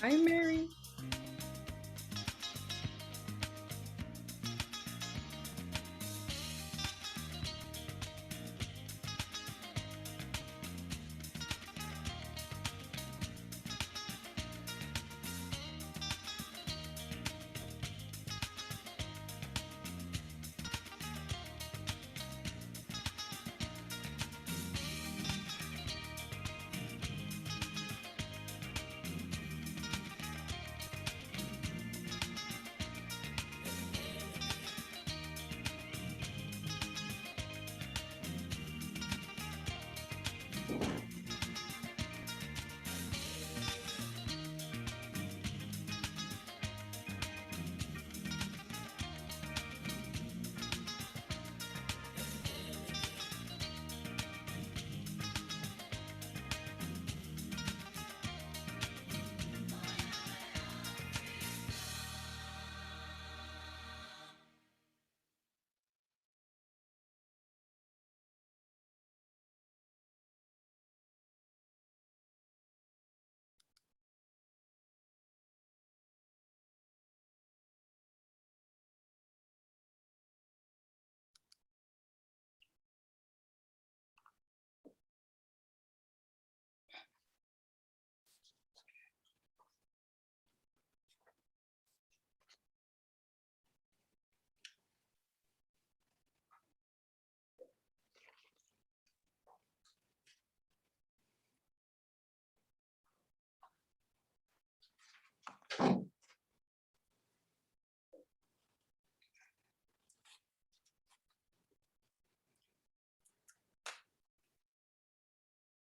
Hi, Mary.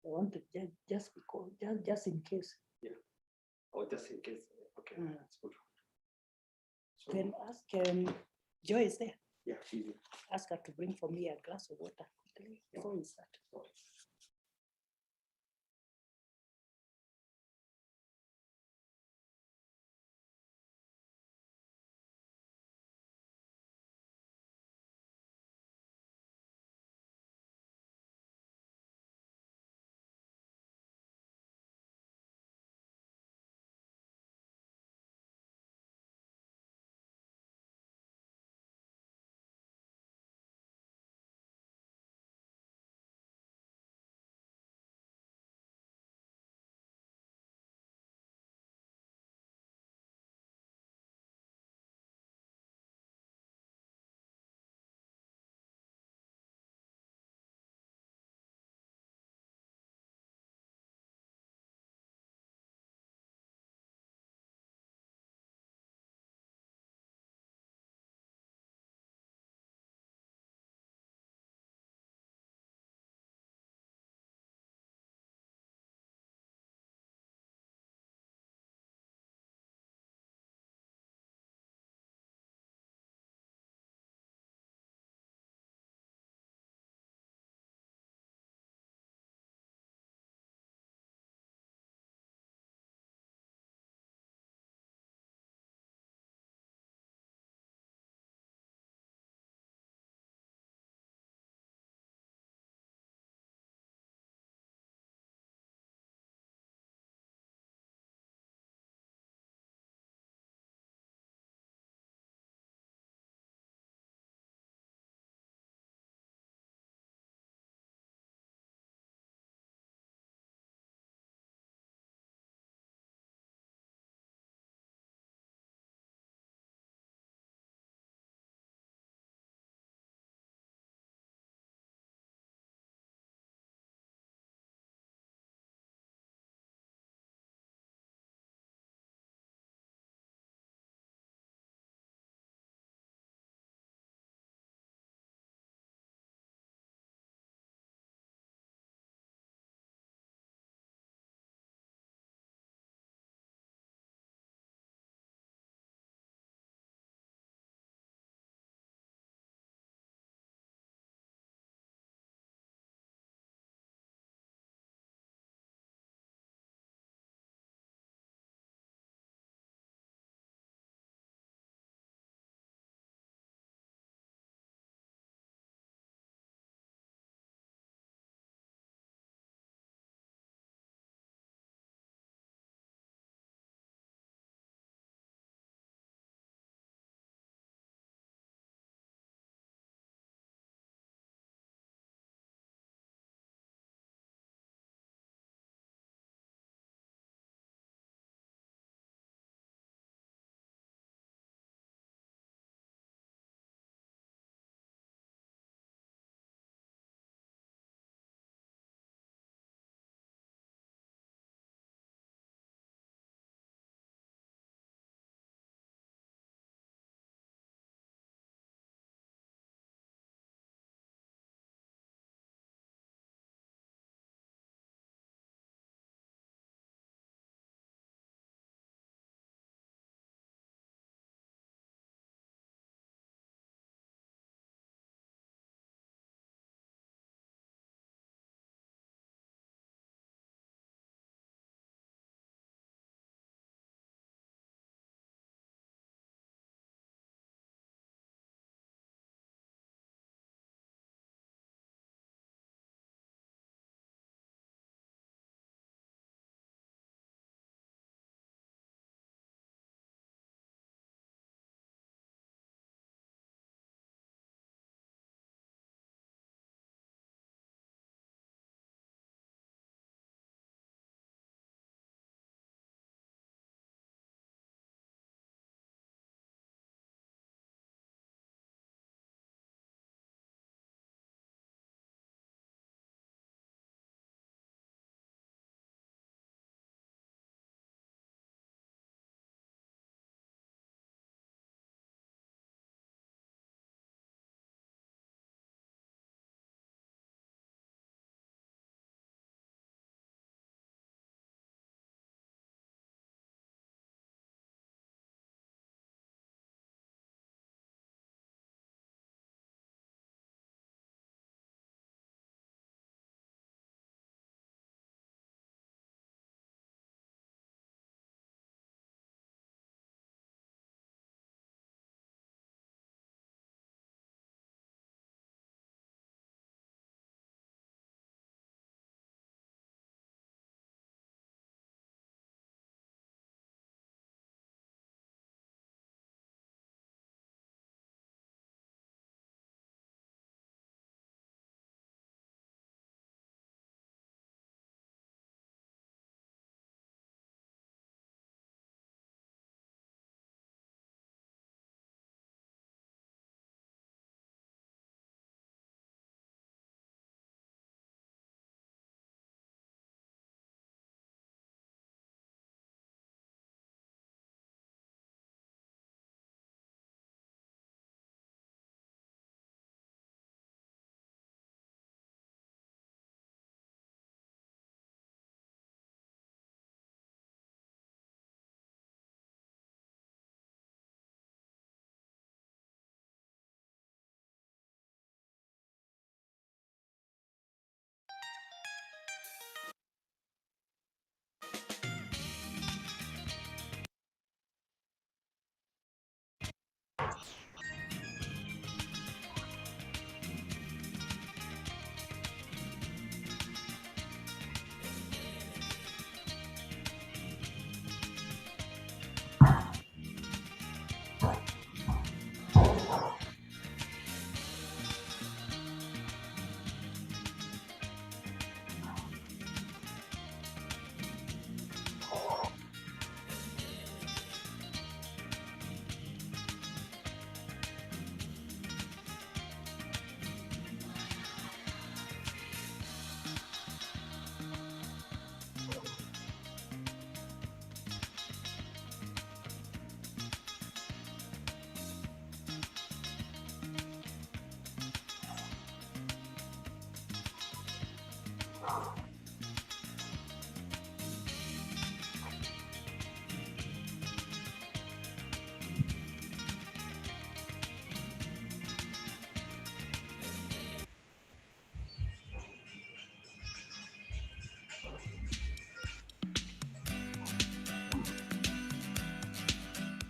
I want to just because just in case. Yeah. Oh, just in case. Okay, that's good. So, Then ask Joy is there. yeah, she's here. Ask her to bring for me a glass of water. Before we start. Okay.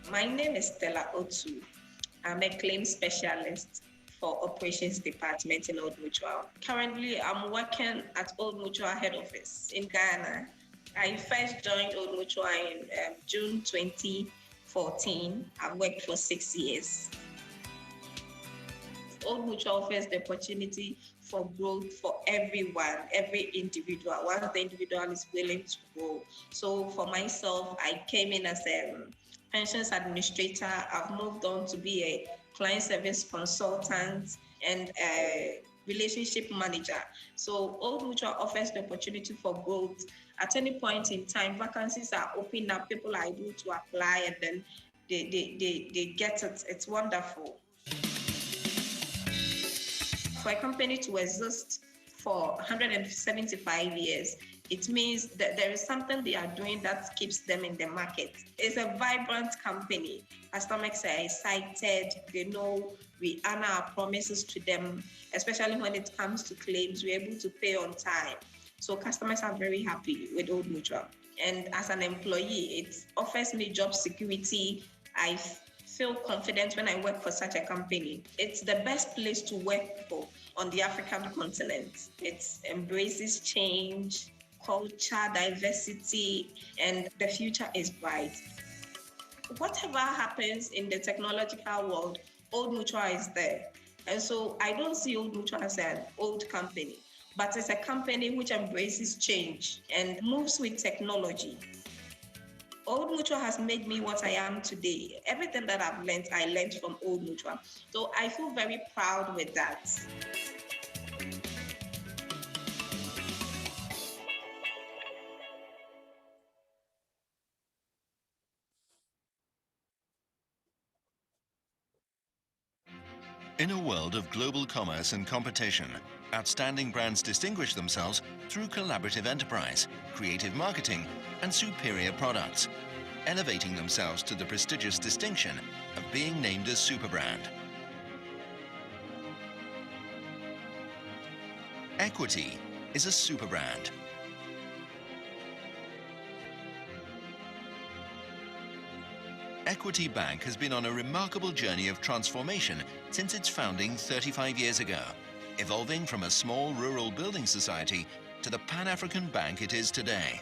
My name is Stella Otu. I'm a claims specialist for operations department in Old Mutual. Currently, I'm working at Old Mutual head office in Ghana. I first joined Old Mutual in June 2014. I've worked for 6 years. Old Mutual offers the opportunity for growth for everyone, every individual, once the individual is willing to grow. So for myself, I came in as a pensions administrator. I've moved on to be a client service consultant and a relationship manager. So Old Mutual offers the opportunity for growth. At any point in time, vacancies are open up, people are able to apply, and then they get it. It's wonderful. For a company to exist for 175 years, it means that there is something they are doing that keeps them in the market. It's a vibrant company. Customers are excited. They know we honor our promises to them, especially when it comes to claims. We're able to pay on time. So customers are very happy with Old Mutual. And as an employee, it offers me job security. I feel confident when I work for such a company. It's the best place to work for on the African continent. It embraces change, culture, diversity, and the future is bright. Whatever happens in the technological world, Old Mutual is there. And so I don't see Old Mutual as an old company, but it's a company which embraces change and moves with technology. Old Mutual has made me what I am today. Everything that I've learned, I learned from Old Mutual. So I feel very proud with that. In a world of global commerce and competition, outstanding brands distinguish themselves through collaborative enterprise, creative marketing, and superior products, elevating themselves to the prestigious distinction of being named a superbrand. Equity is a superbrand. Equity Bank has been on a remarkable journey of transformation since its founding 35 years ago, evolving from a small rural building society to the Pan-African bank it is today.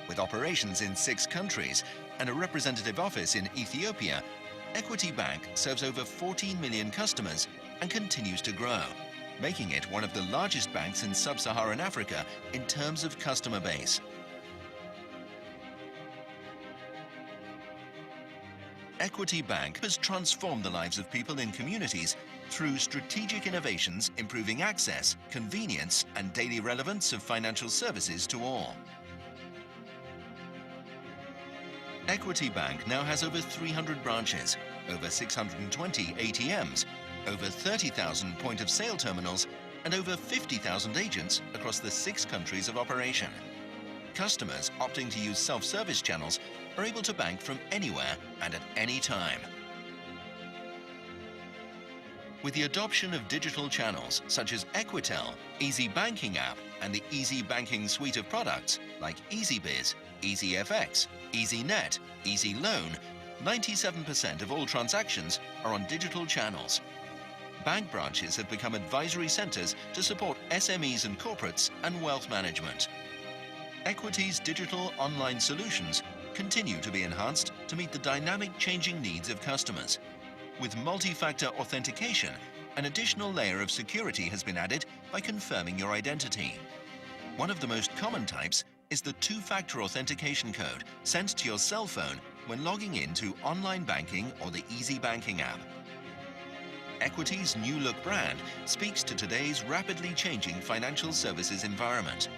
With operations in 6 countries and a representative office in Ethiopia, Equity Bank serves over 14 million customers and continues to grow, making it one of the largest banks in sub-Saharan Africa in terms of customer base. Equity Bank has transformed the lives of people in communities through strategic innovations, improving access, convenience, and daily relevance of financial services to all. Equity Bank now has over 300 branches, over 620 ATMs, over 30,000 point-of-sale terminals, and over 50,000 agents across the 6 countries of operation. Customers opting to use self-service channels are able to bank from anywhere and at any time. With the adoption of digital channels such as Equitel, Easy Banking app, and the Easy Banking suite of products like EasyBiz, EasyFX, EasyNet, Easy Loan, 97% of all transactions are on digital channels. Bank branches have become advisory centres to support SMEs and corporates and wealth management. Equity's digital online solutions continue to be enhanced to meet the dynamic changing needs of customers. With multi-factor authentication, an additional layer of security has been added by confirming your identity. One of the most common types is the two-factor authentication code sent to your cell phone when logging into online banking or the Easy Banking app. Equity's New Look brand speaks to today's rapidly changing financial services environment.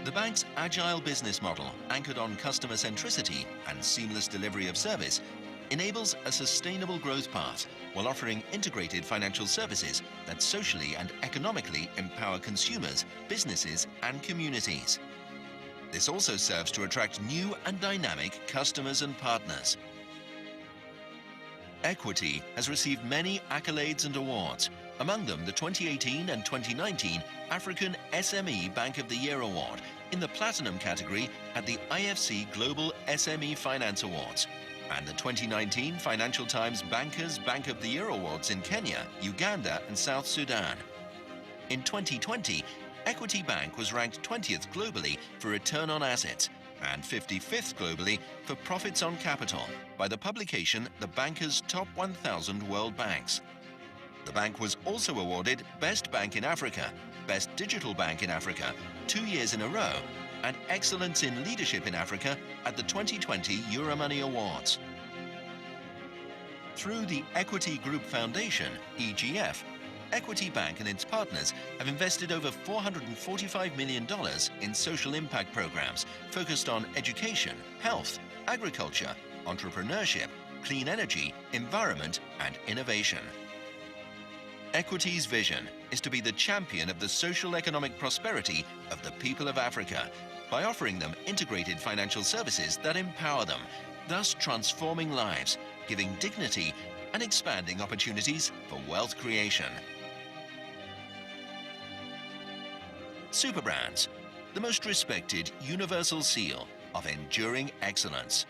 The bank's agile business model, anchored on customer centricity and seamless delivery of service, enables a sustainable growth path while offering integrated financial services that socially and economically empower consumers, businesses, and communities. This also serves to attract new and dynamic customers and partners. Equity has received many accolades and awards, among them the 2018 and 2019 African SME Bank of the Year Award in the Platinum category at the IFC Global SME Finance Awards, and the 2019 Financial Times Bankers Bank of the Year Awards in Kenya, Uganda, and South Sudan. In 2020, Equity Bank was ranked 20th globally for return on assets and 55th globally for profits on capital by the publication The Banker's Top 1000 World Banks. The bank was also awarded Best Bank in Africa, Best Digital Bank in Africa 2 years in a row, and Excellence in Leadership in Africa at the 2020 Euromoney Awards. Through the Equity Group Foundation, EGF, Equity Bank and its partners have invested over $445 million in social impact programs focused on education, health, agriculture, entrepreneurship, clean energy, environment, and innovation. Equity's vision is to be the champion of the social economic prosperity of the people of Africa by offering them integrated financial services that empower them, thus transforming lives, giving dignity, and expanding opportunities for wealth creation. Superbrands, the most respected universal seal of enduring excellence.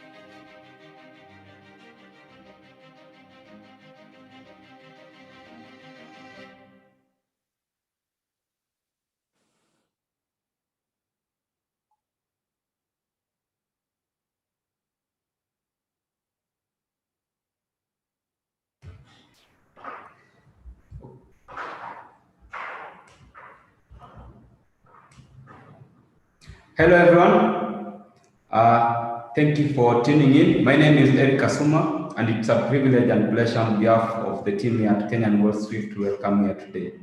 Hello everyone, thank you for tuning in. My name is Eric Kasuma, and it's a privilege and pleasure on behalf of the team here at Kenyan Wall Street to welcome you here today.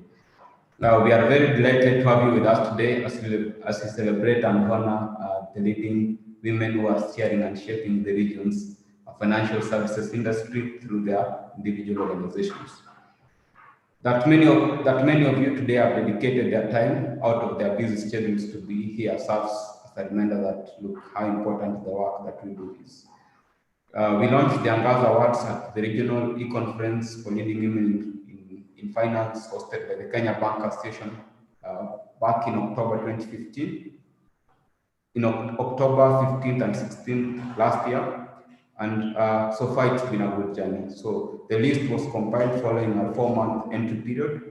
Now, we are very delighted to have you with us today as we celebrate and honor the leading women who are steering and shaping the region's financial services industry through their individual organizations. That many of you today have dedicated their time out of their busy schedules to be here serves as a reminder that, look, how important the work that we do is. We launched the Angaza Awards at the regional e-conference for leading women in finance hosted by the Kenya Bank Association back in October 2015. In October 15th and 16th last year. And so far it's been a good journey. So the list was compiled following a 4-month entry period,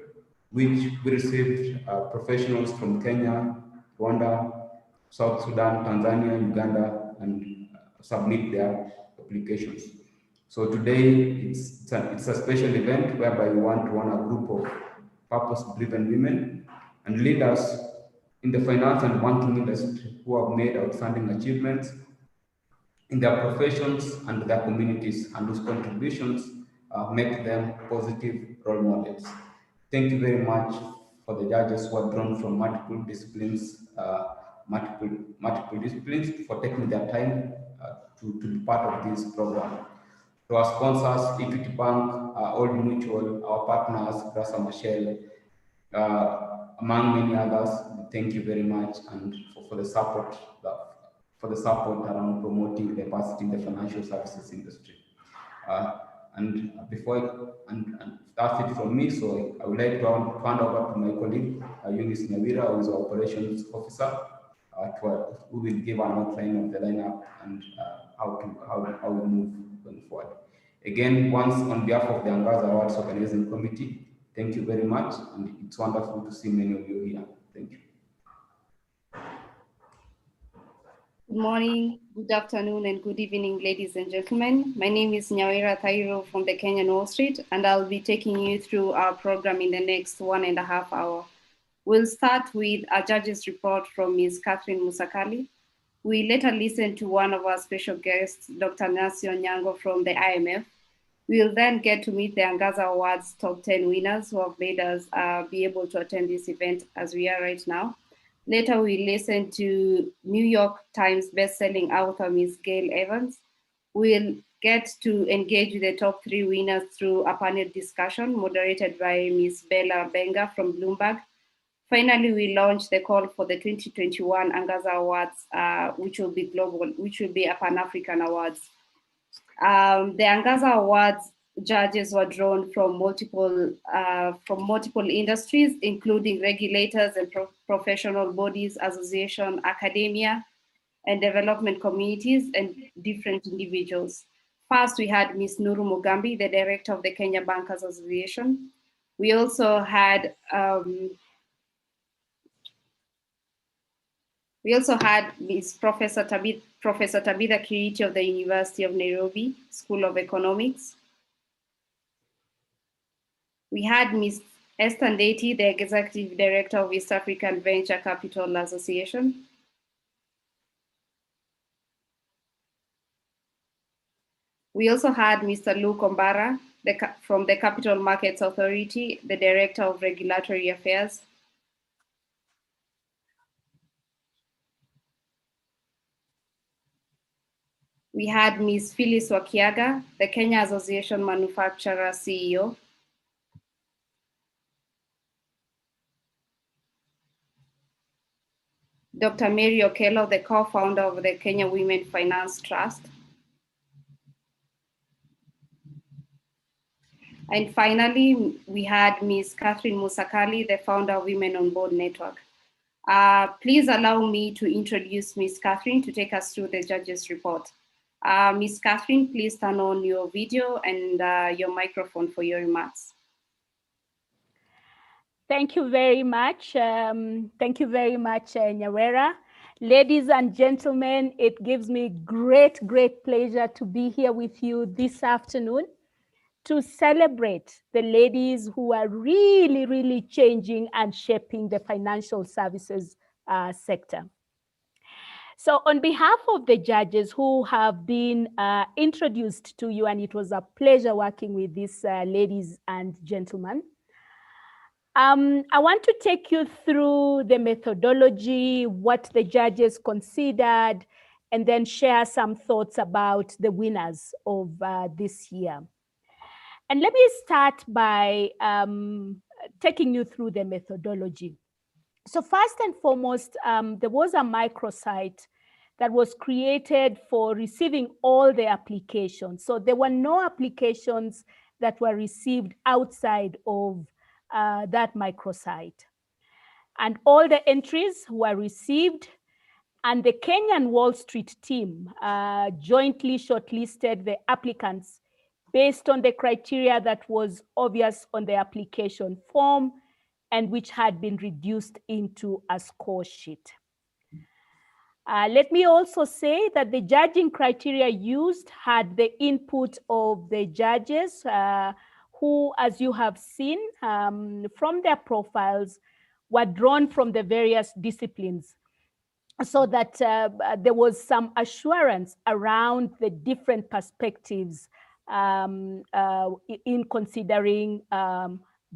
which we received professionals from Kenya, Rwanda, South Sudan, Tanzania, Uganda, and submit their applications. So today it's a special event whereby we want to honor a group of purpose-driven women and leaders in the finance and banking industry who have made outstanding achievements in their professions and their communities, and whose contributions make them positive role models. Thank you very much for the judges who are drawn from multiple disciplines, for taking their time to be part of this program. To our sponsors, Equity Bank, Old Mutual, our partners, Grasa Michelle, among many others, thank you very much, and for the support around promoting diversity in the financial services industry. And that's it from me. So I would like to hand over to my colleague, Eunice Nyawira, who is our operations officer. at 12. We will give an outline of the lineup and how we move going forward. Again, once on behalf of the Angaza Awards Organizing Committee, thank you very much, and it's wonderful to see many of you here. Thank you. Good morning, good afternoon, and good evening, ladies and gentlemen. My name is Nyawira Thairo from the Kenyan Wall Street, and I'll be taking you through our program in the next 1.5 hours. We'll start with a judge's report from Ms. Catherine Musakali. We later listen to one of our special guests, Dr. Nasio Nyango from the IMF. We'll then get to meet the Angaza Awards top 10 winners who have made us be able to attend this event as we are right now. Later, we listen to New York Times bestselling author Ms. Gail Evans. We'll get to engage with the top 3 winners through a panel discussion moderated by Ms. Bella Benga from Bloomberg. Finally, we launch the call for the 2021 Angaza Awards, which will be global, which will be a Pan-African Awards. The Angaza Awards judges were drawn from multiple industries, including regulators and professional bodies, association, academia, and development communities, and different individuals. First, we had Ms. Nuru Mugambi, the director of the Kenya Bankers Association. We also had Ms. Professor Tabitha Kiriti of the University of Nairobi School of Economics. We had Ms. Esther Ndeti, the Executive Director of East African Venture Capital Association. We also had Mr. Luke Ombara from the Capital Markets Authority, the Director of Regulatory Affairs. We had Ms. Phyllis Wakiaga, the Kenya Association Manufacturer CEO. Dr. Mary Okello, the co-founder of the Kenya Women Finance Trust. And finally, we had Ms. Catherine Musakali, the founder of Women on Board Network. Please allow me to introduce Ms. Catherine to take us through the judge's report. Ms. Catherine, please turn on your video and your microphone for your remarks. Thank you very much. Thank you very much, Nyawera. Ladies and gentlemen, it gives me great pleasure to be here with you this afternoon to celebrate the ladies who are really changing and shaping the financial services sector. So on behalf of the judges who have been introduced to you, and it was a pleasure working with these ladies and gentlemen, I want to take you through the methodology, what the judges considered, and then share some thoughts about the winners of this year. And let me start by taking you through the methodology. So first and foremost, there was a microsite that was created for receiving all the applications. So there were no applications that were received outside of that microsite. And all the entries were received, and the Kenyan Wall Street team jointly shortlisted the applicants based on the criteria that was obvious on the application form and which had been reduced into a score sheet. Let me also say that the judging criteria used had the input of the judges who, as you have seen from their profiles, were drawn from the various disciplines, so that there was some assurance around the different perspectives in considering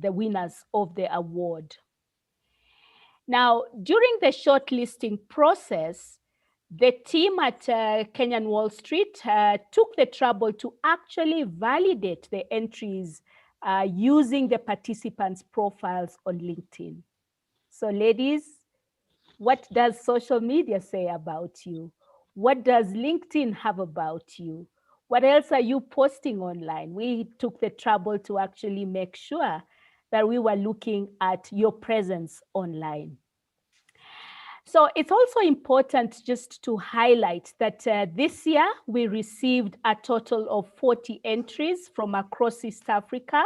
the winners of the award. Now, during the shortlisting process, the team at Kenyan Wall Street took the trouble to actually validate the entries using the participants' profiles on LinkedIn. So ladies, what does social media say about you? What does LinkedIn have about you? What else are you posting online? We took the trouble to actually make sure that we were looking at your presence online. So it's also important just to highlight that this year we received a total of 40 entries from across East Africa,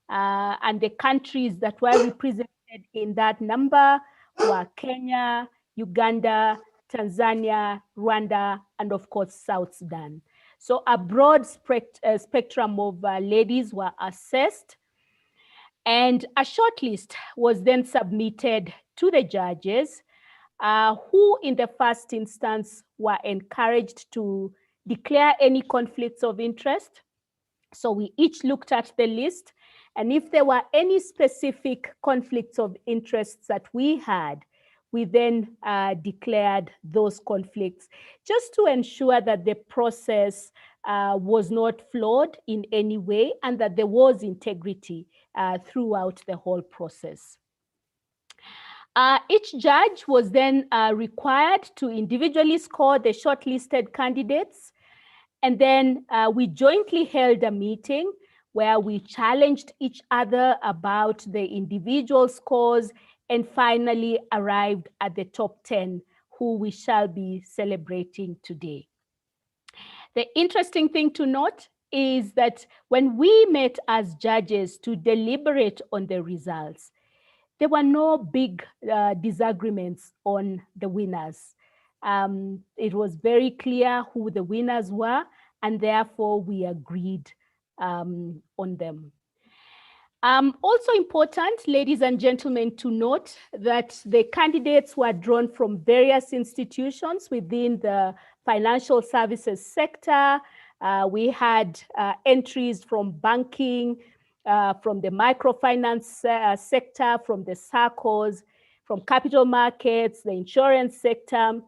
and the countries that were represented in that number were Kenya, Uganda, Tanzania, Rwanda, and of course, South Sudan. So a broad spectrum of ladies were assessed, and a shortlist was then submitted to the judges, who in the first instance were encouraged to declare any conflicts of interest. So we each looked at the list, and if there were any specific conflicts of interests that we had, we then declared those conflicts just to ensure that the process was not flawed in any way and that there was integrity throughout the whole process. Each judge was then required to individually score the shortlisted candidates. And then we jointly held a meeting where we challenged each other about the individual scores and finally arrived at the top 10 who we shall be celebrating today. The interesting thing to note is that when we met as judges to deliberate on the results, there were no big disagreements on the winners. It was very clear who the winners were, and therefore we agreed on them. Also important, ladies and gentlemen, to note that the candidates were drawn from various institutions within the financial services sector. We had entries from banking, from the microfinance sector, from the SACCOs, from capital markets, the insurance sector.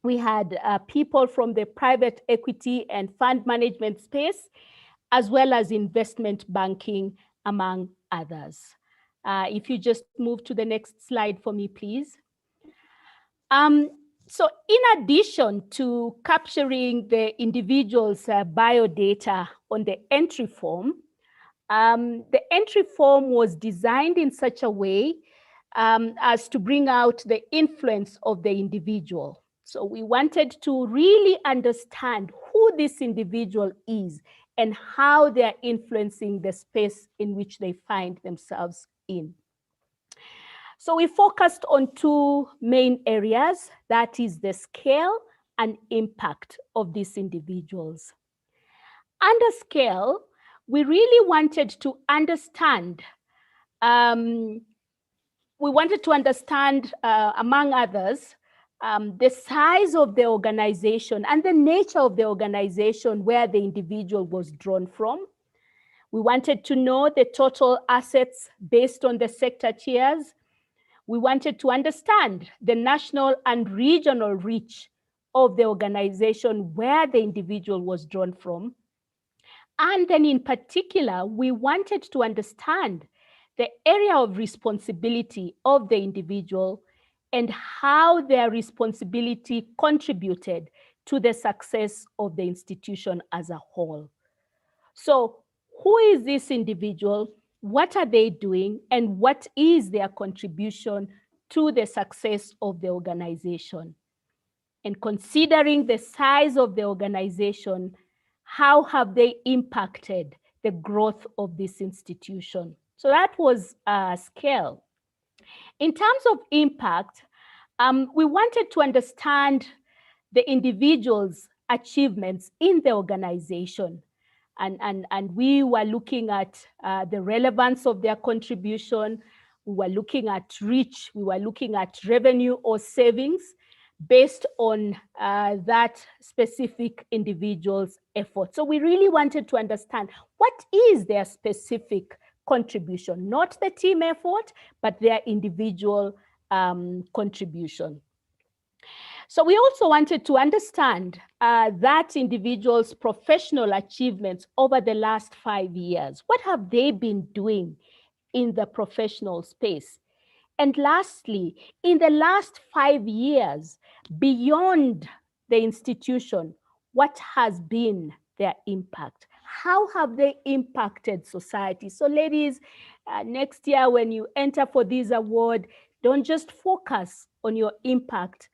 We had people from the private equity and fund management space, as well as investment banking, among others. If you just move to the next slide for me, please. So in addition to capturing the individual's biodata on the entry form, the entry form was designed in such a way as to bring out the influence of the individual. So we wanted to really understand who this individual is and how they're influencing the space in which they find themselves in. So we focused on two main areas, that is the scale and impact of these individuals. Under scale, we really wanted to understand, among others, the size of the organization and the nature of the organization where the individual was drawn from. We wanted to know the total assets based on the sector tiers. We wanted to understand the national and regional reach of the organization where the individual was drawn from. And then in particular, we wanted to understand the area of responsibility of the individual and how their responsibility contributed to the success of the institution as a whole. So who is this individual? What are they doing? And what is their contribution to the success of the organization? And considering the size of the organization, how have they impacted the growth of this institution? So that was scale. In terms of impact, we wanted to understand the individual's achievements in the organization. And we were looking at the relevance of their contribution. We were looking at reach. We were looking at revenue or savings based on that specific individual's effort. So we really wanted to understand what is their specific contribution, not the team effort, but their individual contribution. So we also wanted to understand that individual's professional achievements over the last 5 years. What have they been doing in the professional space? And lastly, in the last 5 years, beyond the institution, what has been their impact? How have they impacted society? So ladies, next year when you enter for this award, don't just focus on your impact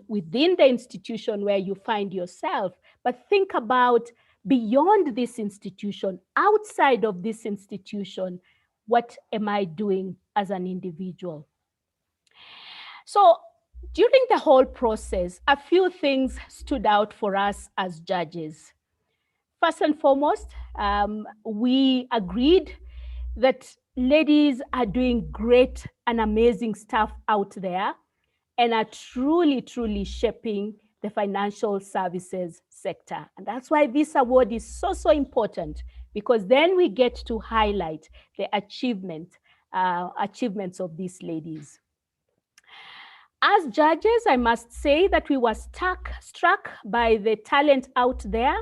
within the institution where you find yourself, but think about beyond this institution, outside of this institution, what am I doing as an individual? So during the whole process, a few things stood out for us as judges. First and foremost, we agreed that ladies are doing great and amazing stuff out there and are truly, truly shaping the financial services sector. And that's why this award is so, so important, because then we get to highlight the achievements of these ladies. As judges, I must say that we were struck by the talent out there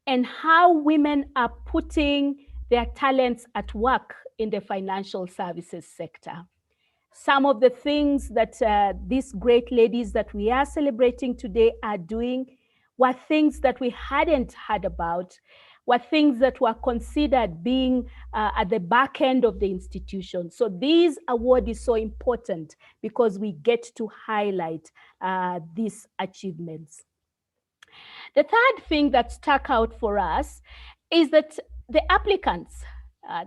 and how women are putting their talents at work in the financial services sector. Some of the things that these great ladies that we are celebrating today are doing were things that we hadn't heard about, were things that were considered being at the back end of the institution. So this award is so important because we get to highlight these achievements. The third thing that stuck out for us is that the applicants,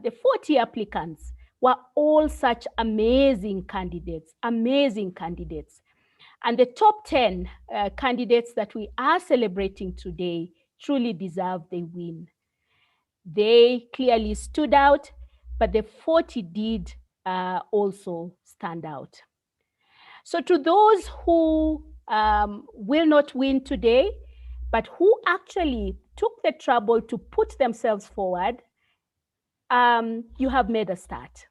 the 40 applicants, were all such amazing candidates. And the top 10 candidates that we are celebrating today truly deserve the win. They clearly stood out, but the 40 did also stand out. So to those who will not win today, but who actually took the trouble to put themselves forward, you have made a start.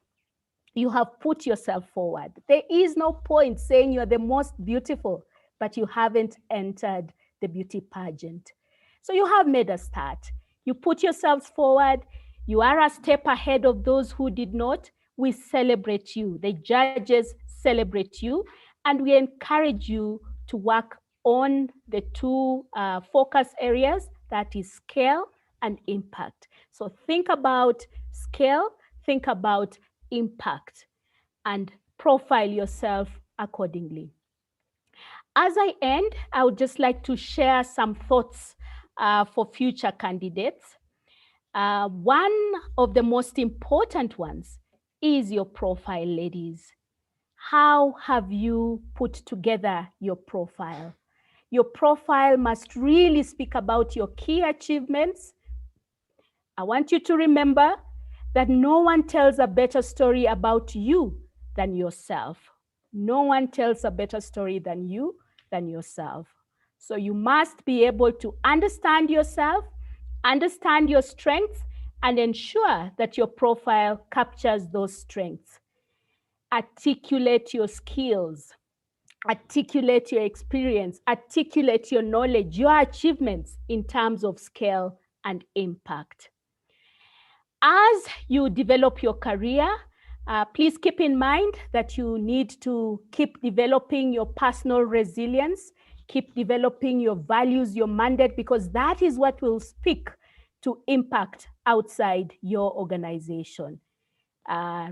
You have put yourself forward. There is no point saying you're the most beautiful, but you haven't entered the beauty pageant. So you have made a start. You put yourselves forward. You are a step ahead of those who did not. We celebrate you. The judges celebrate you, and we encourage you to work on the two focus areas, that is scale and impact. So think about scale, think about impact, and profile yourself accordingly. As I end, I would just like to share some thoughts for future candidates. One of the most important ones is your profile, ladies. How have you put together your profile? Your profile must really speak about your key achievements. I want you to remember that no one tells a better story about you than yourself. No one tells a better story than you than yourself. So you must be able to understand yourself, understand your strengths, and ensure that your profile captures those strengths. Articulate your skills, articulate your experience, articulate your knowledge, your achievements in terms of scale and impact. As you develop your career, please keep in mind that you need to keep developing your personal resilience, keep developing your values, your mandate, because that is what will speak to impact outside your organization.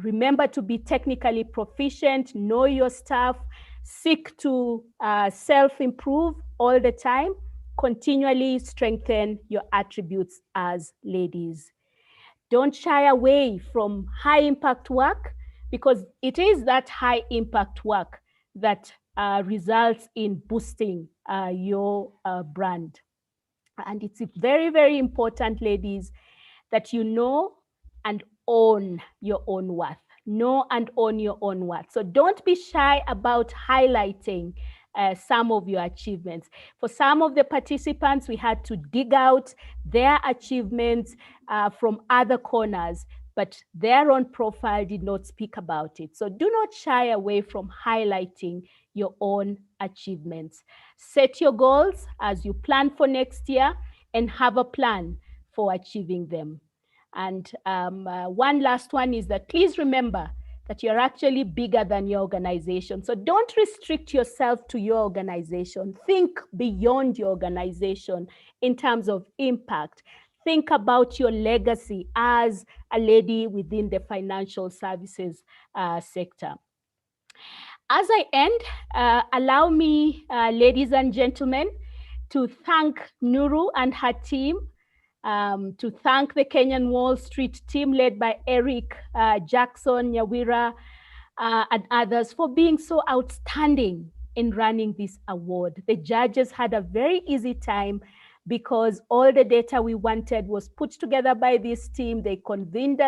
Remember to be technically proficient, know your stuff, seek to self-improve all the time, continually strengthen your attributes as ladies. Don't shy away from high impact work, because it is that high impact work that results in boosting your brand. And it's very, very important, ladies, that you know and own your own worth. Know and own your own worth. So don't be shy about highlighting some of your achievements. For some of the participants, we had to dig out their achievements from other corners, but their own profile did not speak about it. So do not shy away from highlighting your own achievements. Set your goals as you plan for next year and have a plan for achieving them. And one last one is that please remember that you're actually bigger than your organization. So don't restrict yourself to your organization. Think beyond your organization in terms of impact. Think about your legacy as a lady within the financial services sector. As I end, allow me, ladies and gentlemen, to thank Nuru and her team, to thank the Kenyan Wall Street team led by Eric, Jackson, Nyawira, and others for being so outstanding in running this award. The judges had a very easy time because all the data we wanted was put together by this team. They convened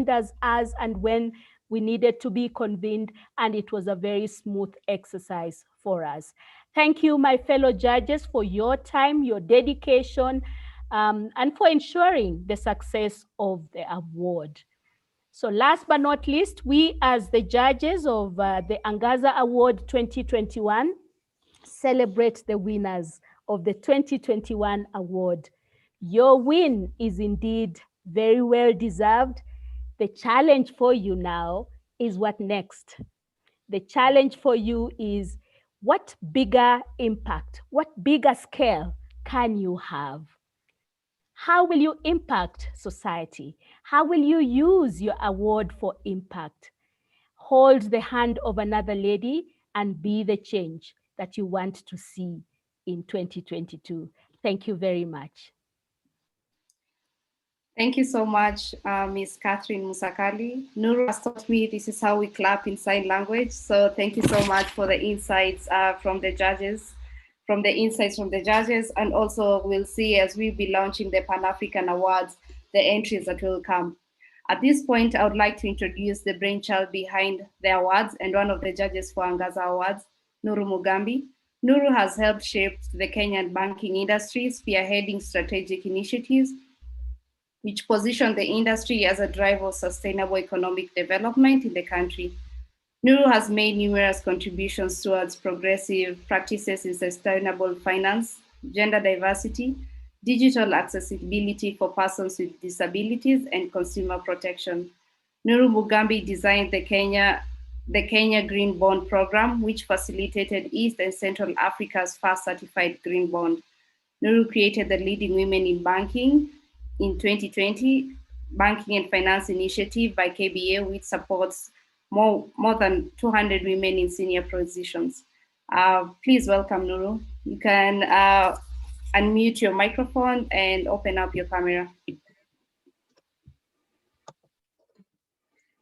us as and when we needed to be convened, and it was a very smooth exercise for us. Thank you, my fellow judges, for your time, your dedication, and for ensuring the success of the award. So last but not least, we as the judges of the Angaza Award 2021 celebrate the winners of the 2021 award. Your win is indeed very well deserved. The challenge for you now is what next? The challenge for you is what bigger impact, what bigger scale can you have? How will you impact society? How will you use your award for impact? Hold the hand of another lady and be the change that you want to see in 2022. Thank you very much. Thank you so much, Ms. Catherine Musakali. Nuru has taught me this is how we clap in sign language. So thank you so much for the insights from the judges, and also we'll see as we be launching the Pan-African Awards, the entries that will come. At this point, I would like to introduce the brainchild behind the awards and one of the judges for Angaza Awards, Nuru Mugambi. Nuru has helped shape the Kenyan banking industry, spearheading strategic initiatives which position the industry as a driver of sustainable economic development in the country. Nuru has made numerous contributions towards progressive practices in sustainable finance, gender diversity, digital accessibility for persons with disabilities, and consumer protection. Nuru Mugambi designed the Kenya Green Bond Program, which facilitated East and Central Africa's first certified green bond. Nuru created the Leading Women in Banking in 2020 Banking and Finance Initiative by KBA, which supports more than 200 women in senior positions. Please welcome Nuru. You can unmute your microphone and open up your camera.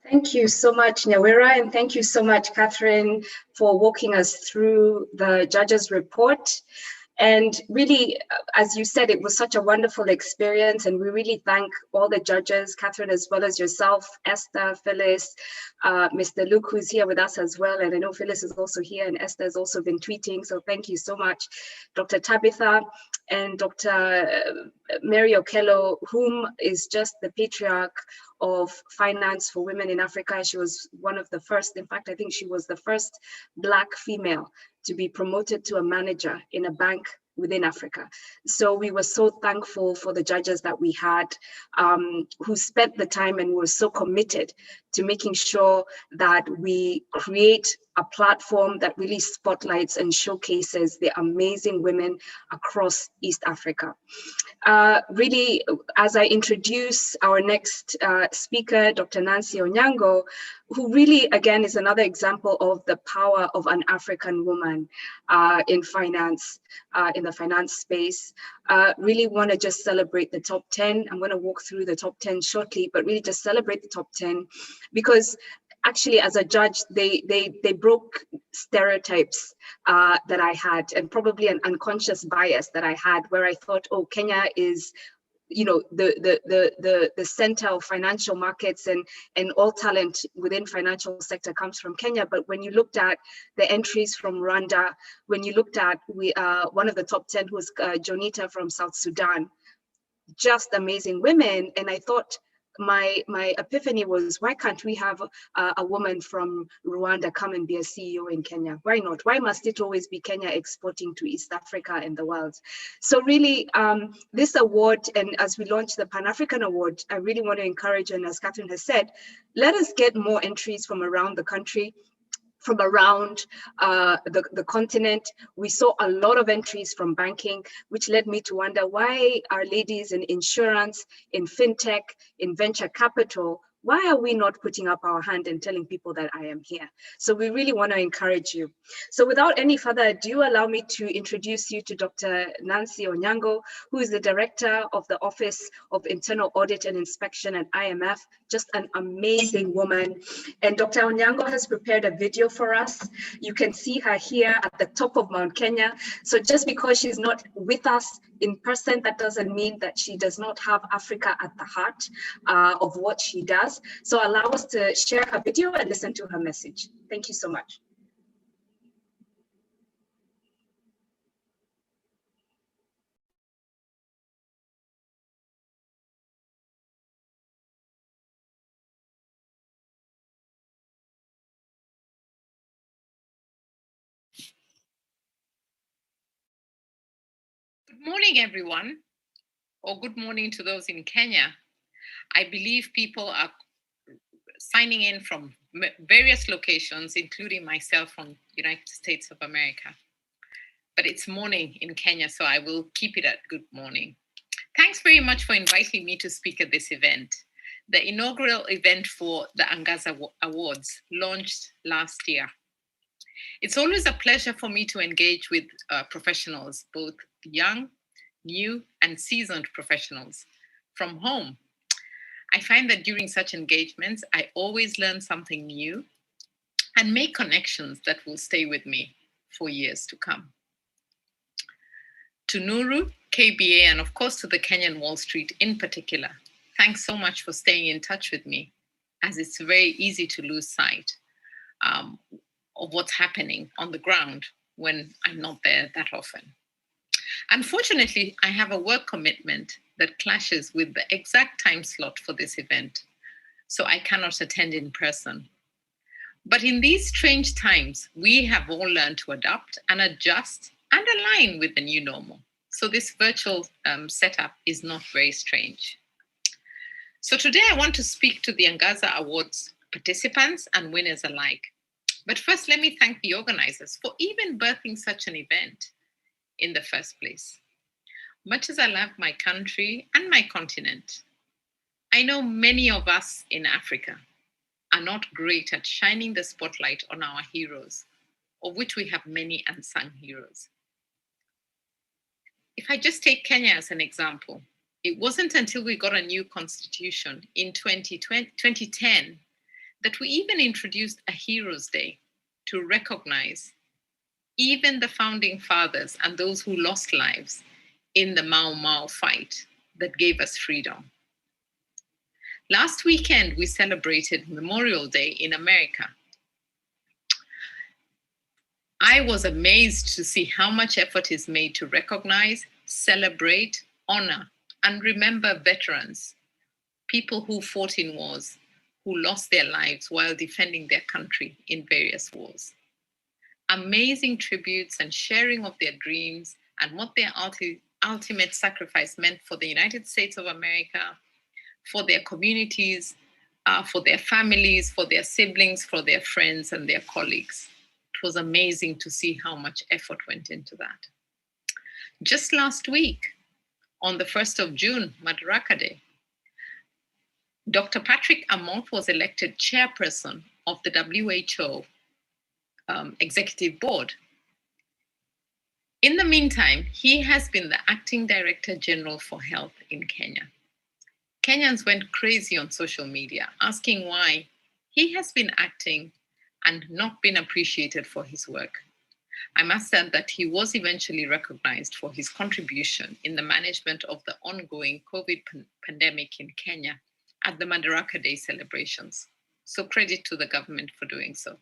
Thank you so much, Nyawira, and thank you so much, Catherine, for walking us through the judges' report. And really, as you said, it was such a wonderful experience, and we really thank all the judges, Catherine, as well as yourself, Esther, Phyllis, Mr. Luke, who's here with us as well. And I know Phyllis is also here, and Esther has also been tweeting, so thank you so much. Dr. Tabitha and Dr. Mary Okello, whom is just the patriarch of finance for women in Africa. She was one of the first, in fact, I think she was the first Black female to be promoted to a manager in a bank within Africa. So we were so thankful for the judges that we had who spent the time and were so committed to making sure that we create a platform that really spotlights and showcases the amazing women across East Africa. Really, as I introduce our next speaker, Dr. Nancy Onyango, who really, again, is another example of the power of an African woman in finance, in the finance space. Really want to just celebrate the top 10. I'm going to walk through the top 10 shortly, but really just celebrate the top 10 because actually, as a judge, they broke stereotypes that I had, and probably an unconscious bias that I had, where I thought, oh, Kenya is, you know, the center of financial markets, and all talent within financial sector comes from Kenya. But when you looked at the entries from Rwanda, when you looked at one of the top 10 was Jonita from South Sudan, just amazing women, and I thought, my epiphany was, why can't we have a woman from Rwanda come and be a CEO in Kenya? Why not? Why must it always be Kenya exporting to East Africa and the world? So really, this award, and as we launch the Pan-African Award, I really want to encourage, and as Catherine has said, let us get more entries from around the country, from around the continent. We saw a lot of entries from banking, which led me to wonder, why are ladies in insurance, in fintech, in venture capital, Why are we not putting up our hand and telling people that I am here? So we really want to encourage you. So without any further ado, allow me to introduce you to Dr. Nancy Onyango, who is the Director of the Office of Internal Audit and Inspection at IMF, just an amazing woman. And Dr. Onyango has prepared a video for us. You can see her here at the top of Mount Kenya. So just because she's not with us in person, that doesn't mean that she does not have Africa at the heart of what she does. So allow us to share her video and listen to her message. Thank you so much. Good morning, everyone, or good morning to those in Kenya. I believe people are signing in from various locations, including myself from the United States of America. But it's morning in Kenya, so I will keep it at good morning. Thanks very much for inviting me to speak at this event. The inaugural event for the Angaza Awards launched last year. It's always a pleasure for me to engage with professionals, both young, new, and seasoned professionals from home. I find that during such engagements, I always learn something new and make connections that will stay with me for years to come. To Nuru, KBA, and of course to the Kenyan Wall Street in particular, thanks so much for staying in touch with me, as it's very easy to lose sight of what's happening on the ground when I'm not there that often. Unfortunately, I have a work commitment that clashes with the exact time slot for this event, so I cannot attend in person. But in these strange times, we have all learned to adapt and adjust and align with the new normal. So this virtual setup is not very strange. So today I want to speak to the Angaza Awards participants and winners alike. But first, let me thank the organizers for even birthing such an event in the first place. Much as I love my country and my continent, I know many of us in Africa are not great at shining the spotlight on our heroes, of which we have many unsung heroes. If I just take Kenya as an example, it wasn't until we got a new constitution in 2010 that we even introduced a Heroes Day to recognize even the founding fathers and those who lost lives in the Mau Mau fight that gave us freedom. Last weekend, we celebrated Memorial Day in America. I was amazed to see how much effort is made to recognize, celebrate, honor, and remember veterans, people who fought in wars, who lost their lives while defending their country in various wars. Amazing tributes and sharing of their dreams and what their ultimate sacrifice meant for the United States of America, for their communities, for their families, for their siblings, for their friends and their colleagues. It was amazing to see how much effort went into that. Just last week, on the 1st of June, Madaraka Day, Dr. Patrick Amont was elected chairperson of the WHO Executive Board. In the meantime, he has been the acting Director General for Health in Kenya. Kenyans went crazy on social media, asking why he has been acting and not been appreciated for his work. I must add that he was eventually recognized for his contribution in the management of the ongoing COVID pandemic in Kenya at the Madaraka Day celebrations. So credit to the government for doing so.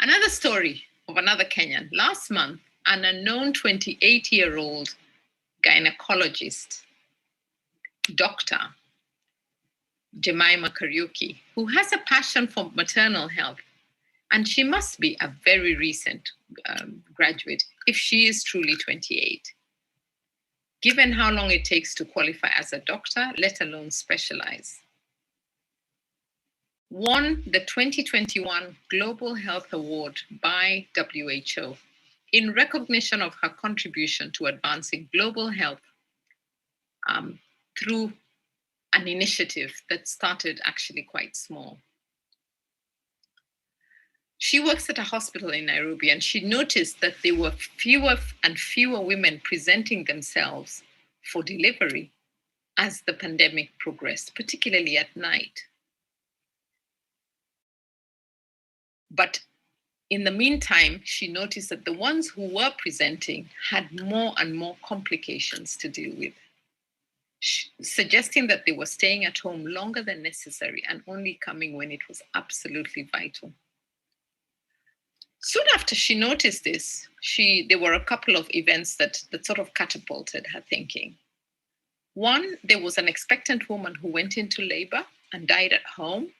Another story of another Kenyan. Last month, an unknown 28-year-old gynecologist, Dr. Jemima Kariuki, who has a passion for maternal health, and she must be a very recent graduate if she is truly 28, given how long it takes to qualify as a doctor, let alone specialize. Won the 2021 Global Health Award by WHO in recognition of her contribution to advancing global health through an initiative that started actually quite small. She works at a hospital in Nairobi, and she noticed that there were fewer and fewer women presenting themselves for delivery as the pandemic progressed, particularly at night. But in the meantime, she noticed that the ones who were presenting had more and more complications to deal with, suggesting that they were staying at home longer than necessary and only coming when it was absolutely vital. Soon after she noticed this, there were a couple of events that sort of catapulted her thinking. One, there was an expectant woman who went into labor and died at home,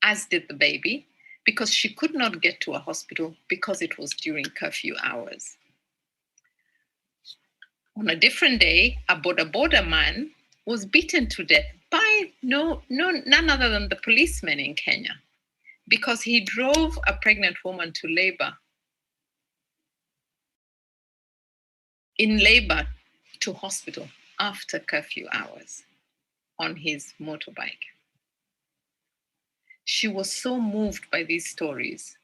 as did the baby, because she could not get to a hospital because it was during curfew hours. On a different day, a boda man was beaten to death by none other than the policemen in Kenya, because he drove a pregnant woman to labor, in labor to hospital after curfew hours on his motorbike. She was so moved by these stories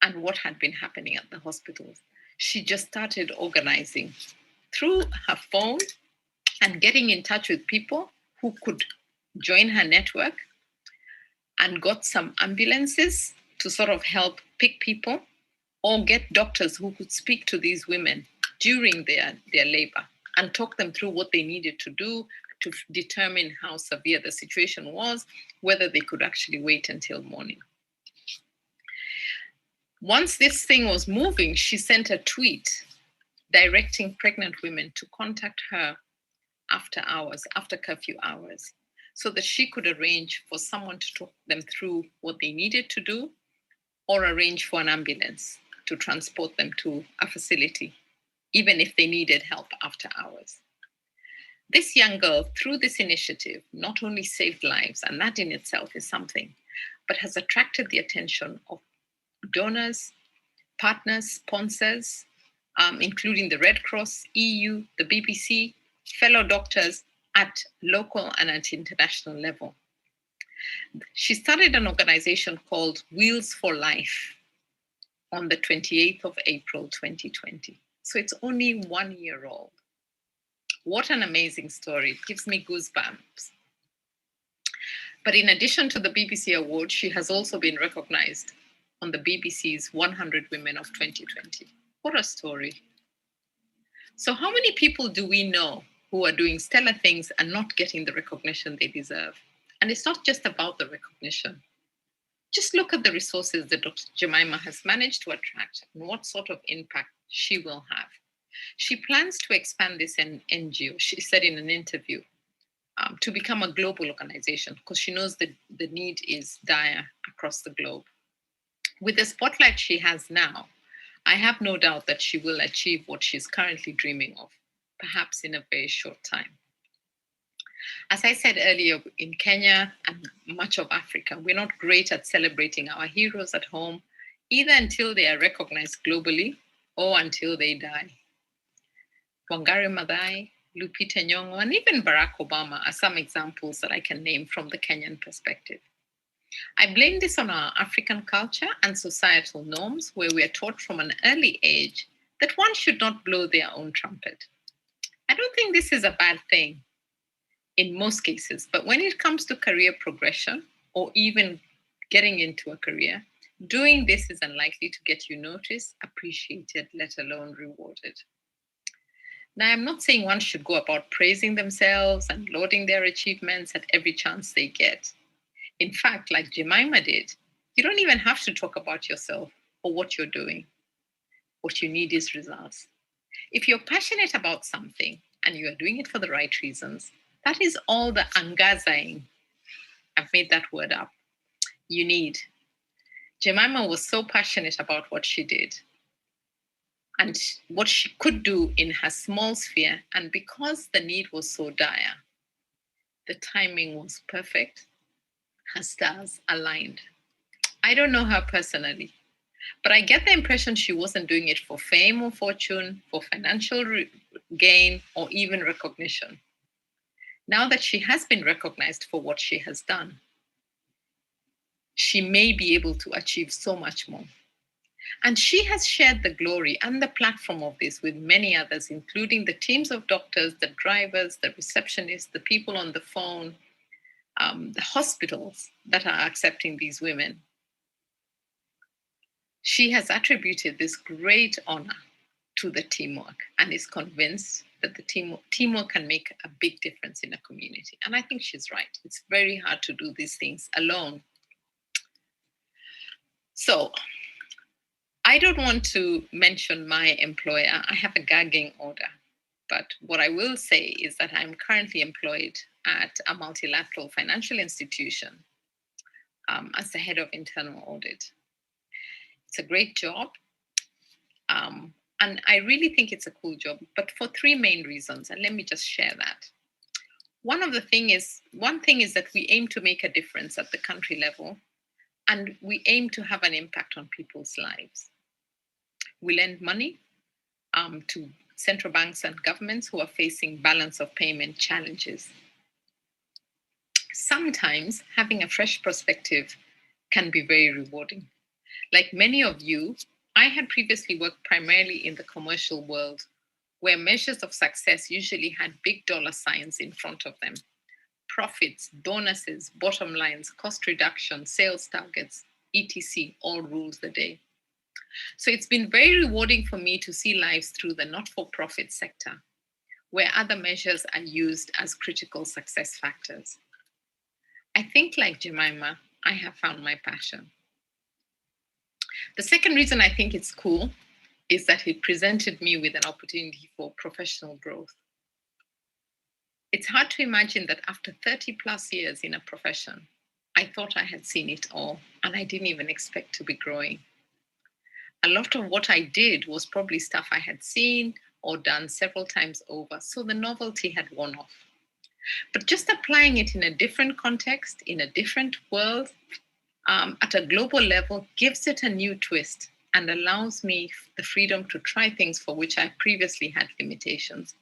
and what had been happening at the hospitals. She just started organizing through her phone and getting in touch with people who could join her network, and got some ambulances to sort of help pick people or get doctors who could speak to these women during their labor and talk them through what they needed to do to determine how severe the situation was, whether they could actually wait until morning. Once this thing was moving, she sent a tweet directing pregnant women to contact her after hours, after curfew hours, so that she could arrange for someone to talk them through what they needed to do, or arrange for an ambulance to transport them to a facility, even if they needed help after hours. This young girl, through this initiative, not only saved lives, and that in itself is something, but has attracted the attention of donors, partners, sponsors, including the Red Cross, EU, the BBC, fellow doctors at local and at international level. She started an organization called Wheels for Life on the 28th of April, 2020. So it's only 1 year old. What an amazing story. It gives me goosebumps. But in addition to the BBC award, she has also been recognized on the BBC's 100 Women of 2020. What a story. So how many people do we know who are doing stellar things and not getting the recognition they deserve? And it's not just about the recognition. Just look at the resources that Dr. Jemima has managed to attract and what sort of impact she will have. She plans to expand this NGO, she said in an interview, to become a global organization, because she knows that the need is dire across the globe. With the spotlight she has now, I have no doubt that she will achieve what she's currently dreaming of, perhaps in a very short time. As I said earlier, in Kenya and much of Africa, we're not great at celebrating our heroes at home, either until they are recognized globally or until they die. Wangari Maathai, Lupita Nyong'o, and even Barack Obama are some examples that I can name from the Kenyan perspective. I blame this on our African culture and societal norms, where we are taught from an early age that one should not blow their own trumpet. I don't think this is a bad thing in most cases, but when it comes to career progression or even getting into a career, doing this is unlikely to get you noticed, appreciated, let alone rewarded. Now, I'm not saying one should go about praising themselves and lauding their achievements at every chance they get. In fact, like Jemima did, you don't even have to talk about yourself or what you're doing. What you need is results. If you're passionate about something and you are doing it for the right reasons, that is all the Angazaing, I've made that word up, you need. Jemima was so passionate about what she did and what she could do in her small sphere. And because the need was so dire, the timing was perfect. Her stars aligned. I don't know her personally, but I get the impression she wasn't doing it for fame or fortune, for financial gain, or even recognition. Now that she has been recognized for what she has done, she may be able to achieve so much more. And she has shared the glory and the platform of this with many others, including the teams of doctors, the drivers, the receptionists, the people on the phone, the hospitals that are accepting these women. She has attributed this great honor to the teamwork and is convinced that the teamwork can make a big difference in a community. And I think she's right. It's very hard to do these things alone. So I don't want to mention my employer. I have a gagging order. But what I will say is that I'm currently employed at a multilateral financial institution as the head of internal audit. It's a great job. And I really think it's a cool job, but for three main reasons. And let me just share that. One thing is that we aim to make a difference at the country level, and we aim to have an impact on people's lives. We lend money to central banks and governments who are facing balance of payment challenges. Sometimes having a fresh perspective can be very rewarding. Like many of you, I had previously worked primarily in the commercial world, where measures of success usually had big dollar signs in front of them. Profits, bonuses, bottom lines, cost reduction, sales targets, etc. all rules the day. So it's been very rewarding for me to see lives through the not-for-profit sector, where other measures are used as critical success factors. I think, like Jemima, I have found my passion. The second reason I think it's cool is that it presented me with an opportunity for professional growth. It's hard to imagine that after 30 plus years in a profession, I thought I had seen it all, and I didn't even expect to be growing. A lot of what I did was probably stuff I had seen or done several times over, so the novelty had worn off. But just applying it in a different context, in a different world, at a global level, gives it a new twist and allows me the freedom to try things for which I previously had limitations.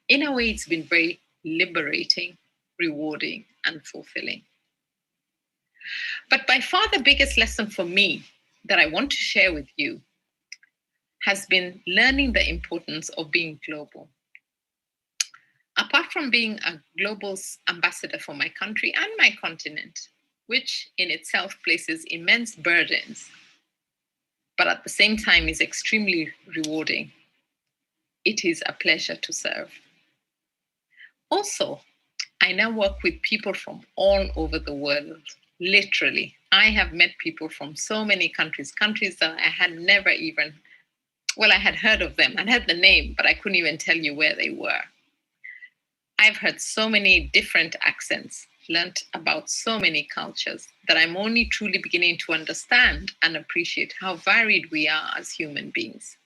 In a way, it's been very liberating, rewarding, and fulfilling. But by far the biggest lesson for me that I want to share with you has been learning the importance of being global. Apart from being a global ambassador for my country and my continent, which in itself places immense burdens, but at the same time is extremely rewarding, it is a pleasure to serve. Also, I now work with people from all over the world, literally. I have met people from so many countries that I had never even, well, I had heard of them, I heard the name, but I couldn't even tell you where they were. I've heard so many different accents, learned about so many cultures, that I'm only truly beginning to understand and appreciate how varied we are as human beings.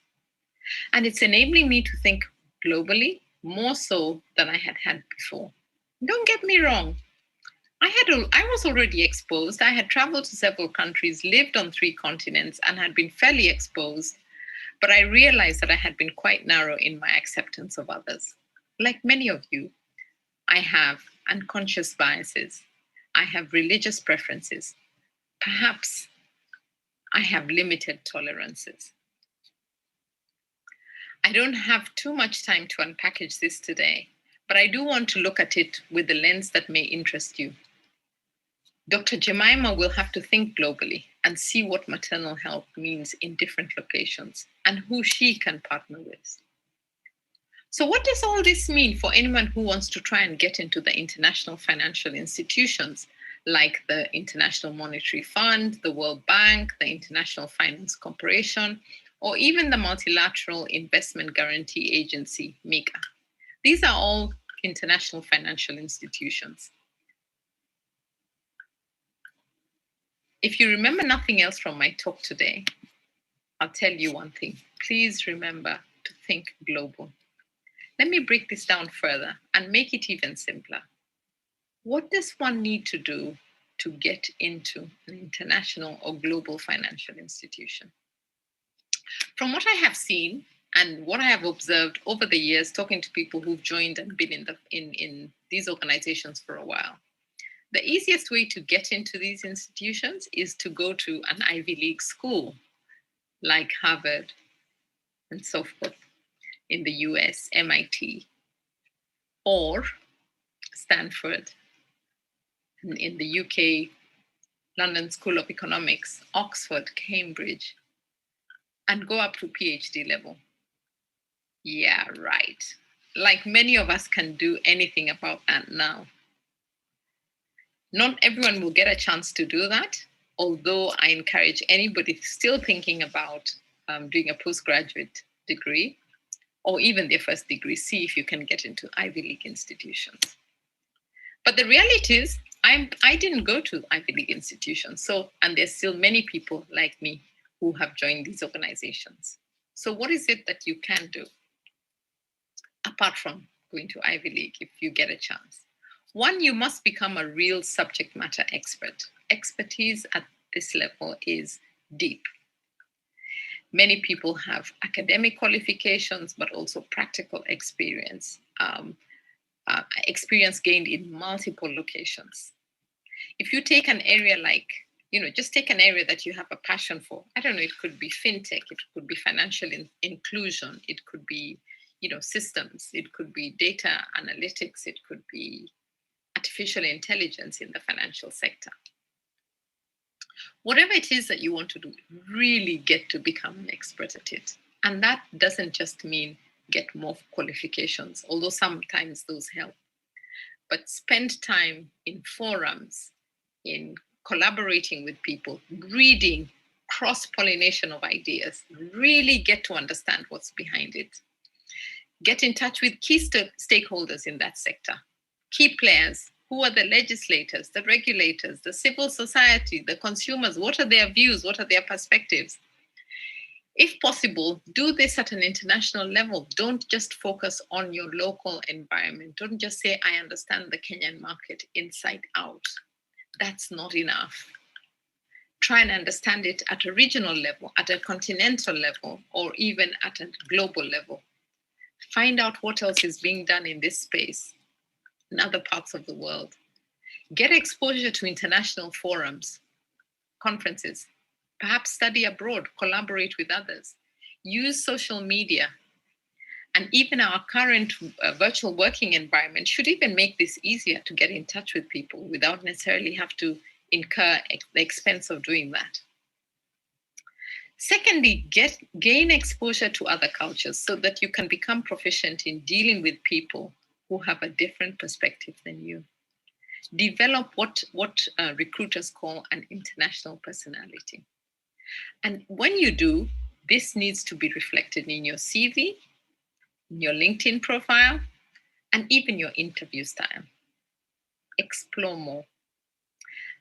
And it's enabling me to think globally, more so than I had before. Don't get me wrong. I was already exposed. I had traveled to several countries, lived on 3 continents, and had been fairly exposed. But I realized that I had been quite narrow in my acceptance of others. Like many of you, I have unconscious biases. I have religious preferences. Perhaps I have limited tolerances. I don't have too much time to unpackage this today, but I do want to look at it with the lens that may interest you. Dr. Jemima will have to think globally and see what maternal health means in different locations and who she can partner with. So what does all this mean for anyone who wants to try and get into the international financial institutions like the International Monetary Fund, the World Bank, the International Finance Corporation, or even the Multilateral Investment Guarantee Agency, MIGA? These are all international financial institutions. If you remember nothing else from my talk today, I'll tell you one thing. Please remember to think global. Let me break this down further and make it even simpler. What does one need to do to get into an international or global financial institution? From what I have seen, And what I have observed over the years, talking to people who've joined and been in these organizations for a while, the easiest way to get into these institutions is to go to an Ivy League school like Harvard and so forth in the US, MIT, or Stanford, and in the UK, London School of Economics, Oxford, Cambridge, and go up to PhD level. Yeah, right. Like many of us can do anything about that now. Not everyone will get a chance to do that, although I encourage anybody still thinking about doing a postgraduate degree or even their first degree, see if you can get into Ivy League institutions. But the reality is, I didn't go to Ivy League institutions, and there's still many people like me who have joined these organizations. So what is it that you can do, apart from going to Ivy League if you get a chance? One, you must become a real subject matter expert. Expertise at this level is deep. Many people have academic qualifications, but also practical experience, experience gained in multiple locations. If you take an area like, just take an area that you have a passion for. I don't know, it could be fintech, it could be financial inclusion, it could be, systems, it could be data analytics, it could be artificial intelligence in the financial sector. Whatever it is that you want to do, really get to become an expert at it. And that doesn't just mean get more qualifications, although sometimes those help. But spend time in forums, in collaborating with people, reading, cross-pollination of ideas, really get to understand what's behind it. Get in touch with key stakeholders in that sector, key players. Who are the legislators, the regulators, the civil society, the consumers? What are their views? What are their perspectives? If possible, do this at an international level. Don't just focus on your local environment. Don't just say, I understand the Kenyan market inside out. That's not enough. Try and understand it at a regional level, at a continental level, or even at a global level. Find out what else is being done in this space in other parts of the world. Get exposure to international forums, conferences, perhaps study abroad, collaborate with others. Use social media. And even our current virtual working environment should even make this easier to get in touch with people without necessarily have to incur the expense of doing that. Secondly, gain exposure to other cultures so that you can become proficient in dealing with people who have a different perspective than you. Develop what recruiters call an international personality. And when you do, this needs to be reflected in your CV, in your LinkedIn profile, and even your interview style. Explore more.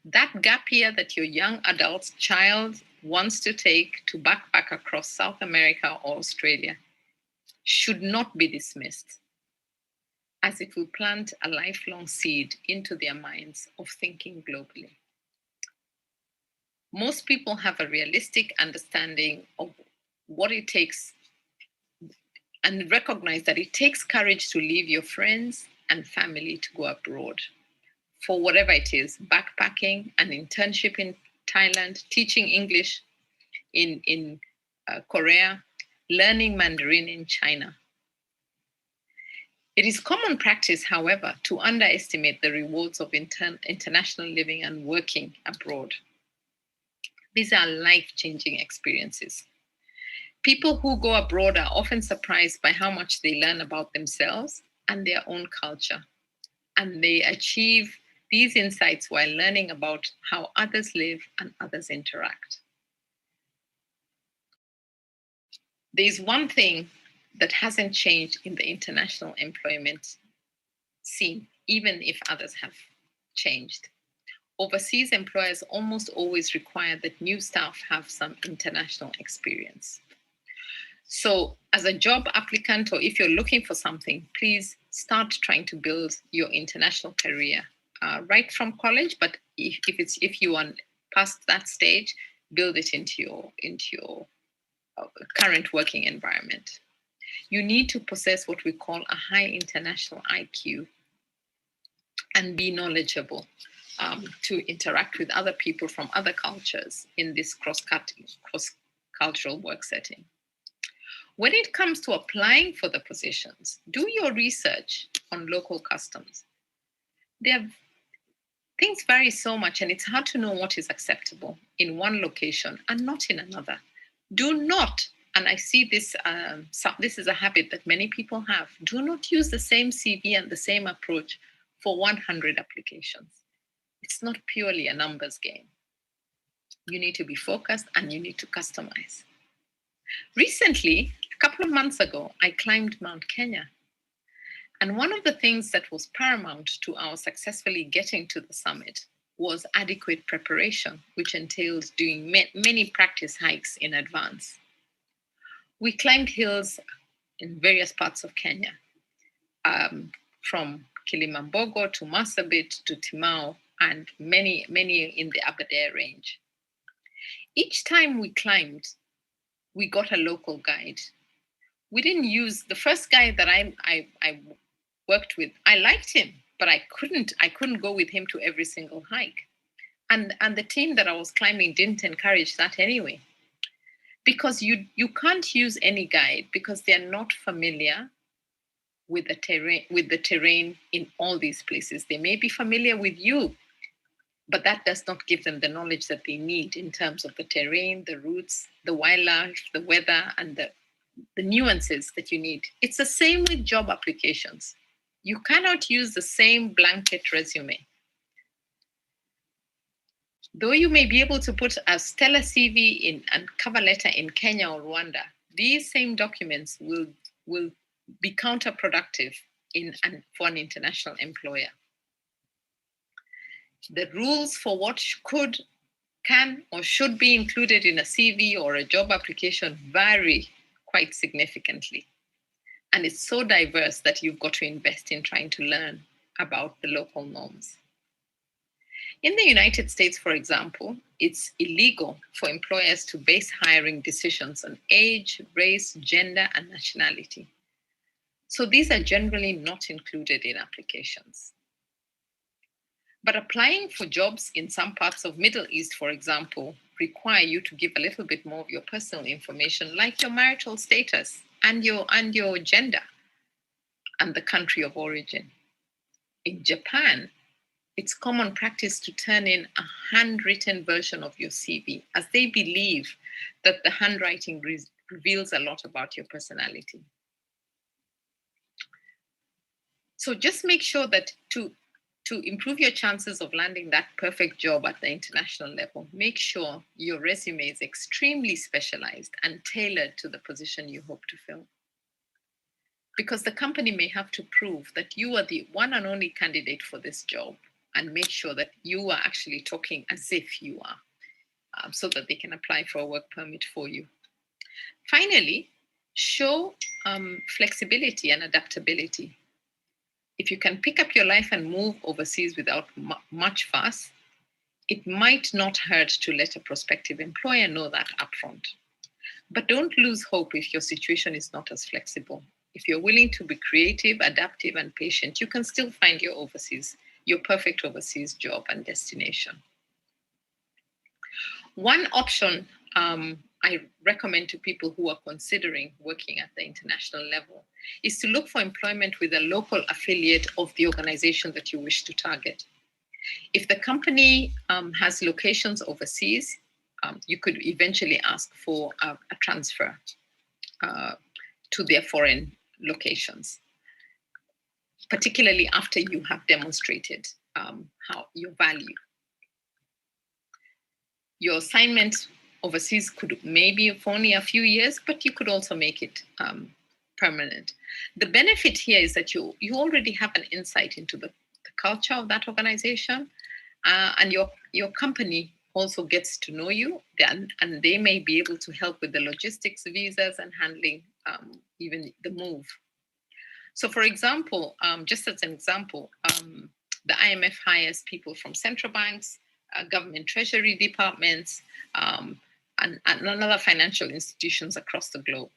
That gap year that your young adult child wants to take to backpack across South America or Australia should not be dismissed, as it will plant a lifelong seed into their minds of thinking globally. Most people have a realistic understanding of what it takes and recognize that it takes courage to leave your friends and family to go abroad for whatever it is, backpacking, an internship in Thailand, teaching English in Korea, learning Mandarin in China. It is common practice, however, to underestimate the rewards of international living and working abroad. These are life-changing experiences. People who go abroad are often surprised by how much they learn about themselves and their own culture. And they achieve these insights while learning about how others live and others interact. There's one thing that hasn't changed in the international employment scene, even if others have changed. Overseas employers almost always require that new staff have some international experience. So as a job applicant, or if you're looking for something, please start trying to build your international career right from college. But if you are past that stage, build it into your current working environment. You need to possess what we call a high international IQ and be knowledgeable to interact with other people from other cultures in this cross-cultural work setting. When it comes to applying for the positions, do your research on local customs. Things vary so much, and it's hard to know what is acceptable in one location and not in another. Do not, and I see this, this is a habit that many people have, do not use the same CV and the same approach for 100 applications. It's not purely a numbers game. You need to be focused and you need to customize. Recently, a couple of months ago, I climbed Mount Kenya. And one of the things that was paramount to our successfully getting to the summit was adequate preparation, which entailed doing many practice hikes in advance. We climbed hills in various parts of Kenya, from Kilimambogo to Marsabit to Timau, and many in the Aberdare range. Each time we climbed, we got a local guide. We didn't use the first guy that I worked with. I liked him, but I couldn't go with him to every single hike. And the team that I was climbing didn't encourage that anyway. Because you can't use any guide because they're not familiar with the terrain in all these places. They may be familiar with you, but that does not give them the knowledge that they need in terms of the terrain, the routes, the wildlife, the weather, and the nuances that you need. It's the same with job applications. You cannot use the same blanket resume. Though you may be able to put a stellar CV and cover letter in Kenya or Rwanda, these same documents will be counterproductive for an international employer. The rules for what can, or should be included in a CV or a job application vary quite significantly. And it's so diverse that you've got to invest in trying to learn about the local norms. In the United States, for example, it's illegal for employers to base hiring decisions on age, race, gender, and nationality. So these are generally not included in applications. But applying for jobs in some parts of Middle East, for example, require you to give a little bit more of your personal information, like your marital status and your gender and the country of origin. In Japan, it's common practice to turn in a handwritten version of your CV, as they believe that the handwriting reveals a lot about your personality. So just make sure that to improve your chances of landing that perfect job at the international level, make sure your resume is extremely specialized and tailored to the position you hope to fill. Because the company may have to prove that you are the one and only candidate for this job, and make sure that you are actually talking as if you are, so that they can apply for a work permit for you. Finally, show flexibility and adaptability. If you can pick up your life and move overseas without much fuss, it might not hurt to let a prospective employer know that upfront. But don't lose hope if your situation is not as flexible. If you're willing to be creative, adaptive, and patient, you can still find your perfect overseas job and destination. One option I recommend to people who are considering working at the international level is to look for employment with a local affiliate of the organization that you wish to target. If the company has locations overseas, you could eventually ask for a transfer to their foreign locations, particularly after you have demonstrated how your value. Your assignment overseas could maybe for only a few years, but you could also make it permanent. The benefit here is that you already have an insight into the culture of that organization, and your company also gets to know you, and they may be able to help with the logistics, visas, and handling even the move. So for example, just as an example, the IMF hires people from central banks, government treasury departments, and other financial institutions across the globe.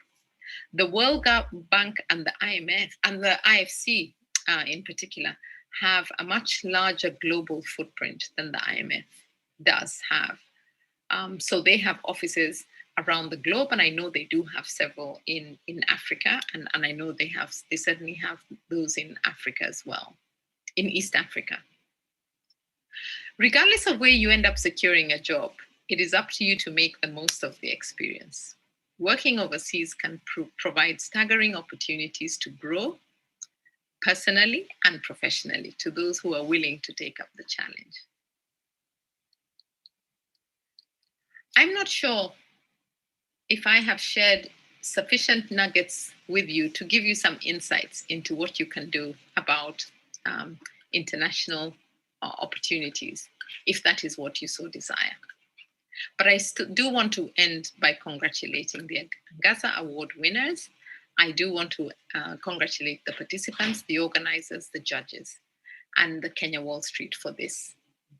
The World Bank and the IMF and the IFC in particular have a much larger global footprint than the IMF does have. So they have offices around the globe, and I know they do have several in Africa, and I know they certainly have those in Africa as well, in East Africa. Regardless of where you end up securing a job, it is up to you to make the most of the experience. Working overseas can provide staggering opportunities to grow personally and professionally to those who are willing to take up the challenge. I'm not sure if I have shared sufficient nuggets with you to give you some insights into what you can do about international opportunities, if that is what you so desire. But I do want to end by congratulating the Angaza Award winners. I do want to congratulate the participants, the organizers, the judges, and the Kenya Wall Street for this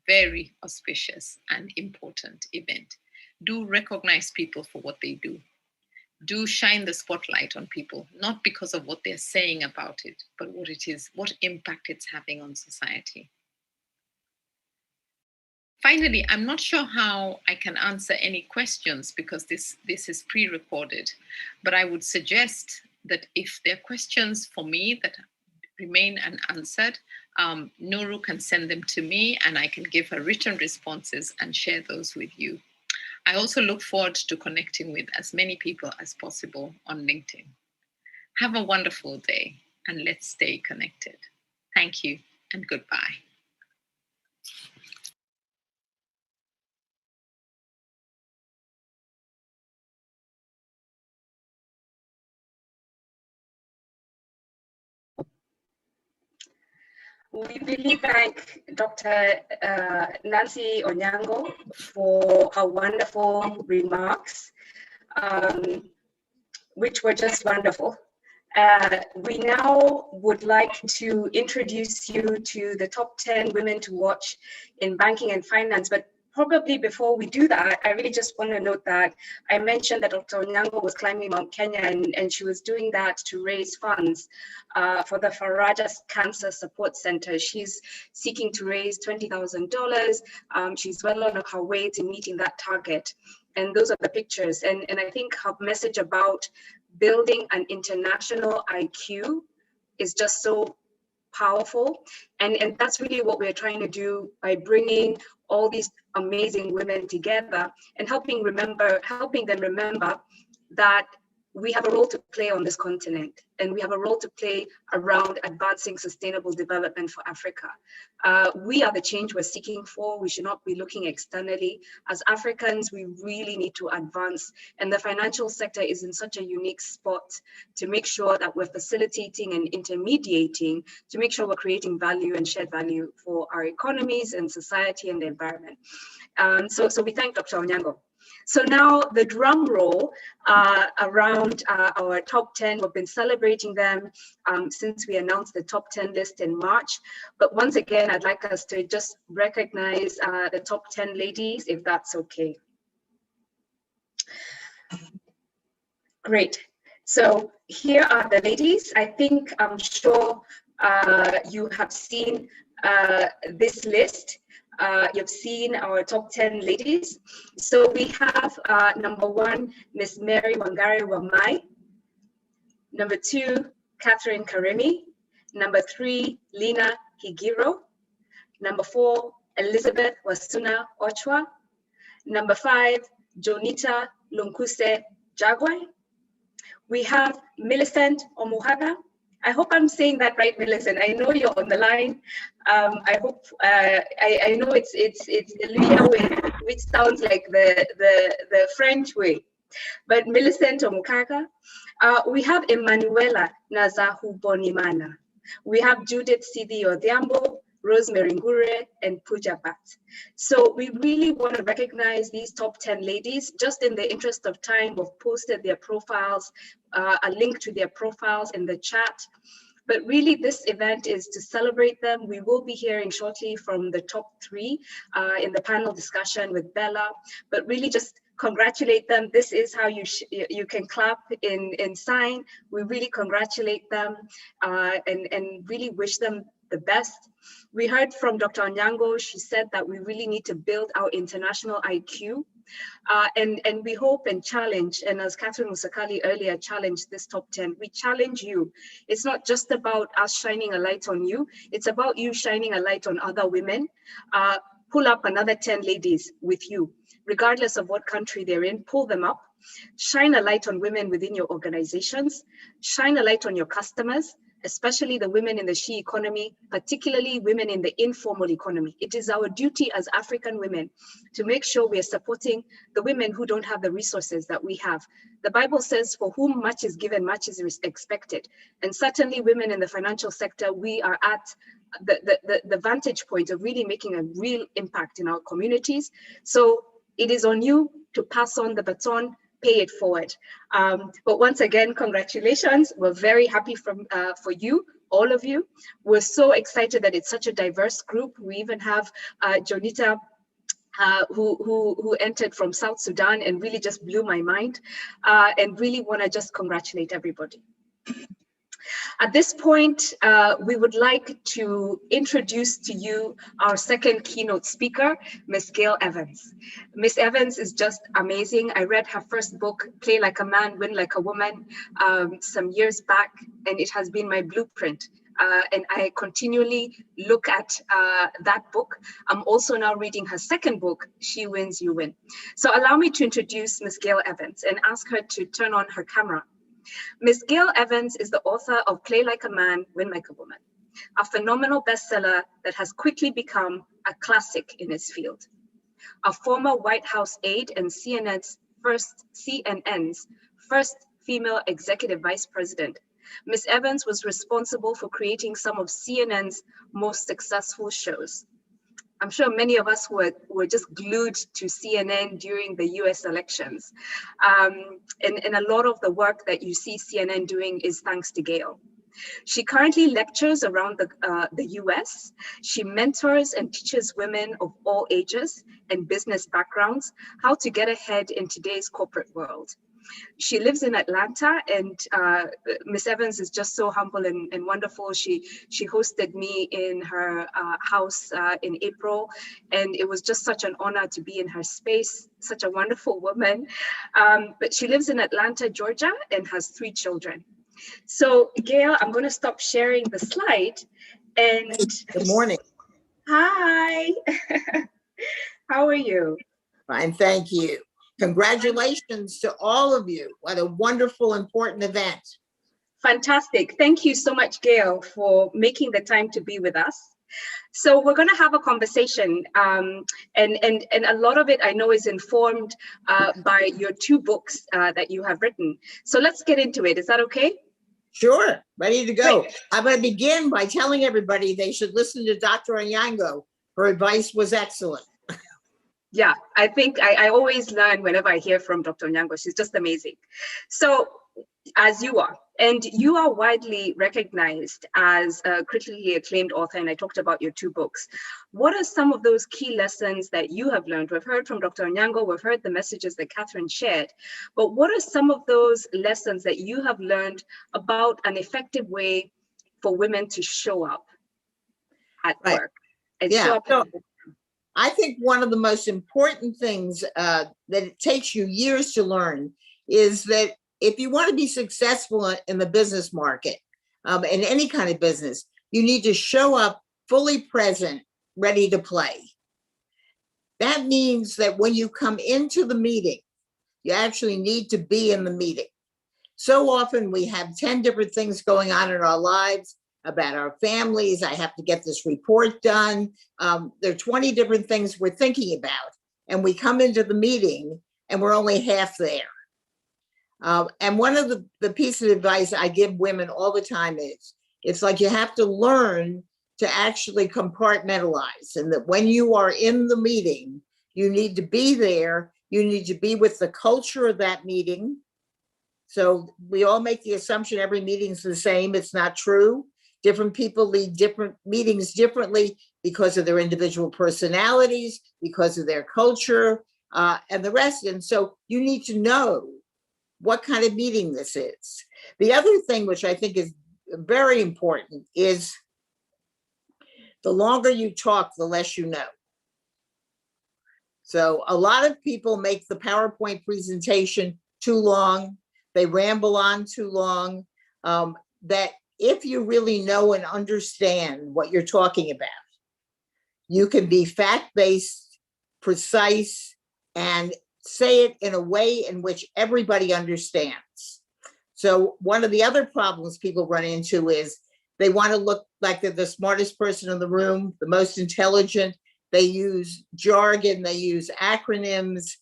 very auspicious and important event. Do recognize people for what they do. Do shine the spotlight on people, not because of what they're saying about it, but what it is, what impact it's having on society. Finally, I'm not sure how I can answer any questions because this is pre-recorded, but I would suggest that if there are questions for me that remain unanswered, Nuru can send them to me and I can give her written responses and share those with you. I also look forward to connecting with as many people as possible on LinkedIn. Have a wonderful day and let's stay connected. Thank you and goodbye. We really thank Dr. Nancy Onyango for her wonderful remarks, which were just wonderful. We now would like to introduce you to the top 10 women to watch in banking and finance, but probably before we do that, I really just want to note that I mentioned that Dr. Onyango was climbing Mount Kenya and she was doing that to raise funds for the Faraja Cancer Support Center. She's seeking to raise $20,000. She's well on her way to meeting that target. And those are the pictures. And I think her message about building an international IQ is just so powerful. And that's really what we're trying to do by bringing all these amazing women together and helping them remember that we have a role to play on this continent, and we have a role to play around advancing sustainable development for Africa. We are the change we're seeking for. We should not be looking externally. As Africans, we really need to advance, and the financial sector is in such a unique spot to make sure that we're facilitating and intermediating to make sure we're creating value and shared value for our economies and society and the environment. So we thank Dr. Onyango. So now the drum roll around our top 10, we've been celebrating them since we announced the top 10 list in March. But once again, I'd like us to just recognize the top 10 ladies, if that's okay. Great. So here are the ladies. I'm sure you have seen this list. You've seen our top 10 ladies. So we have number 1, Miss Mary Wangari Wamai. Number 2, Catherine Karemi. Number 3, Lina Higiro. Number 4, Elizabeth Wasuna Ochwa. Number 5, Jonita Lunkuse Jagwai. We have Millicent Omuhaga. I hope I'm saying that right, Millicent. I know you're on the line. I hope I know it's the Luya way, which sounds like the French way. But Millicent Omukaga. We have Emanuela Nazahu Bonimana. We have Judith Sidi Odhiambo, Rosemary Ngure, and Pooja Bhatt. So we really want to recognize these top 10 ladies. Just in the interest of time, we've posted their profiles, a link to their profiles in the chat. But really, this event is to celebrate them. We will be hearing shortly from the top 3 in the panel discussion with Bella, but really just congratulate them. This is how you can clap in sign. We really congratulate them and really wish them the best. We heard from Dr. Onyango. She said that we really need to build our international IQ. And we hope and challenge, and as Catherine Musakali earlier challenged this top 10, we challenge you. It's not just about us shining a light on you, it's about you shining a light on other women. Pull up another 10 ladies with you, regardless of what country they're in, pull them up, shine a light on women within your organizations, shine a light on your customers, especially the women in the she economy, particularly women in the informal economy. It is our duty as African women to make sure we are supporting the women who don't have the resources that we have. The Bible says, for whom much is given, much is expected. And certainly women in the financial sector, we are at the vantage point of really making a real impact in our communities. So it is on you to pass on the baton, pay it forward. But once again, congratulations. We're very happy for you, all of you. We're so excited that it's such a diverse group. We even have Jonita, who entered from South Sudan and really just blew my mind, and really want to just congratulate everybody. At this point, we would like to introduce to you our second keynote speaker, Ms. Gail Evans. Ms. Evans is just amazing. I read her first book, Play Like a Man, Win Like a Woman, some years back, and it has been my blueprint. And I continually look at that book. I'm also now reading her second book, She Wins, You Win. So allow me to introduce Ms. Gail Evans and ask her to turn on her camera. Ms. Gail Evans is the author of Play Like a Man, Win Like a Woman, a phenomenal bestseller that has quickly become a classic in its field. A former White House aide and CNN's first female executive vice president, Ms. Evans was responsible for creating some of CNN's most successful shows. I'm sure many of us were just glued to CNN during the US elections. And a lot of the work that you see CNN doing is thanks to Gail. She currently lectures around the US. She mentors and teaches women of all ages and business backgrounds how to get ahead in today's corporate world. She lives in Atlanta, and Ms. Evans is just so humble and wonderful. She hosted me in her house in April, and it was just such an honor to be in her space, such a wonderful woman. But she lives in Atlanta, Georgia, and has 3 children. So Gail, I'm going to stop sharing the slide. And good morning. Hi. How are you? Fine, thank you. Congratulations to all of you. What a wonderful, important event. Fantastic. Thank you so much, Gail, for making the time to be with us. So we're going to have a conversation, and a lot of it I know is informed by your 2 books that you have written. So let's get into it. Is that okay? Sure, ready to go. Great. I'm going to begin by telling everybody they should listen to Dr. Onyango. Her advice was excellent. Yeah, I think I always learn whenever I hear from Dr. Onyango. She's just amazing. So, as you are, and you are widely recognized as a critically acclaimed author, and I talked about your 2 books. What are some of those key lessons that you have learned? We've heard from Dr. Onyango, we've heard the messages that Catherine shared, but what are some of those lessons that you have learned about an effective way for women to show up at work? And show up so I think one of the most important things that it takes you years to learn is that if you want to be successful in the business market, in any kind of business, you need to show up fully present, ready to play. That means that when you come into the meeting, you actually need to be in the meeting. So often we have 10 different things going on in our lives, about our families. I have to get this report done. There are 20 different things we're thinking about. And we come into the meeting and we're only half there. And one of the pieces of advice I give women all the time is, it's like you have to learn to actually compartmentalize, and that when you are in the meeting, you need to be there. You need to be with the culture of that meeting. So we all make the assumption every meeting's the same. It's not true. Different people lead different meetings differently because of their individual personalities, because of their culture. and the rest. And so you need to know what kind of meeting this is. The other thing, which I think is very important, is the longer you talk, the less you know. So a lot of people make the PowerPoint presentation too long. They ramble on too long. That if you really know and understand what you're talking about, you can be fact-based, precise, and say it in a way in which everybody understands. So one of the other problems people run into is they want to look like they're the smartest person in the room, the most intelligent. They use jargon, they use acronyms,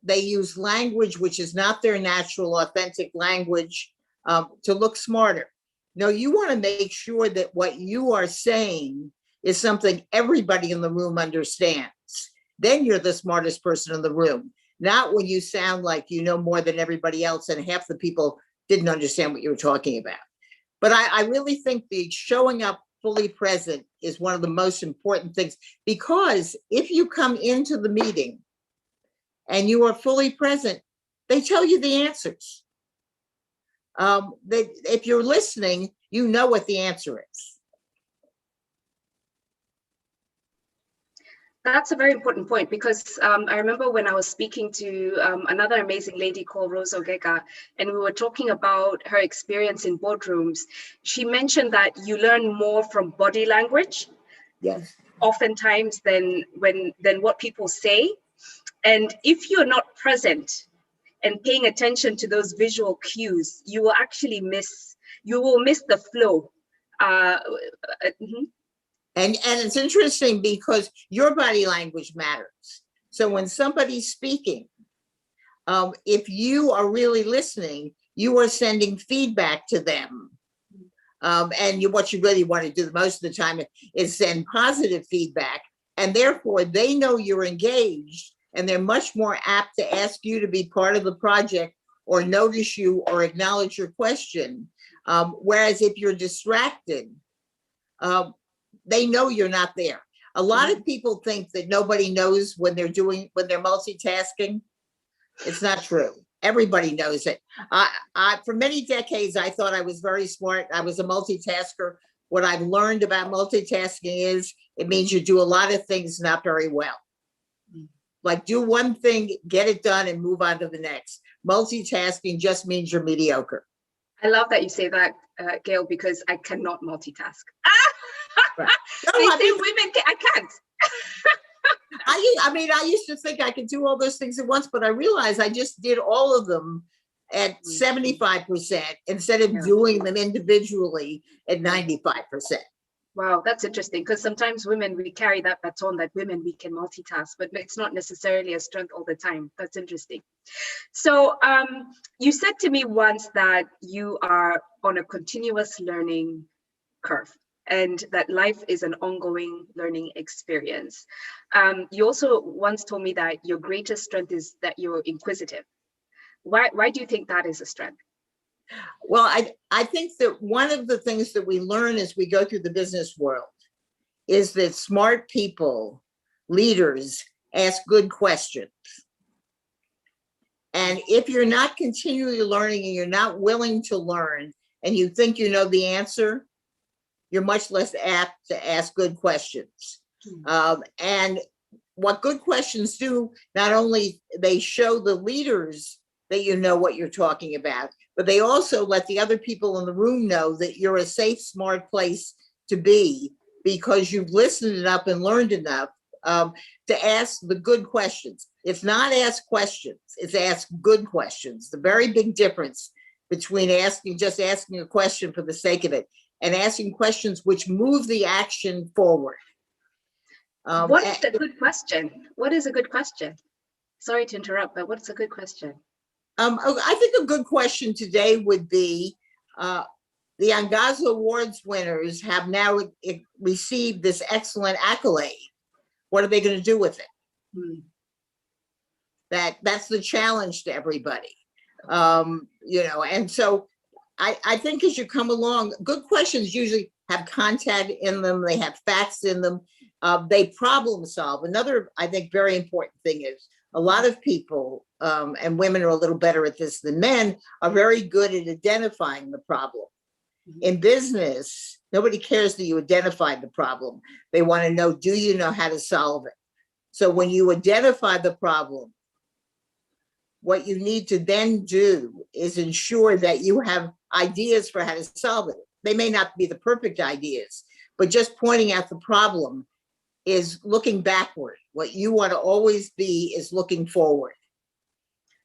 they use language which is not their natural, authentic language to look smarter. No, you want to make sure that what you are saying is something everybody in the room understands. Then you're the smartest person in the room, not when you sound like you know more than everybody else and half the people didn't understand what you were talking about. But I really think the showing up fully present is one of the most important things, because if you come into the meeting and you are fully present, they tell you the answers. If you're listening, you know what the answer is. That's a very important point, because I remember when I was speaking to another amazing lady called Rose Ogega, and we were talking about her experience in boardrooms. She mentioned that you learn more from body language, yes, oftentimes than what people say. And if you're not present and paying attention to those visual cues, you will actually miss the flow. And it's interesting because your body language matters. So when somebody's speaking, if you are really listening, you are sending feedback to them. And what you really want to do most of the time is send positive feedback. And therefore they know you're engaged, and they're much more apt to ask you to be part of the project or notice you or acknowledge your question. Whereas if you're distracted, they know you're not there. A lot of people think that nobody knows when they're multitasking. It's not true. Everybody knows it. For many decades, I thought I was very smart. I was a multitasker. What I've learned about multitasking is it means you do a lot of things not very well. Like do one thing, get it done, and move on to the next. Multitasking just means you're mediocre. I love that you say that, Gail, because I cannot multitask. Right. They say women can, I can't. I used to think I could do all those things at once, but I realized I just did all of them at 75% instead of doing them individually at 95%. Wow, that's interesting, because sometimes women, we carry that baton that women, we can multitask, but it's not necessarily a strength all the time. That's interesting. So you said to me once that you are on a continuous learning curve, and that life is an ongoing learning experience. You also once told me that your greatest strength is that you're inquisitive. Why do you think that is a strength? Well, I think that one of the things that we learn as we go through the business world is that smart people, leaders, ask good questions. And if you're not continually learning and you're not willing to learn and you think you know the answer, you're much less apt to ask good questions. And what good questions do, not only they show the leaders that you know what you're talking about, but they also let the other people in the room know that you're a safe, smart place to be, because you've listened enough and learned enough to ask the good questions. It's not ask questions, it's ask good questions. The very big difference between just asking a question for the sake of it and asking questions which move the action forward. What is a good question? What is a good question? Sorry to interrupt, but what's a good question? I think a good question today would be, the Angaza Awards winners have now received this excellent accolade. What are they going to do with it? That's the challenge to everybody. And so I think as you come along, good questions usually have content in them, they have facts in them, they problem solve. Another, I think, very important thing is A lot of people, and women are a little better at this than men, are very good at identifying the problem. In business, nobody cares that you identified the problem. They want to know, do you know how to solve it? So when you identify the problem, what you need to then do is ensure that you have ideas for how to solve it. They may not be the perfect ideas, but just pointing out the problem is looking backward. What you want to always be is looking forward.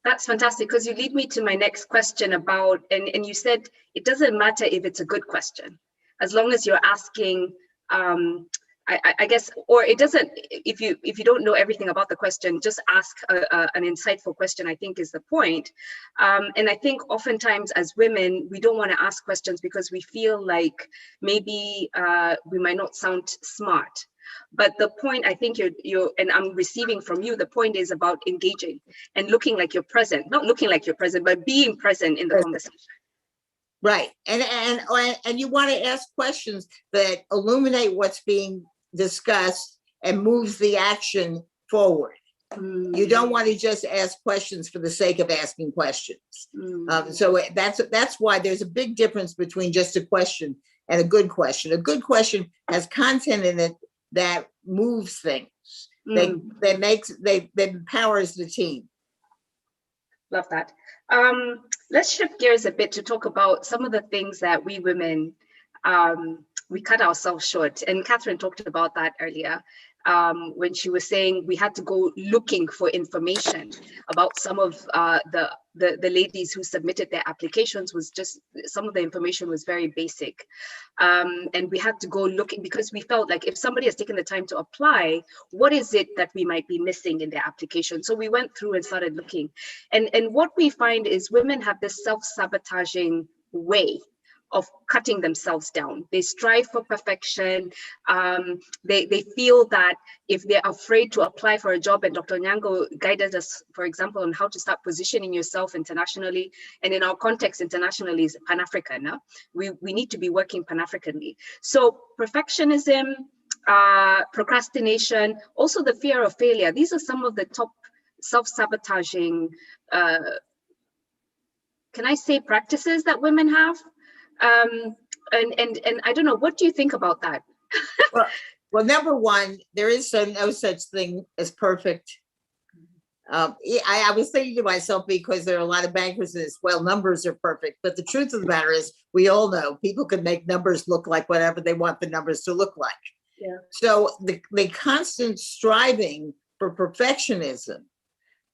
That's fantastic, because you lead me to my next question about, and you said it doesn't matter if it's a good question, as long as you're asking, I guess, or it doesn't, if you don't know everything about the question, just ask an insightful question, I think is the point. And I think oftentimes as women, we don't want to ask questions because we feel like maybe we might not sound smart. But the point I think you're, and I'm receiving from you, the point is about engaging and looking like you're present, not looking like you're present, but being present in the conversation. Right, and you want to ask questions that illuminate what's being discussed and moves the action forward. You don't want to just ask questions for the sake of asking questions. So that's why there's a big difference between just a question and a good question. A good question has content in it that moves things, that empowers the team. Love that. Let's shift gears a bit to talk about some of the things that we women, we cut ourselves short. And Catherine talked about that earlier when she was saying we had to go looking for information about some of the ladies who submitted their applications. Was just, some of the information was very basic. And we had to go looking because we felt like if somebody has taken the time to apply, what is it that we might be missing in their application? So we went through and started looking. And what we find is women have this self-sabotaging way of cutting themselves down. They strive for perfection. They feel that if they're afraid to apply for a job, and Dr. Nyango guided us, for example, on how to start positioning yourself internationally, and in our context, internationally is Pan-African. No? We need to be working Pan-Africanly. So perfectionism, procrastination, also the fear of failure. These are some of the top self-sabotaging, can I say, practices that women have? And I don't know, what do you think about that? Well, number one, there is no such thing as perfect. I was thinking to myself, because there are a lot of bankers in this, well, numbers are perfect, but the truth of the matter is, we all know people can make numbers look like whatever they want the numbers to look like. Yeah. So the constant striving for perfectionism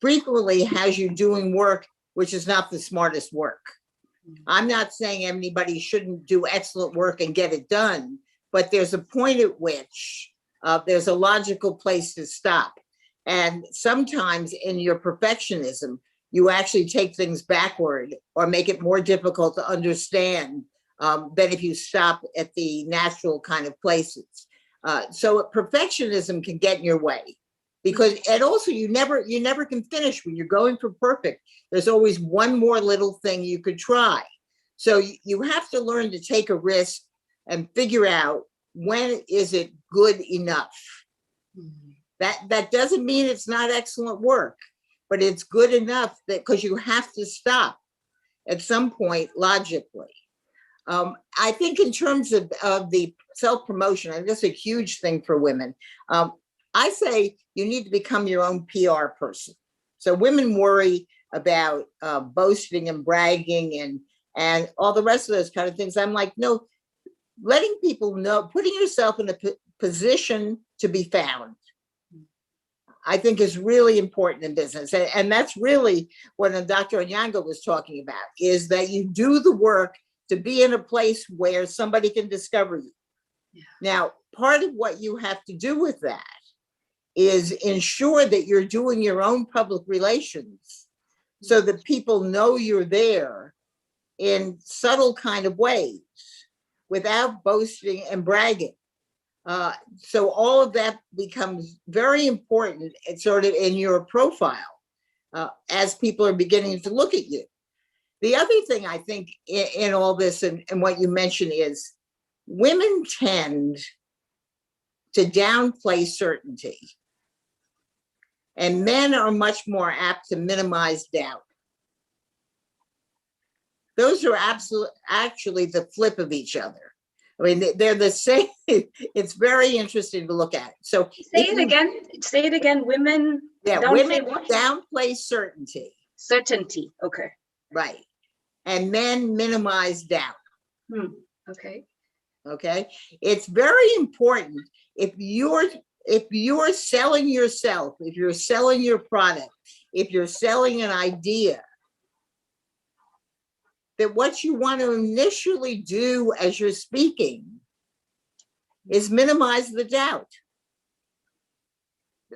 frequently has you doing work which is not the smartest work. I'm not saying anybody shouldn't do excellent work and get it done, but there's a point at which there's a logical place to stop. And sometimes in your perfectionism, you actually take things backward or make it more difficult to understand than if you stop at the natural kind of places. So perfectionism can get in your way. Because, and also you never can finish when you're going for perfect. There's always one more little thing you could try. So you have to learn to take a risk and figure out, when is it good enough? That doesn't mean it's not excellent work, but it's good enough that, because you have to stop at some point logically. I think in terms of the self-promotion, and this is a huge thing for women, I say you need to become your own PR person. So women worry about boasting and bragging and all the rest of those kind of things. I'm like, no, letting people know, putting yourself in a position to be found, I think is really important in business. And that's really what Dr. Onyango was talking about, is that you do the work to be in a place where somebody can discover you. Yeah. Now, part of what you have to do with that is ensure that you're doing your own public relations so that people know you're there in subtle kind of ways without boasting and bragging. So all of that becomes very important, sort of in your profile as people are beginning to look at you. The other thing I think in all this and what you mentioned is women tend to downplay certainty. And men are much more apt to minimize doubt. Those are actually the flip of each other. I mean, they're the same. It's very interesting to look at. So say it again, women. Yeah, women downplay certainty. Certainty, okay. Right. And men minimize doubt. Okay. Okay. It's very important if you're selling yourself, if you're selling your product, if you're selling an idea, that what you want to initially do as you're speaking is minimize the doubt.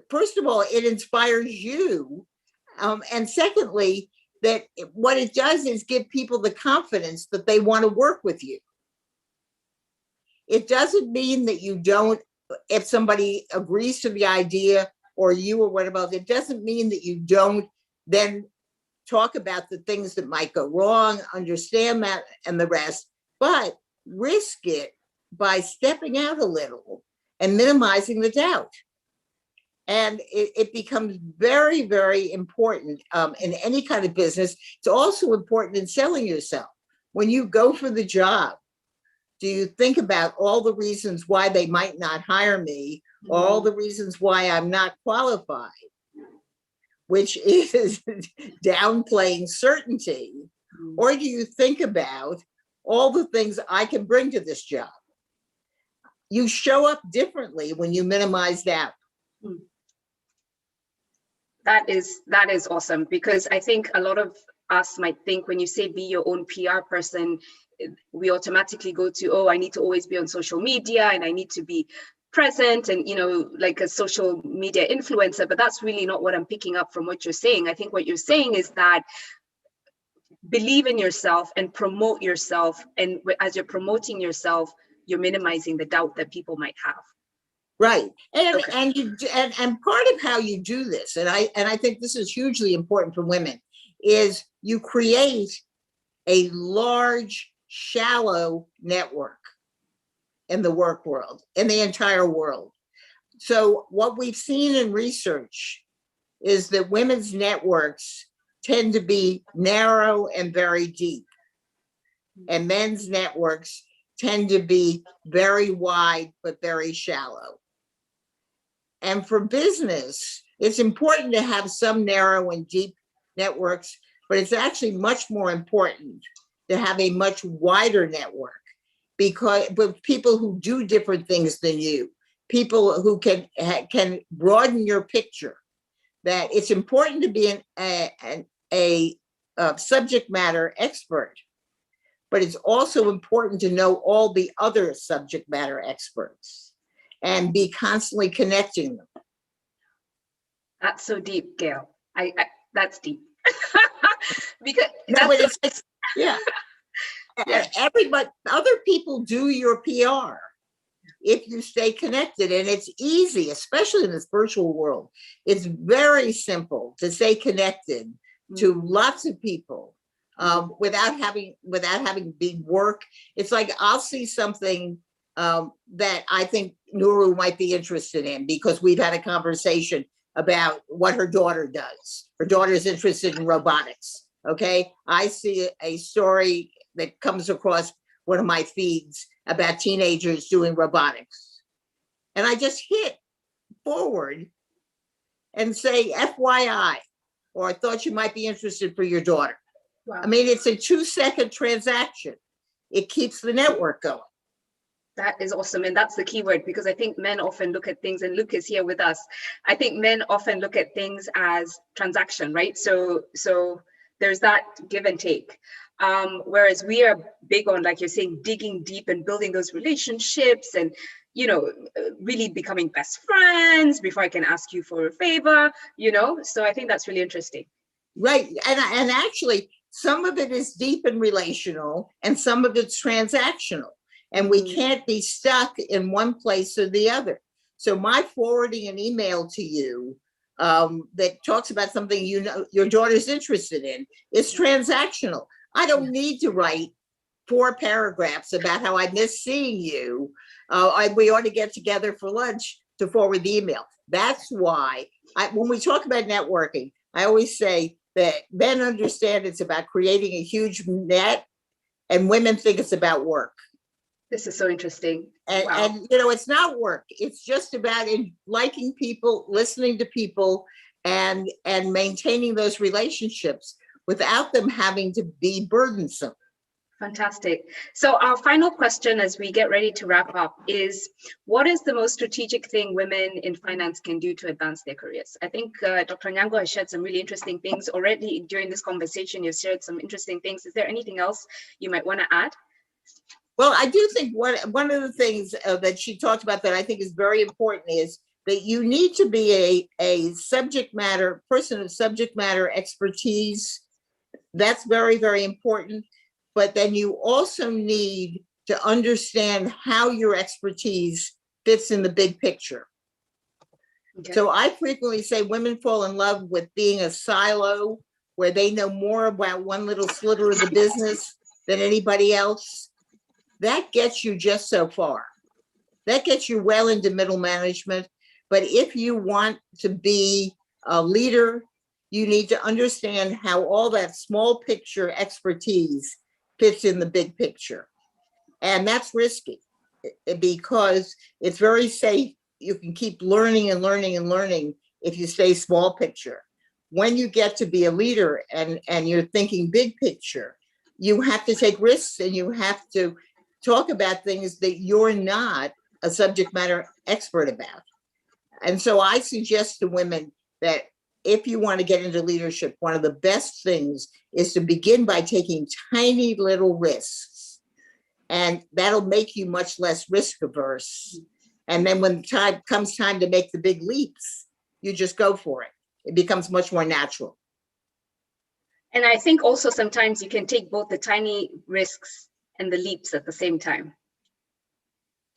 First of all, it inspires you. And secondly, that what it does is give people the confidence that they want to work with you. It doesn't mean that you don't, if somebody agrees to the idea or you or whatever, it doesn't mean that you don't then talk about the things that might go wrong, understand that and the rest, but risk it by stepping out a little and minimizing the doubt. And it becomes very, very important in any kind of business. It's also important in selling yourself. When you go for the job, do you think about all the reasons why they might not hire me, all the reasons why I'm not qualified, which is downplaying certainty? Or do you think about all the things I can bring to this job? You show up differently when you minimize doubt. That is awesome, because I think a lot of us might think when you say be your own PR person, we automatically go to, oh, I need to always be on social media and I need to be present and, you know, like a social media influencer, but that's really not what I'm picking up from what you're saying. I think what you're saying is that believe in yourself and promote yourself. And as you're promoting yourself, you're minimizing the doubt that people might have. Right. And part of how you do this, and I think this is hugely important for women, is you create a large, shallow network in the work world, in the entire world. So what we've seen in research is that women's networks tend to be narrow and very deep, and men's networks tend to be very wide but very shallow. And for business, it's important to have some narrow and deep networks, but it's actually much more important to have a much wider network, because with people who do different things than you, people who can broaden your picture. That it's important to be a subject matter expert, but it's also important to know all the other subject matter experts and be constantly connecting them. That's so deep, Gail. That's deep. Because yeah. Everybody, other people do your PR if you stay connected, and it's easy, especially in this virtual world. It's very simple to stay connected to lots of people without having big work. It's like I'll see something that I think Nuru might be interested in because we've had a conversation about what her daughter does. Her daughter's interested in robotics. Okay, I see a story that comes across one of my feeds about teenagers doing robotics. And I just hit forward and say, FYI, or I thought you might be interested for your daughter. Wow. I mean, it's a 2-second transaction. It keeps the network going. That is awesome. And that's the key word, because I think men often look at things, and Luke is here with us. I think men often look at things as transaction, right? So there's that give and take. Whereas we are big on, like you're saying, digging deep and building those relationships and, you know, really becoming best friends before I can ask you for a favor, you know? So I think that's really interesting. Right. And actually, some of it is deep and relational and some of it's transactional. And we can't be stuck in one place or the other. So my forwarding an email to you that talks about something you know your daughter's interested in is transactional. I don't need to write 4 paragraphs about how I miss seeing you. We ought to get together for lunch to forward the email. That's why when we talk about networking, I always say that men understand it's about creating a huge net and women think it's about work. This is so interesting. And, wow. and you know, it's not work. It's just about liking people, listening to people, and maintaining those relationships without them having to be burdensome. Fantastic. So our final question as we get ready to wrap up is, what is the most strategic thing women in finance can do to advance their careers? I think Dr. Nyango has shared some really interesting things already during this conversation. You've shared some interesting things. Is there anything else you might want to add? Well, I do think one of the things that she talked about that I think is very important is that you need to be a person of subject matter expertise. That's very, very important. But then you also need to understand how your expertise fits in the big picture. Okay. So I frequently say women fall in love with being a silo where they know more about one little sliver of the business than anybody else. That gets you just so far. That gets you well into middle management. But if you want to be a leader, you need to understand how all that small picture expertise fits in the big picture. And that's risky because it's very safe. You can keep learning and learning and learning if you stay small picture. When you get to be a leader and you're thinking big picture, you have to take risks and you have to talk about things that you're not a subject matter expert about. And so I suggest to women that if you want to get into leadership, one of the best things is to begin by taking tiny little risks. And that'll make you much less risk averse. And then when comes time to make the big leaps, you just go for it. It becomes much more natural. And I think also sometimes you can take both the tiny risks and the leaps at the same time.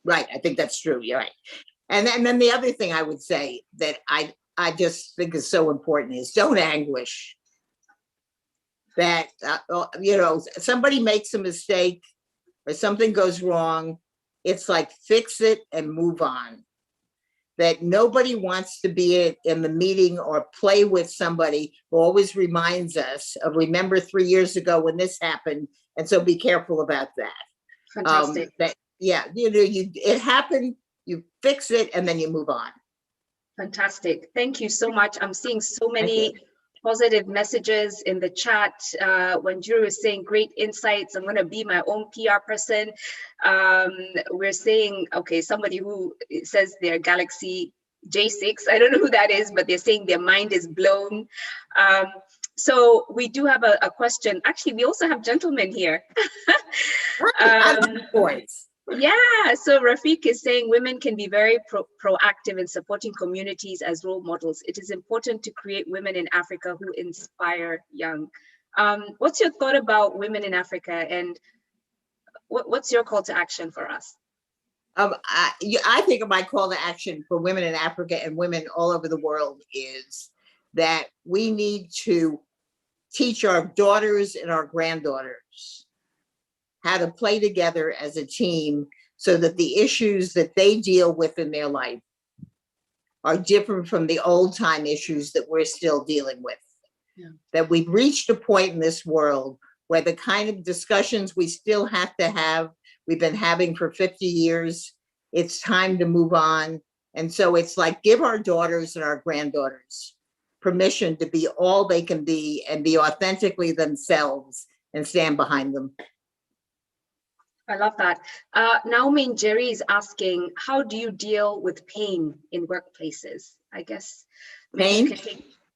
Right, I think that's true, you're right. And then the other thing I would say that I just think is so important is don't anguish that, somebody makes a mistake or something goes wrong. It's like, fix it and move on. That nobody wants to be in the meeting or play with somebody who always reminds us of, remember 3 years ago when this happened, and so be careful about that. Fantastic. It happened, you fix it, and then you move on. Fantastic. Thank you so much. I'm seeing so many positive messages in the chat. When Drew is saying great insights, I'm going to be my own PR person. We're saying, okay, somebody who says their Galaxy J6, I don't know who that is, but they're saying their mind is blown. So we do have a question. Actually, we also have gentlemen here. Yeah, so Rafiq is saying women can be very proactive in supporting communities as role models. It is important to create women in Africa who inspire young. What's your thought about women in Africa, and what's your call to action for us? I think my call to action for women in Africa and women all over the world is that we need to teach our daughters and our granddaughters how to play together as a team so that the issues that they deal with in their life are different from the old time issues that we're still dealing with. Yeah. That we've reached a point in this world where the kind of discussions we still have to have, we've been having for 50 years, it's time to move on. And so it's like, give our daughters and our granddaughters permission to be all they can be and be authentically themselves and stand behind them. I love that. Naomi Jerry is asking, how do you deal with pain in workplaces? I guess pain,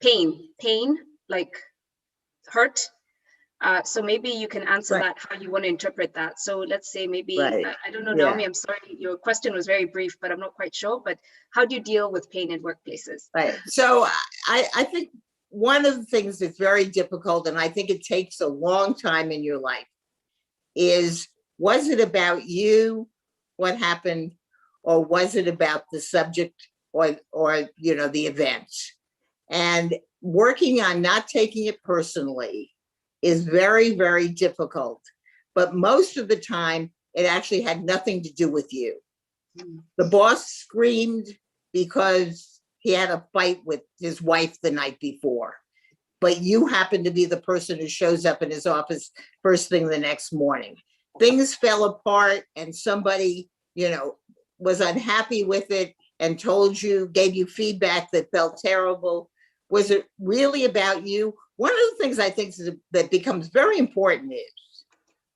pain, like hurt. So maybe you can answer that, how you want to interpret that. So let's say maybe, I don't know, Naomi, I'm sorry, your question was very brief, but I'm not quite sure. But how do you deal with pain in workplaces? Right. So I think one of the things that's very difficult, and I think it takes a long time in your life, is, was it about you, what happened, or was it about the subject or the event? And working on not taking it personally is very, very difficult. But most of the time, it actually had nothing to do with you. The boss screamed because he had a fight with his wife the night before, but you happen to be the person who shows up in his office first thing the next morning. Things fell apart and somebody, you know, was unhappy with it and told you, gave you feedback that felt terrible. Was it really about you? One of the things I think that becomes very important is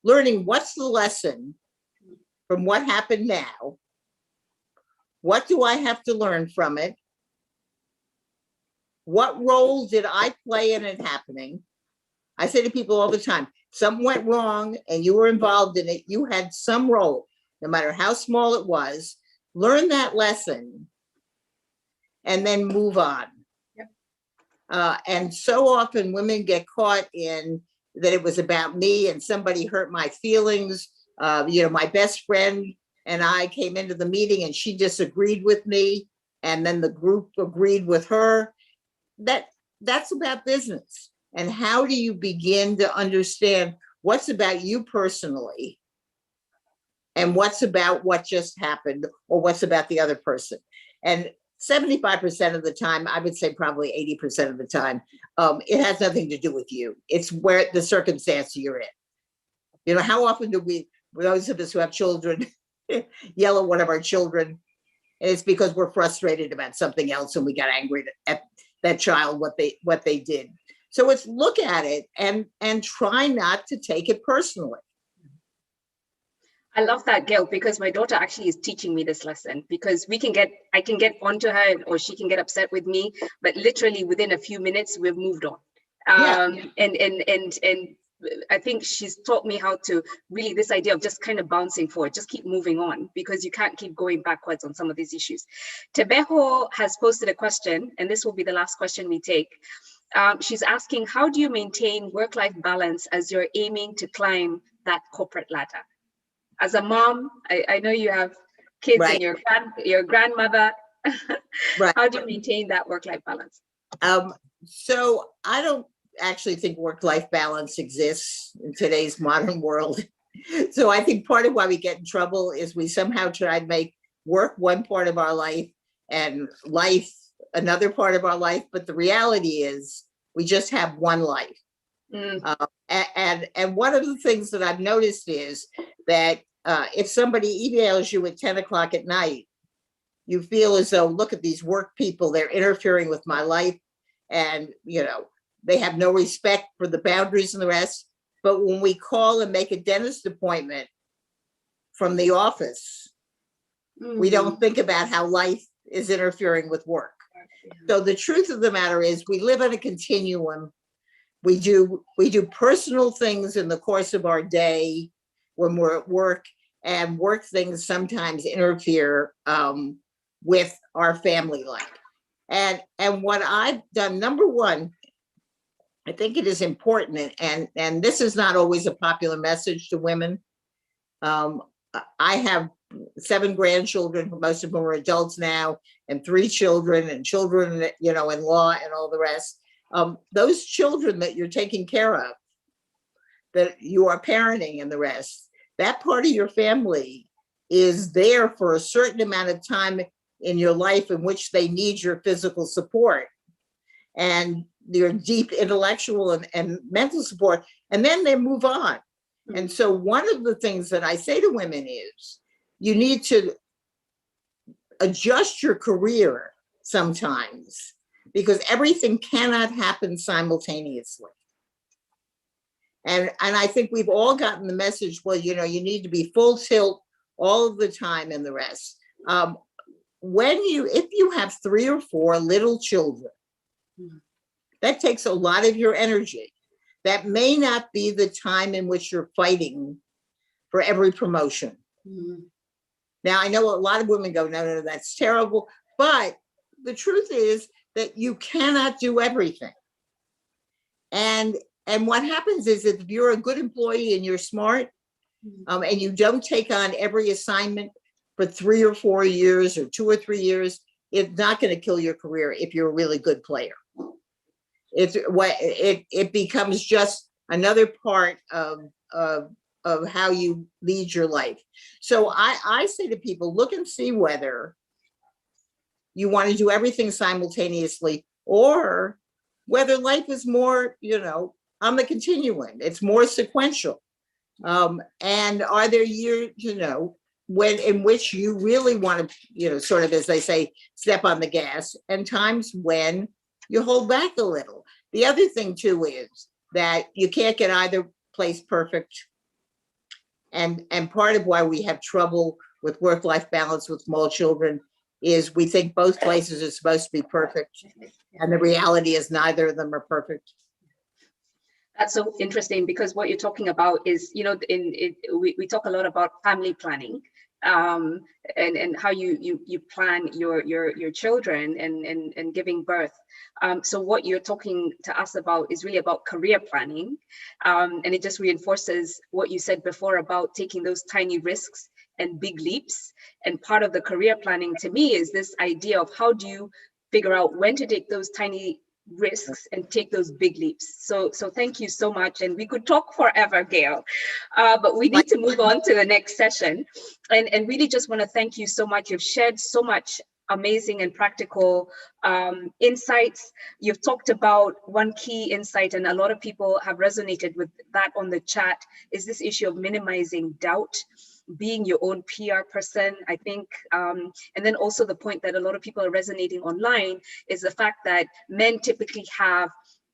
learning what's the lesson from what happened now. What do I have to learn from it? What role did I play in it happening? I say to people all the time, something went wrong and you were involved in it. You had some role, no matter how small it was. Learn that lesson and then move on. Yep. And so often women get caught in that it was about me and somebody hurt my feelings. You know, my best friend and I came into the meeting and she disagreed with me, and then the group agreed with her. That's about business. And how do you begin to understand what's about you personally and what's about what just happened or what's about the other person? And 75% of the time, I would say probably 80% of the time, it has nothing to do with you. It's where the circumstance you're in. You know, how often do we, those of us who have children, yell at one of our children, and it's because we're frustrated about something else and we got angry at that child, what they did. So it's look at it and try not to take it personally. I love that, Gail, because my daughter actually is teaching me this lesson, because I can get onto her or she can get upset with me, but literally within a few minutes we've moved on. And I think she's taught me how to really, this idea of just kind of bouncing forward, just keep moving on, because you can't keep going backwards on some of these issues. Tebeho has posted a question, and this will be the last question we take. She's asking, how do you maintain work-life balance as you're aiming to climb that corporate ladder? As a mom, I know you have kids, right, and your grandmother. Right. How do you maintain that work-life balance? So I don't actually think work-life balance exists in today's modern world. So I think part of why we get in trouble is we somehow try to make work one part of our life and life another part of our life. But the reality is we just have one life. And one of the things that I've noticed is that if somebody emails you at 10 o'clock at night, you feel as though, look at these work people, they're interfering with my life, and you know, they have no respect for the boundaries and the rest. But when we call and make a dentist appointment from the office, we don't think about how life is interfering with work. So the truth of the matter is we live on a continuum. We do personal things in the course of our day when we're at work, and work things sometimes interfere with our family life. And what I've done, number one, I think it is important, and this is not always a popular message to women. I have 7 grandchildren, most of them are adults now, and 3 children, and children, you know, in law and all the rest. Those children that you're taking care of, that you are parenting and the rest, that part of your family is there for a certain amount of time in your life in which they need your physical support and your deep intellectual and mental support, and then they move on. And so one of the things that I say to women is you need to adjust your career sometimes, because everything cannot happen simultaneously. And I think we've all gotten the message, well, you know, you need to be full tilt all of the time and the rest. If you have 3 or 4 little children, that takes a lot of your energy. That may not be the time in which you're fighting for every promotion. Now, I know a lot of women go, no, that's terrible. But the truth is that you cannot do everything. And what happens is that if you're a good employee and you're smart, and you don't take on every assignment for 3 or 4 years or 2 or 3 years, it's not going to kill your career if you're a really good player. It becomes just another part of how you lead your life. So I say to people, look and see whether you want to do everything simultaneously, or whether life is more, on the continuum, it's more sequential. And are there years, in which you really want to, sort of, as they say, step on the gas, and times when you hold back a little. The other thing too is that you can't get either place perfect. And part of why we have trouble with work-life balance with small children is we think both places are supposed to be perfect, and the reality is neither of them are perfect. That's so interesting, because what you're talking about is, we talk a lot about family planning, and how you plan your children and giving birth. So what you're talking to us about is really about career planning, and it just reinforces what you said before about taking those tiny risks and big leaps. And part of the career planning to me is this idea of how do you figure out when to take those tiny risks and take those big leaps. So thank you so much. And we could talk forever, Gail, but we need to move on to the next session. And really just want to thank you so much. You've shared so much amazing and practical insights. You've talked about one key insight, and a lot of people have resonated with that on the chat, is this issue of minimizing doubt, being your own PR person, I think. And then also the point that a lot of people are resonating online is the fact that men typically have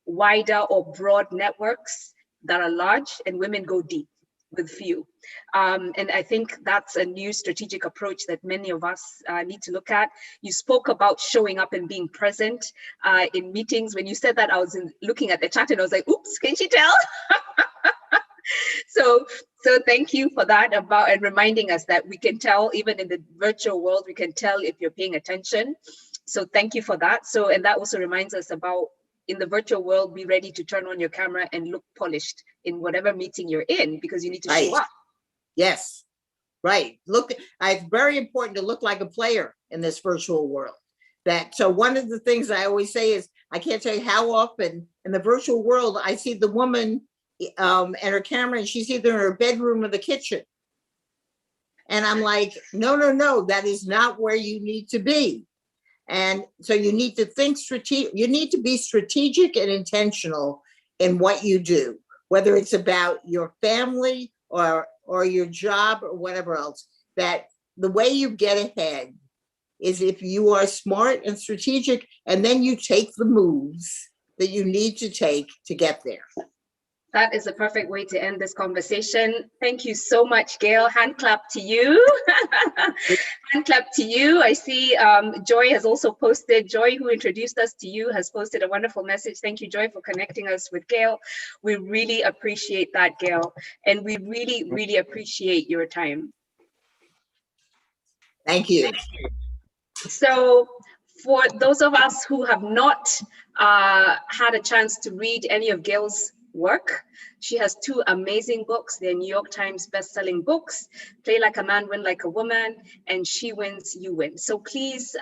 wider or broad networks that are large, and women go deep with few. And I think that's a new strategic approach that many of us need to look at. You spoke about showing up and being present in meetings. When you said that, I was looking at the chat and I was like, oops, can she tell? So thank you for that, about and reminding us that we can tell, even in the virtual world, we can tell if you're paying attention. So thank you for that. So, and that also reminds us about, in the virtual world, be ready to turn on your camera and look polished in whatever meeting you're in, because you need to show up. Yes, right. Look, it's very important to look like a player in this virtual world. So one of the things I always say is, I can't tell you how often in the virtual world I see the woman and her camera, and she's either in her bedroom or the kitchen. And I'm like, no, that is not where you need to be. And so you need to think strategic. You need to be strategic and intentional in what you do, whether it's about your family or your job or whatever else. That the way you get ahead is if you are smart and strategic, and then you take the moves that you need to take to get there. That is a perfect way to end this conversation. Thank you so much, Gail. Hand clap to you. Hand clap to you. I see Joy has also posted. Joy, who introduced us to you, has posted a wonderful message. Thank you, Joy, for connecting us with Gail. We really appreciate that, Gail. And we really, really appreciate your time. Thank you. So for those of us who have not had a chance to read any of Gail's work, she has 2 amazing books. They're New York Times best-selling books, Play Like a Man, Win Like a Woman, and She Wins, You Win. So please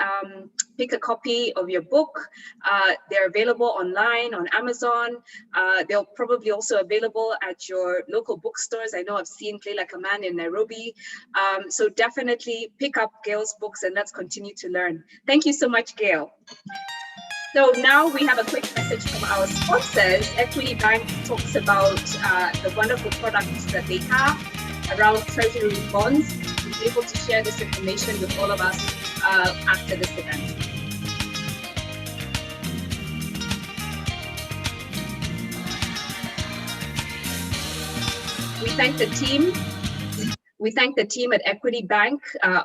pick a copy of your book. They're available online on Amazon. They'll probably also available at your local bookstores. I know I've seen Play Like a Man in Nairobi. So definitely pick up Gail's books and let's continue to learn. Thank you so much, Gail. So now we have a quick message from our sponsors. Equity Bank talks about the wonderful products that they have around treasury bonds. We'll be able to share this information with all of us after this event. We thank the team. We thank the team at Equity Bank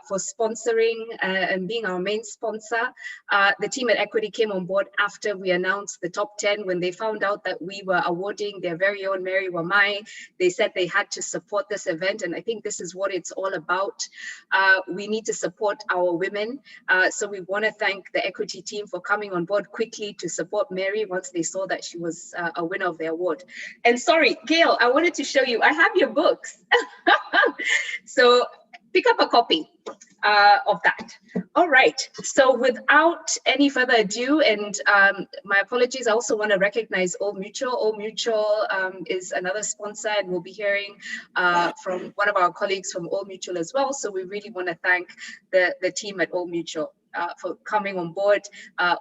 for sponsoring and being our main sponsor. The team at Equity came on board after we announced the top 10. When they found out that we were awarding their very own Mary Wamai, they said they had to support this event. And I think this is what it's all about. We need to support our women. So we want to thank the Equity team for coming on board quickly to support Mary once they saw that she was a winner of the award. And sorry, Gail, I wanted to show you, I have your books. So pick up a copy of that. All right, so without any further ado, and my apologies, I also want to recognize Old Mutual. Old Mutual is another sponsor, and we'll be hearing from one of our colleagues from Old Mutual as well. So we really want to thank the team at Old Mutual. for coming on board.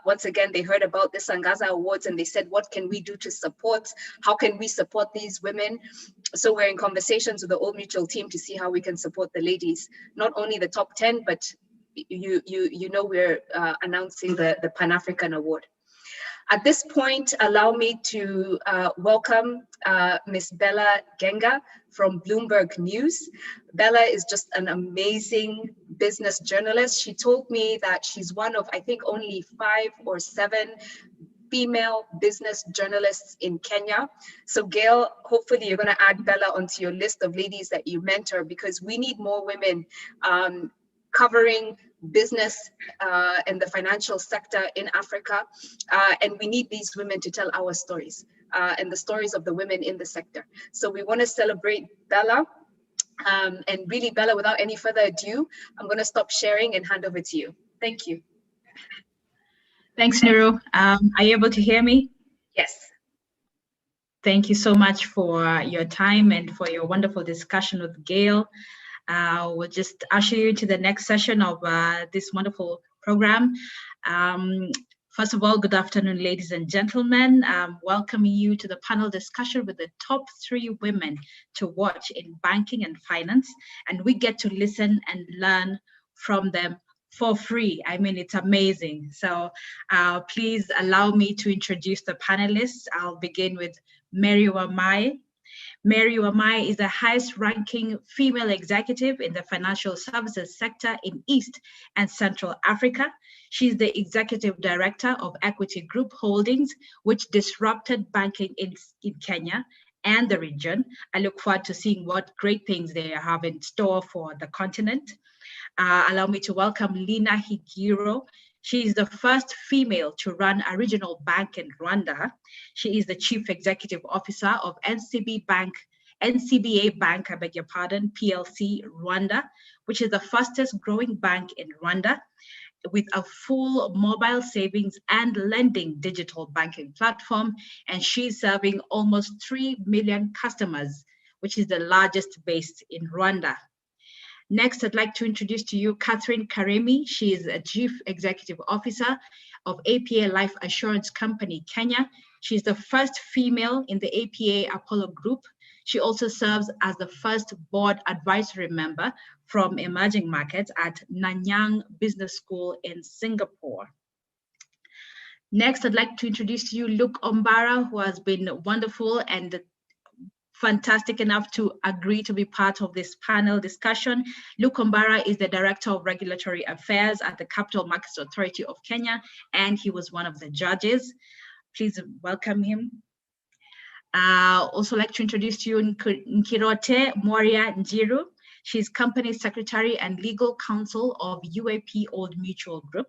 Once again, they heard about this Angaza Awards and they said, what can we do to support? How can we support these women? So we're in conversations with the Old Mutual team to see how we can support the ladies, not only the top 10, but you know we're announcing the Pan-African Award. At this point, allow me to welcome Ms. Bella Genga from Bloomberg News. Bella is just an amazing business journalist. She told me that she's one of, I think, only 5 or 7 female business journalists in Kenya. So Gail, hopefully you're going to add Bella onto your list of ladies that you mentor, because we need more women covering business and the financial sector in Africa. And we need these women to tell our stories and the stories of the women in the sector. So we want to celebrate Bella. And really, Bella, without any further ado, I'm going to stop sharing and hand over to you. Thank you. Thanks, Nuru. Are you able to hear me? Yes. Thank you so much for your time and for your wonderful discussion with Gail. We'll just usher you into the next session of this wonderful program. First of all, good afternoon, ladies and gentlemen. Welcoming you to the panel discussion with the top 3 women to watch in banking and finance. And we get to listen and learn from them for free. I mean, it's amazing. So please allow me to introduce the panelists. I'll begin with Mary Wamai. Mary Wamai is the highest ranking female executive in the financial services sector in East and Central Africa. She's the executive director of Equity Group Holdings, which disrupted banking in Kenya and the region. I look forward to seeing what great things they have in store for the continent. Allow me to welcome Lina Higiro. She is the first female to run a regional bank in Rwanda. She is the Chief Executive Officer of NCBA Bank, I beg your pardon, PLC Rwanda, which is the fastest growing bank in Rwanda, with a full mobile savings and lending digital banking platform. And she's serving almost 3 million customers, which is the largest based in Rwanda. Next, I'd like to introduce to you Catherine Karemi. She is a Chief Executive Officer of APA Life Assurance Company, Kenya. She's the first female in the APA Apollo Group. She also serves as the first board advisory member from emerging markets at Nanyang Business School in Singapore. Next, I'd like to introduce to you Luke Ombara, who has been wonderful and fantastic enough to agree to be part of this panel discussion. Luke Ombara is the Director of Regulatory Affairs at the Capital Markets Authority of Kenya, and he was one of the judges. Please welcome him. Also like to introduce to you Nkirote Moria Njiru. She's Company Secretary and Legal Counsel of UAP Old Mutual Group,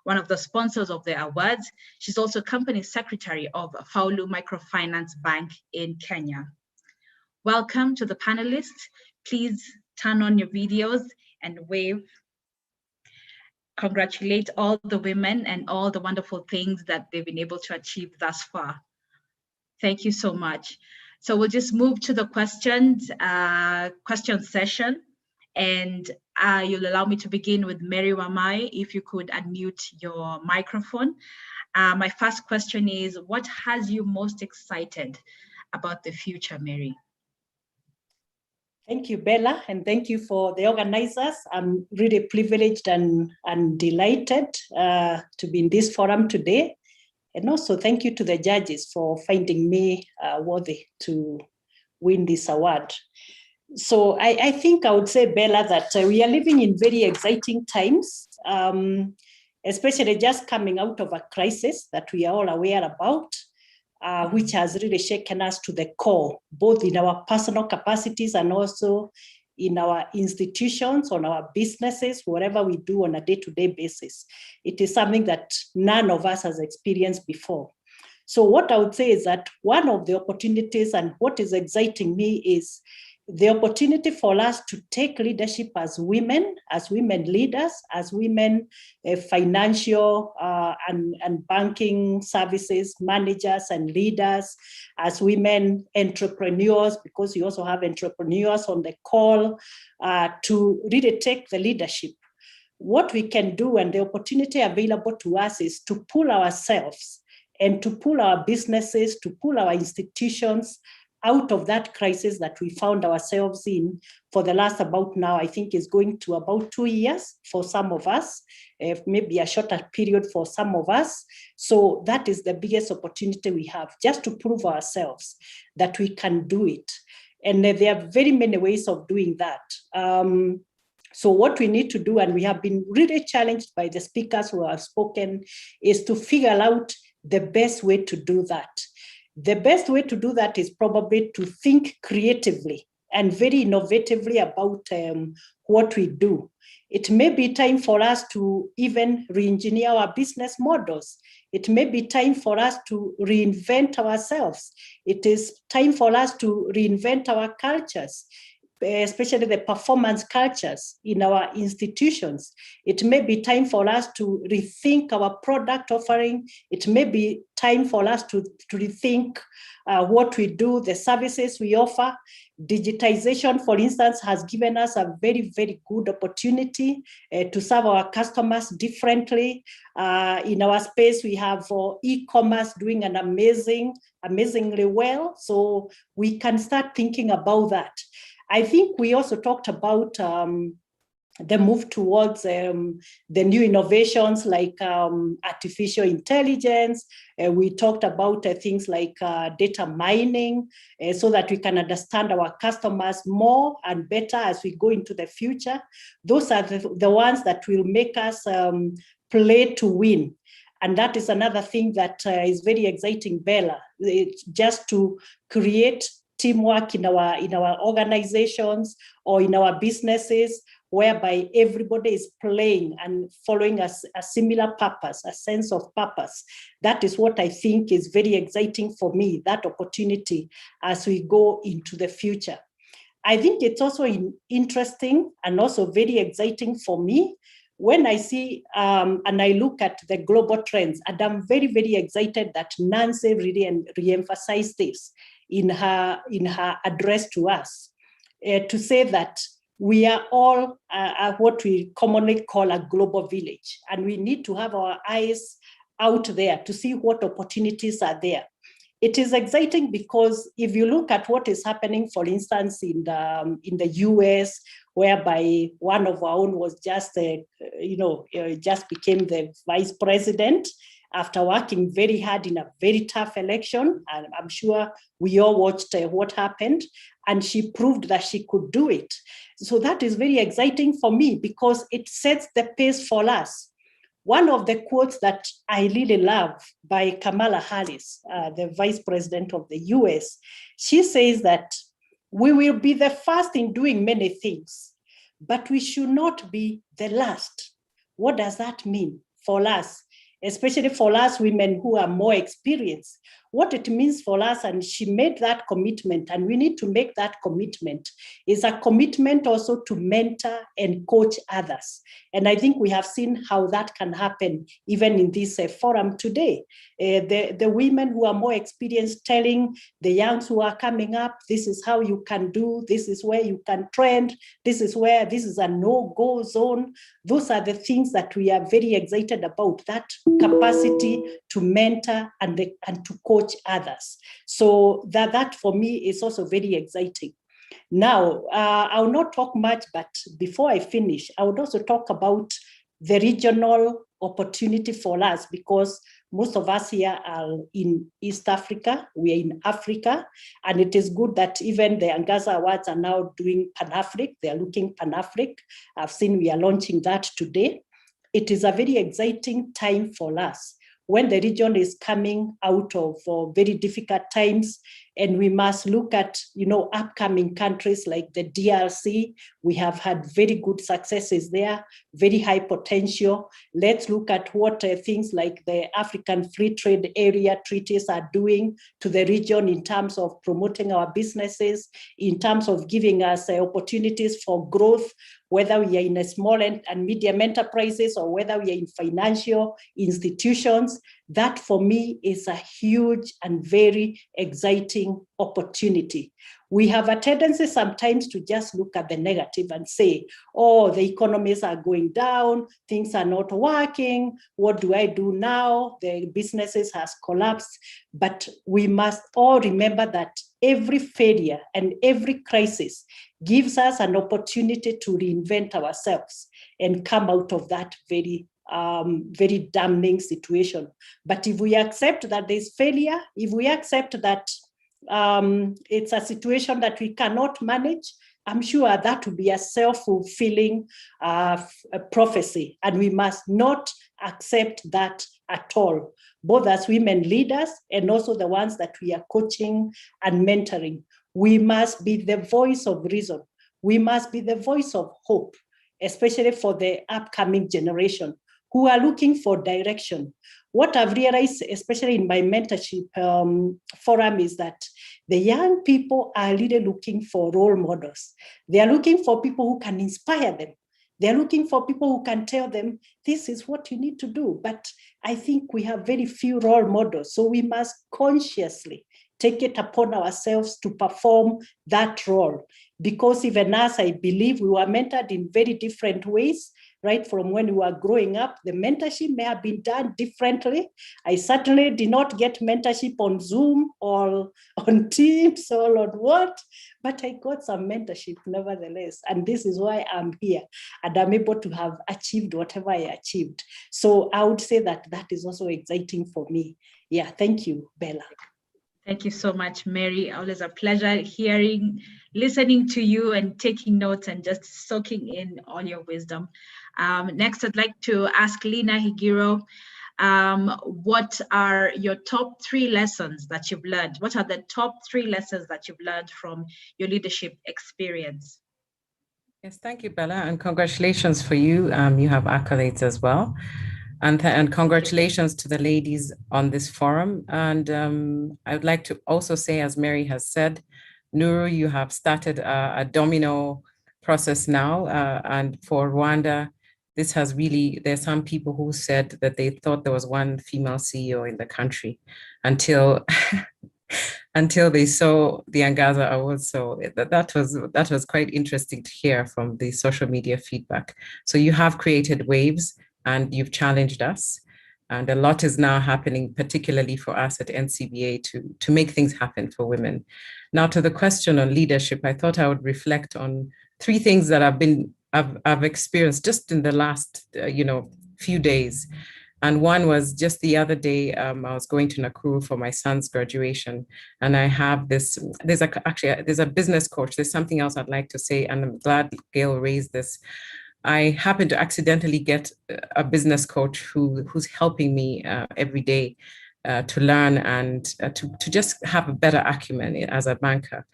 one of the sponsors of the awards. She's also Company Secretary of Faulu Microfinance Bank in Kenya. Welcome to the panelists. Please turn on your videos and wave. Congratulate all the women and all the wonderful things that they've been able to achieve thus far. Thank you so much. So we'll just move to the question session. And you'll allow me to begin with Mary Wamai. If you could unmute your microphone. My first question is, what has you most excited about the future, Mary? Thank you, Bella, and thank you for the organizers. I'm really privileged and delighted to be in this forum today. And also thank you to the judges for finding me worthy to win this award. So I think I would say, Bella, that we are living in very exciting times, especially just coming out of a crisis that we are all aware about. Which has really shaken us to the core, both in our personal capacities and also in our institutions, on our businesses, whatever we do on a day-to-day basis. It is something that none of us has experienced before. So what I would say is that one of the opportunities and what is exciting me is the opportunity for us to take leadership as women leaders, as women financial and banking services managers and leaders, as women entrepreneurs, because you also have entrepreneurs on the call, to really take the leadership. what we can do and the opportunity available to us is to pull ourselves and to pull our businesses, to pull our institutions out of that crisis that we found ourselves in for the last about now, I think is going to about 2 years for some of us, maybe a shorter period for some of us. So that is the biggest opportunity we have, just to prove ourselves that we can do it. And there are very many ways of doing that. So what we need to do, and we have been really challenged by the speakers who have spoken, is to figure out the best way to do that. The best way to do that is probably to think creatively and very innovatively about what we do. It may be time for us to even re-engineer our business models. It may be time for us to reinvent ourselves. It is time for us to reinvent our cultures, especially the performance cultures in our institutions. It may be time for us to rethink our product offering. It may be time for us to rethink what we do, the services we offer. Digitization, for instance, has given us a very, very good opportunity to serve our customers differently. In our space, we have e-commerce doing an amazingly well. So we can start thinking about that. I think we also talked about the move towards the new innovations like artificial intelligence. We talked about things like data mining so that we can understand our customers more and better as we go into the future. Those are the ones that will make us play to win. And that is another thing that is very exciting, Bella. It's just to create teamwork in our organizations or in our businesses, whereby everybody is playing and following a similar purpose, a sense of purpose. That is what I think is very exciting for me, that opportunity as we go into the future. I think it's also interesting and also very exciting for me when I see and I look at the global trends, and I'm very, very excited that Nancy really re-emphasized this in her address to us, to say that we are all what we commonly call a global village, and we need to have our eyes out there to see what opportunities are there. It is exciting because if you look at what is happening, for instance, in the US, whereby one of our own was just just became the vice president after working very hard in a very tough election, and I'm sure we all watched what happened, and she proved that she could do it. So that is very exciting for me because it sets the pace for us. One of the quotes that I really love by Kamala Harris, the vice president of the US, she says that we will be the first in doing many things, but we should not be the last. What does that mean for us? Especially for us women who are more experienced, what it means for us, and she made that commitment, and we need to make that commitment, is a commitment also to mentor and coach others. And I think we have seen how that can happen even in this forum today. The women who are more experienced telling the youngs who are coming up, this is how you can do, this is where you can trend, this is a no-go zone. Those are the things that we are very excited about, that capacity to mentor and to coach others. So that for me is also very exciting. Now, I'll not talk much, but before I finish, I would also talk about the regional opportunity for us, because most of us here are in East Africa, we are in Africa, and it is good that even the Angaza Awards are now doing Pan-Afric, they are looking Pan-Afric. I've seen we are launching that today. It is a very exciting time for us when the region is coming out of very difficult times, and we must look at, upcoming countries like the DRC. We have had very good successes there, very high potential. Let's look at what things like the African Free Trade Area treaties are doing to the region in terms of promoting our businesses, in terms of giving us opportunities for growth, whether we are in a small and medium enterprises or whether we are in financial institutions. That for me is a huge and very exciting opportunity. We have a tendency sometimes to just look at the negative and say, oh, the economies are going down, things are not working, what do I do now? The businesses has collapsed. But we must all remember that every failure and every crisis gives us an opportunity to reinvent ourselves and come out of that very damning situation. But if we accept that there's failure, if we accept that it's a situation that we cannot manage, I'm sure that will be a self-fulfilling prophecy, and we must not accept that at all, both as women leaders and also the ones that we are coaching and mentoring. We must be the voice of reason. We must be the voice of hope, especially for the upcoming generation who are looking for direction. What I've realized, especially in my mentorship forum, is that the young people are really looking for role models. They are looking for people who can inspire them. They're looking for people who can tell them, this is what you need to do. But I think we have very few role models. So we must consciously take it upon ourselves to perform that role. Because even as I believe we were mentored in very different ways, right from when we were growing up, the mentorship may have been done differently. I certainly did not get mentorship on Zoom or on Teams or on what, but I got some mentorship nevertheless. And this is why I'm here. And I'm able to have achieved whatever I achieved. So I would say that that is also exciting for me. Yeah, thank you, Bella. Thank you so much, Mary. Always a pleasure listening to you and taking notes and just soaking in all your wisdom. Next, I'd like to ask Lina Higiro, what are your top 3 lessons that you've learned? What are the top 3 lessons that you've learned from your leadership experience? Yes, thank you, Bella, and congratulations for you. You have accolades as well. And congratulations to the ladies on this forum. And I would like to also say, as Mary has said, Nuru, you have started a domino process now. And for Rwanda, this has really, there's some people who said that they thought there was one female CEO in the country until until they saw the Angaza Awards. So that was quite interesting to hear from the social media feedback. So you have created waves and you've challenged us. And a lot is now happening, particularly for us at NCBA to make things happen for women. Now to the question on leadership, I thought I would reflect on 3 things that I've experienced just in the last few days. And one was just the other day, I was going to Nakuru for my son's graduation. And I have this, there's a business coach. There's something else I'd like to say, and I'm glad Gail raised this. I happen to accidentally get a business coach who's helping me every day to learn and to just have a better acumen as a banker.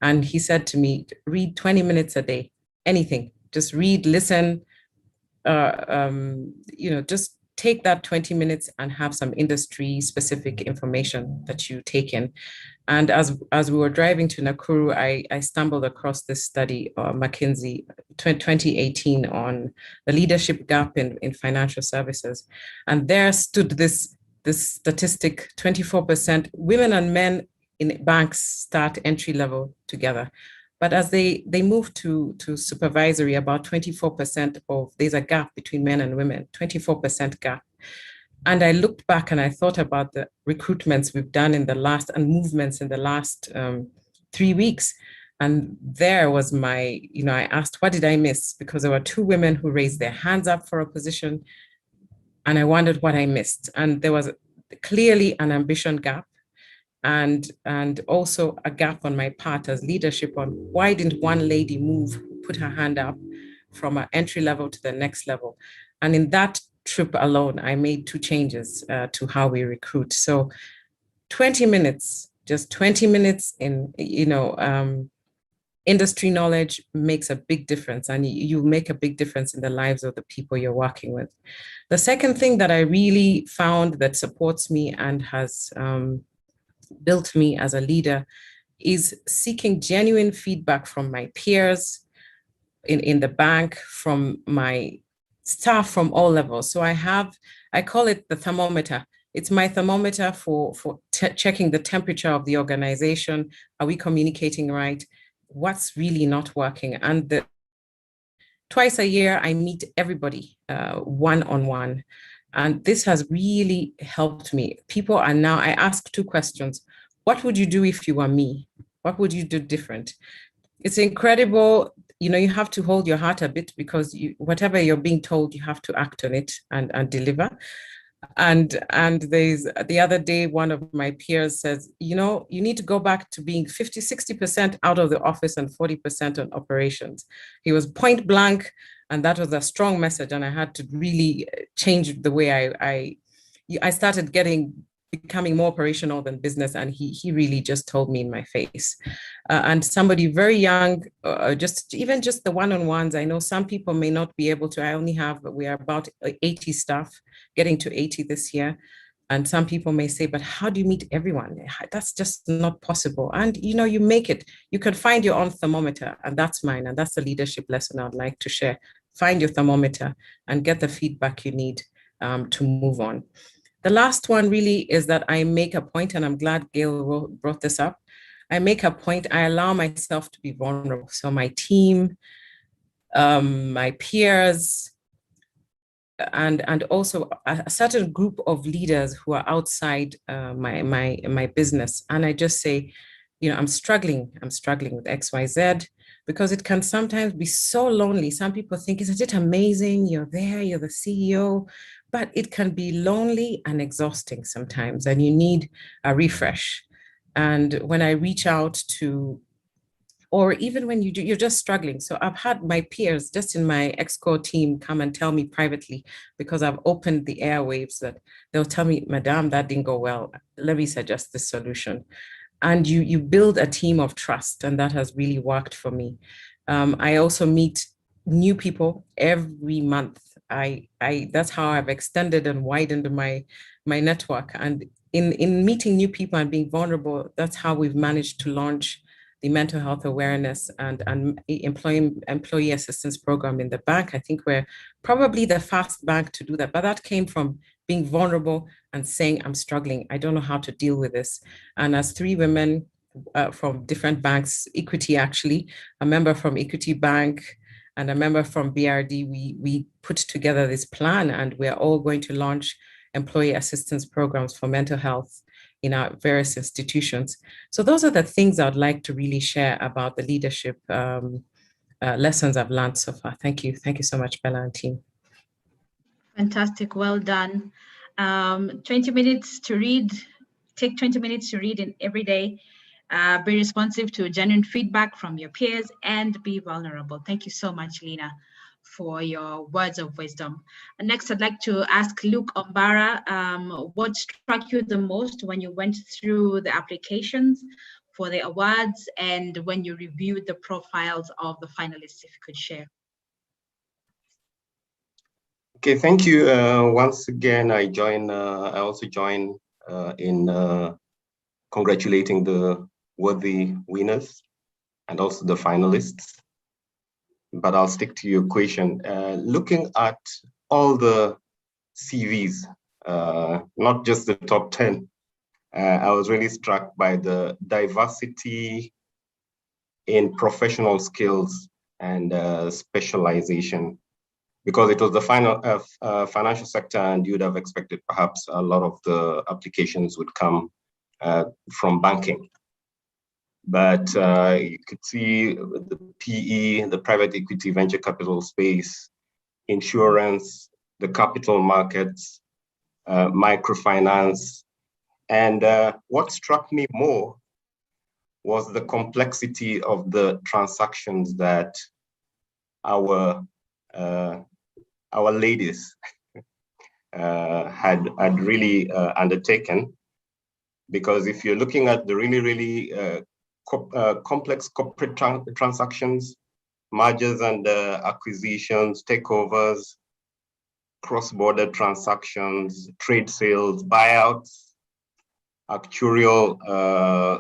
And he said to me, read 20 minutes a day, anything, just read, listen, just take that 20 minutes and have some industry specific information that you take in. And as we were driving to Nakuru, I stumbled across this study, McKinsey 2018, on the leadership gap in financial services. And there stood this statistic: 24% women and men in banks start entry level together. But as they move to supervisory, about 24% there's a gap between men and women, 24% gap. And I looked back and I thought about the recruitments we've done in the last, and movements in the last 3 weeks. And there was I asked, what did I miss? Because there were 2 women who raised their hands up for a position. And I wondered what I missed. And there was clearly an ambition gap. And also a gap on my part as leadership on why didn't one lady put her hand up from an entry level to the next level. And in that trip alone, I made 2 changes to how we recruit. So 20 minutes, just 20 minutes in, industry knowledge makes a big difference, and you make a big difference in the lives of the people you're working with. The second thing that I really found that supports me and has built me as a leader is seeking genuine feedback from my peers in the bank, from my staff from all levels. So I call it the thermometer. It's my thermometer for checking the temperature of the organization. Are we communicating right? What's really not working? And twice a year, I meet everybody one-on-one. And this has really helped me. People are now, I ask 2 questions. What would you do if you were me? What would you do different? It's incredible. You have to hold your heart a bit, because whatever you're being told, you have to act on it and deliver. And there's the other day, one of my peers says, you need to go back to being 50-60% out of the office and 40% on operations. He was point blank, and that was a strong message. And I had to really change the way I started becoming more operational than business. And he really just told me in my face. And somebody very young, just the one-on-ones, I know some people may not be able to. We are about 80 staff, getting to 80 this year. And some people may say, but how do you meet everyone? That's just not possible. And you make it. You can find your own thermometer, and that's mine. And that's the leadership lesson I'd like to share. Find your thermometer and get the feedback you need to move on. The last one really is that I make a point, and I'm glad Gail brought this up. I make a point, I allow myself to be vulnerable. So my team, my peers, and also a certain group of leaders who are outside my business. And I just say, I'm struggling with XYZ, because it can sometimes be so lonely. Some people think, isn't it amazing? You're there, you're the CEO, but it can be lonely and exhausting sometimes, and you need a refresh. And when I reach out to, or even when you're just struggling. So I've had my peers just in my ExCo team come and tell me privately, because I've opened the airwaves, that they'll tell me, Madam, that didn't go well. Let me suggest this solution. And you build a team of trust, and that has really worked for me. I also meet new people every month. That's how I've extended and widened my network. And in meeting new people and being vulnerable, that's how we've managed to launch the mental health awareness and employee assistance program in the bank. I think we're probably the first bank to do that, but that came from being vulnerable and saying, I'm struggling, I don't know how to deal with this. And as 3 women from different banks, Equity actually, a member from Equity Bank and a member from BRD, we put together this plan, and we're all going to launch employee assistance programs for mental health in our various institutions. So those are the things I'd like to really share about the leadership lessons I've learned so far. Thank you. Thank you so much, Bella and team. Fantastic, well done. 20 minutes to read, take 20 minutes to read in every day. Be responsive to genuine feedback from your peers, and be vulnerable. Thank you so much, Lena, for your words of wisdom. And next, I'd like to ask Luke Ombara, what struck you the most when you went through the applications for the awards and when you reviewed the profiles of the finalists, if you could share. Okay, thank you. Once again, I also join in congratulating the worthy winners and also the finalists. But I'll stick to your question. Looking at all the CVs, not just the top 10, I was really struck by the diversity in professional skills and specialization, because it was the financial sector, and you'd have expected perhaps a lot of the applications would come from banking. But you could see the PE, the private equity venture capital space, insurance, the capital markets, microfinance. And what struck me more was the complexity of the transactions that our ladies had really undertaken. Because if you're looking at the really complex corporate transactions, mergers and acquisitions, takeovers, cross-border transactions, trade sales, buyouts, actuarial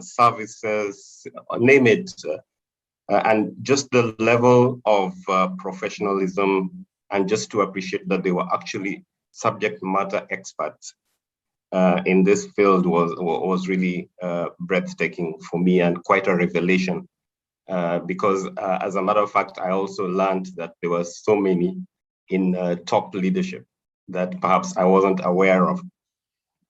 services, name it, and just the level of professionalism, and just to appreciate that they were actually subject matter experts. in this field was really breathtaking for me and quite a revelation. Because as a matter of fact, I also learned that there were so many in top leadership that perhaps I wasn't aware of.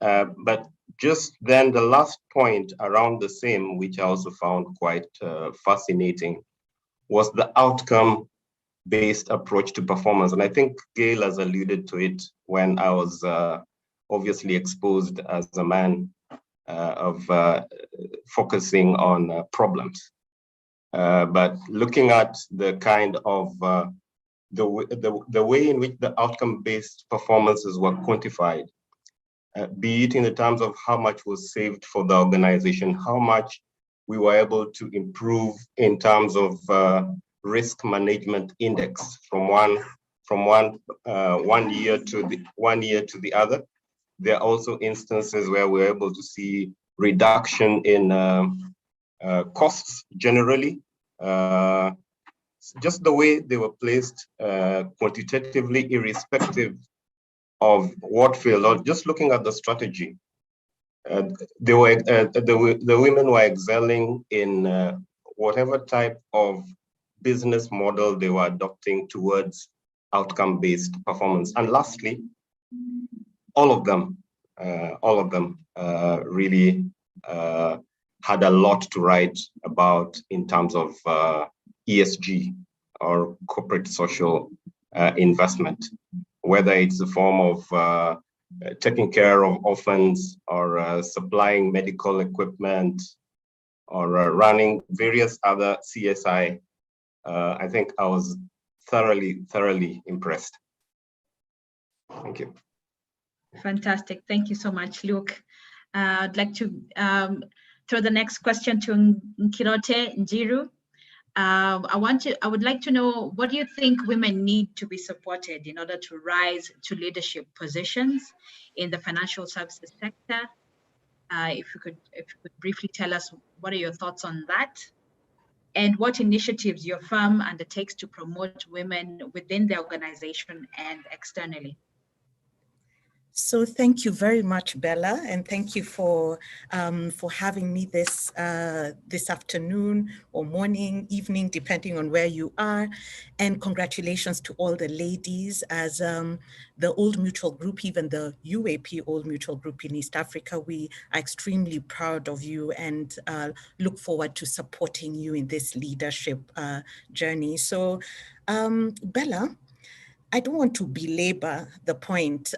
But just then the last point around the same, which I also found quite fascinating, was the outcome-based approach to performance. And I think Gail has alluded to it when I was obviously exposed as a man of focusing on problems. But looking at the kind of the way in which the outcome-based performances were quantified, be it in the terms of how much was saved for the organization, how much we were able to improve in terms of risk management index from one year to the other. There are also instances where we're able to see reduction in costs generally, just the way they were placed quantitatively, irrespective of what field, or just looking at the strategy. The women were excelling in whatever type of business model they were adopting towards outcome-based performance. And lastly, all of them really had a lot to write about in terms of ESG, or corporate social investment, whether it's the form of taking care of orphans, or supplying medical equipment, or running various other CSI. I think I was thoroughly impressed. Thank you. Fantastic. Thank you so much, Luke. I'd like to throw the next question to Nkirote Njiru. I would like to know, what do you think women need to be supported in order to rise to leadership positions in the financial services sector? If you could briefly tell us, what are your thoughts on that? And what initiatives your firm undertakes to promote women within the organization and externally? So thank you very much, Bella, and thank you for having me this afternoon or morning, evening, depending on where you are. And congratulations to all the ladies. As the Old Mutual Group, even the UAP Old Mutual Group in East Africa, we are extremely proud of you and look forward to supporting you in this leadership journey. So Bella, I don't want to belabor the point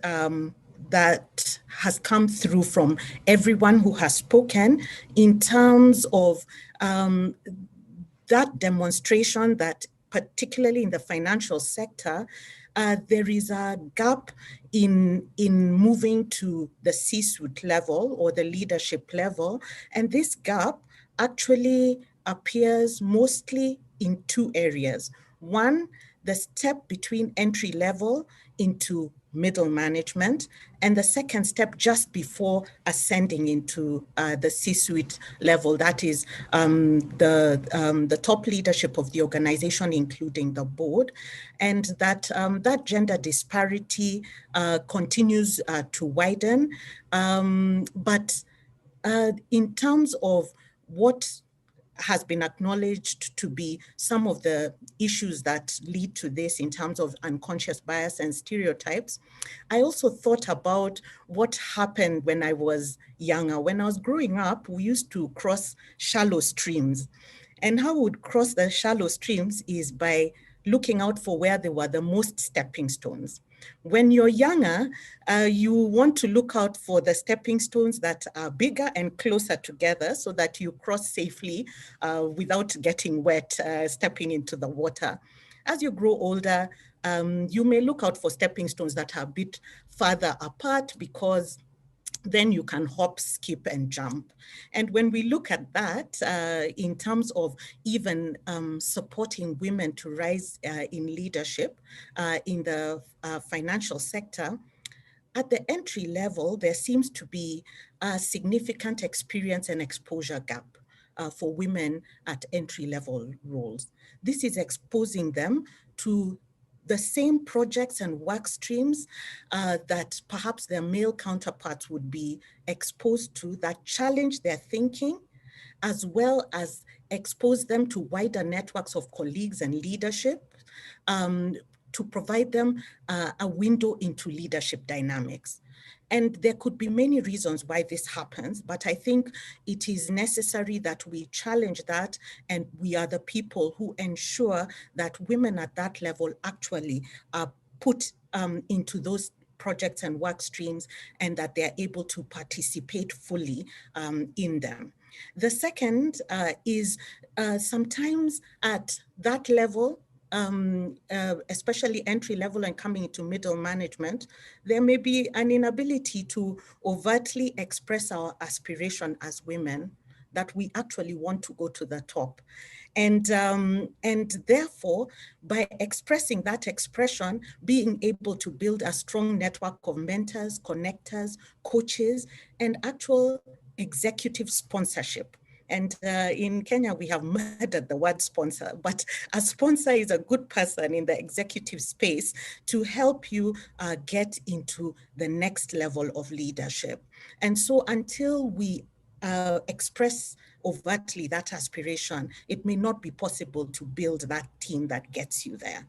that has come through from everyone who has spoken in terms of that demonstration that particularly in the financial sector, there is a gap in moving to the C-suite level or the leadership level. And this gap actually appears mostly in two areas. One, the step between entry level into middle management, and the second step just before ascending into the C-suite level, that is the top leadership of the organization, including the board, and that that gender disparity continues to widen. But in terms of what has been acknowledged to be some of the issues that lead to this in terms of unconscious bias and stereotypes, I also thought about what happened when I was younger. When I was growing up, we used to cross shallow streams. And how we would cross the shallow streams is by looking out for where there were the most stepping stones. When you're younger, you want to look out for the stepping stones that are bigger and closer together so that you cross safely without getting wet, stepping into the water. As you grow older, you may look out for stepping stones that are a bit further apart because then you can hop, skip, and jump. And when we look at that in terms of even supporting women to rise in leadership in the financial sector, at the entry level, there seems to be a significant experience and exposure gap for women at entry level roles. This is exposing them to the same projects and work streams that perhaps their male counterparts would be exposed to, that challenge their thinking, as well as expose them to wider networks of colleagues and leadership, to provide them a window into leadership dynamics. And there could be many reasons why this happens, but I think it is necessary that we challenge that, and we are the people who ensure that women at that level actually are put into those projects and work streams, and that they're able to participate fully in them. The second is sometimes at that level, especially entry level and coming into middle management, there may be an inability to overtly express our aspiration as women that we actually want to go to the top. And therefore, by expressing that expression, being able to build a strong network of mentors, connectors, coaches, and actual executive sponsorship. And in Kenya, we have murdered the word sponsor, but a sponsor is a good person in the executive space to help you get into the next level of leadership. And so until we express overtly that aspiration, it may not be possible to build that team that gets you there.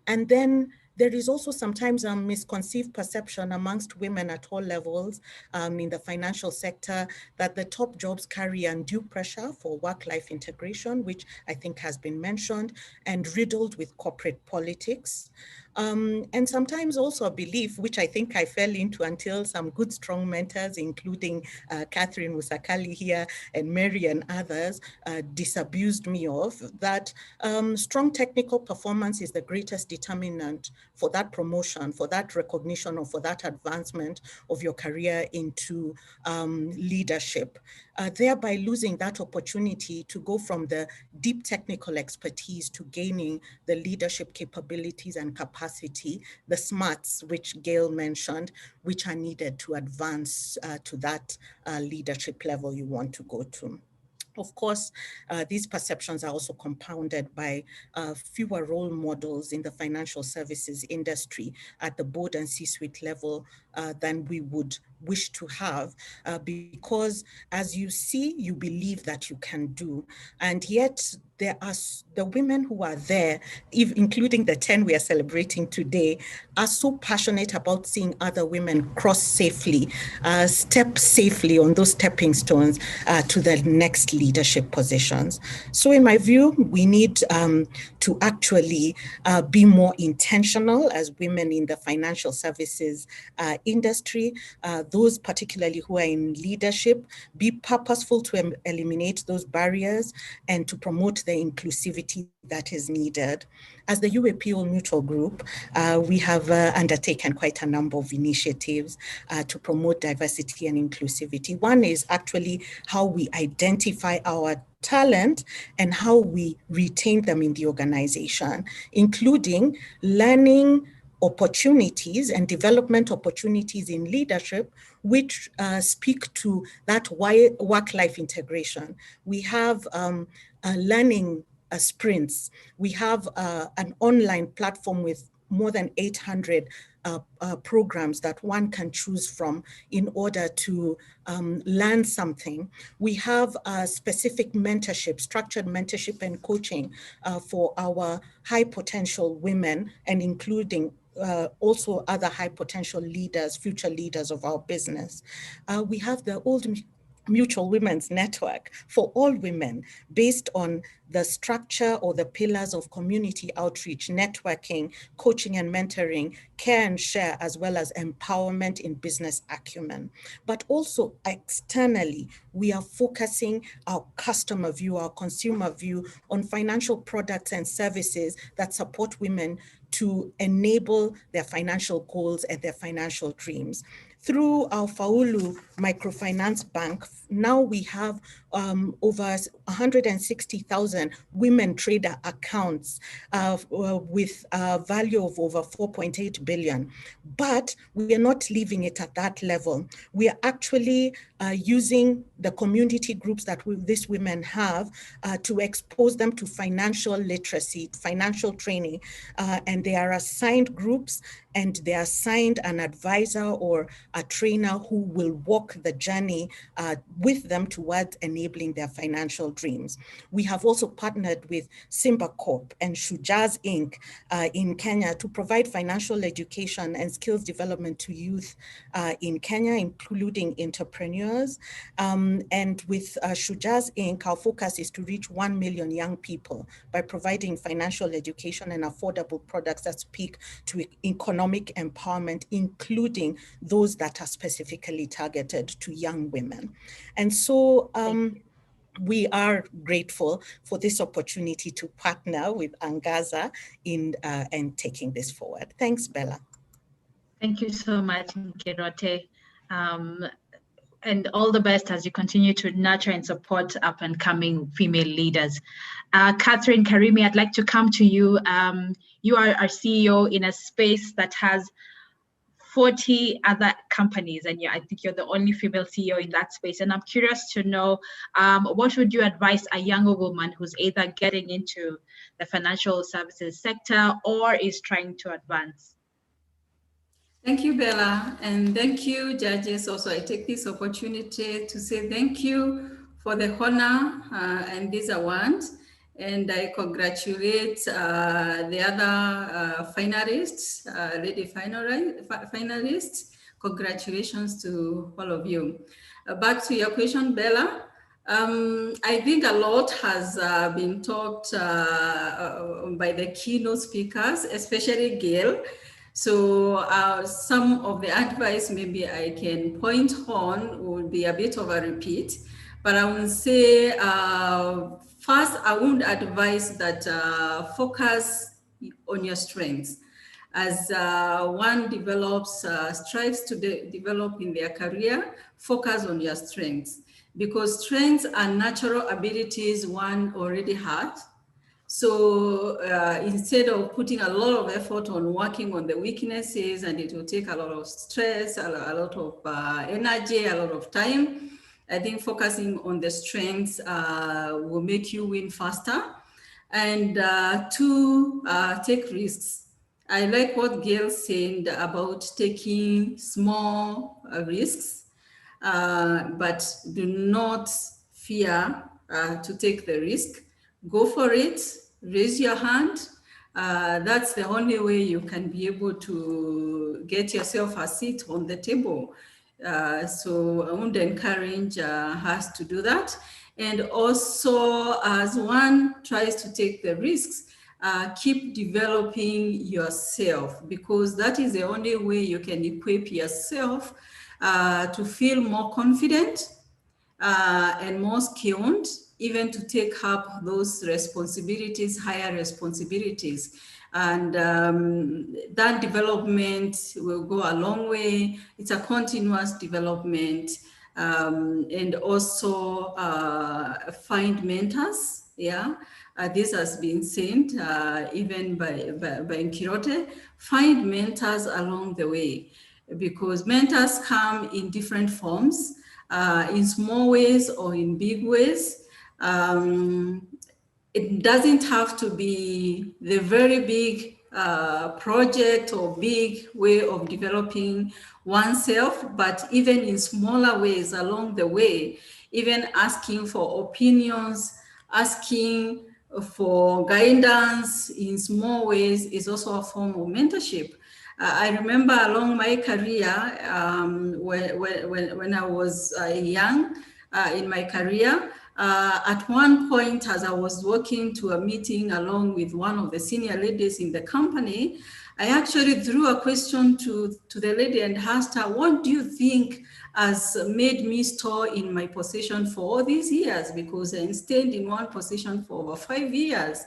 And then there is also sometimes a misconceived perception amongst women at all levels in the financial sector that the top jobs carry undue pressure for work-life integration, which I think has been mentioned, and riddled with corporate politics. And sometimes also a belief, which I think I fell into until some good, strong mentors, including Catherine Musakali here and Mary and others, disabused me of, that strong technical performance is the greatest determinant for that promotion, for that recognition, or for that advancement of your career into leadership, thereby losing that opportunity to go from the deep technical expertise to gaining the leadership capabilities and capacity, the smarts, which Gail mentioned, which are needed to advance to that leadership level you want to go to. Of course, these perceptions are also compounded by fewer role models in the financial services industry at the board and C-suite level than we would wish to have, because as you see, you believe that you can do. And yet there are the women who are there, including the 10 we are celebrating today, are so passionate about seeing other women cross safely, step safely on those stepping stones to the next leadership positions. So in my view, we need to actually be more intentional as women in the financial services industry, those particularly who are in leadership, be purposeful to eliminate those barriers and to promote the inclusivity that is needed. As the UAPO Mutual Group, we have undertaken quite a number of initiatives to promote diversity and inclusivity. One is actually how we identify our talent and how we retain them in the organization, including learning opportunities and development opportunities in leadership, which speak to that work-life integration. We have learning sprints. We have an online platform with more than 800 programs that one can choose from in order to learn something. We have specific mentorship, structured mentorship and coaching for our high potential women, and including also other high potential leaders, future leaders of our business. We have the Old Mutual Women's Network for all women, based on the structure or the pillars of community outreach, networking, coaching and mentoring, care and share, as well as empowerment in business acumen. But also externally, we are focusing our customer view, our consumer view on financial products and services that support women to enable their financial goals and their financial dreams. Through our Faulu Microfinance Bank, now we have over 160,000 women trader accounts with a value of over 4.8 billion. But we are not leaving it at that level. We are actually using the community groups that these women have to expose them to financial literacy, financial training, and they are assigned groups and they are assigned an advisor or a trainer who will walk the journey with them towards enabling their financial dreams. We have also partnered with Simba Corp and Shujaz Inc. In Kenya to provide financial education and skills development to youth in Kenya, including entrepreneurs. And with Shujaz Inc., our focus is to reach 1 million young people by providing financial education and affordable products that speak to economic empowerment, including those that are specifically targeted to young women. And so we are grateful for this opportunity to partner with Angaza in taking this forward. Thanks, Bella. Thank you so much, Nkirote. And all the best as you continue to nurture and support up and coming female leaders. Catherine Karimi, I'd like to come to you. You are our CEO in a space that has 40 other companies, and I think you're the only female CEO in that space. And I'm curious to know, what would you advise a younger woman who's either getting into the financial services sector or is trying to advance? Thank you, Bella, and thank you, judges. Also, I take this opportunity to say thank you for the honor and this award, and I congratulate the other finalists, lady finalists. Congratulations to all of you. Back to your question, Bella. I think a lot has been talked by the keynote speakers, especially Gail. So some of the advice maybe I can point on will be a bit of a repeat, but I would say first I would advise that focus on your strengths. As one develops, strives to develop in their career, focus on your strengths, because strengths are natural abilities one already has. So instead of putting a lot of effort on working on the weaknesses, and it will take a lot of stress, a lot of energy, a lot of time, I think focusing on the strengths will make you win faster. And two, take risks. I like what Gail said about taking small risks, but do not fear to take the risk. Go for it, raise your hand. That's the only way you can be able to get yourself a seat on the table. So I would encourage us to do that. And also, as one tries to take the risks, keep developing yourself, because that is the only way you can equip yourself to feel more confident and more skilled, even to take up those responsibilities, higher responsibilities. And that development will go a long way. It's a continuous development. And also find mentors, yeah. This has been said even by Nkirote. Find mentors along the way, because mentors come in different forms, in small ways or in big ways. It doesn't have to be the very big project or big way of developing oneself, but even in smaller ways along the way, even asking for opinions, asking for guidance in small ways is also a form of mentorship. I remember along my career, when I was young in my career, at one point, as I was walking to a meeting along with one of the senior ladies in the company, I actually threw a question to the lady and asked her, what do you think has made me store in my position for all these years? Because I stayed in one position for over 5 years.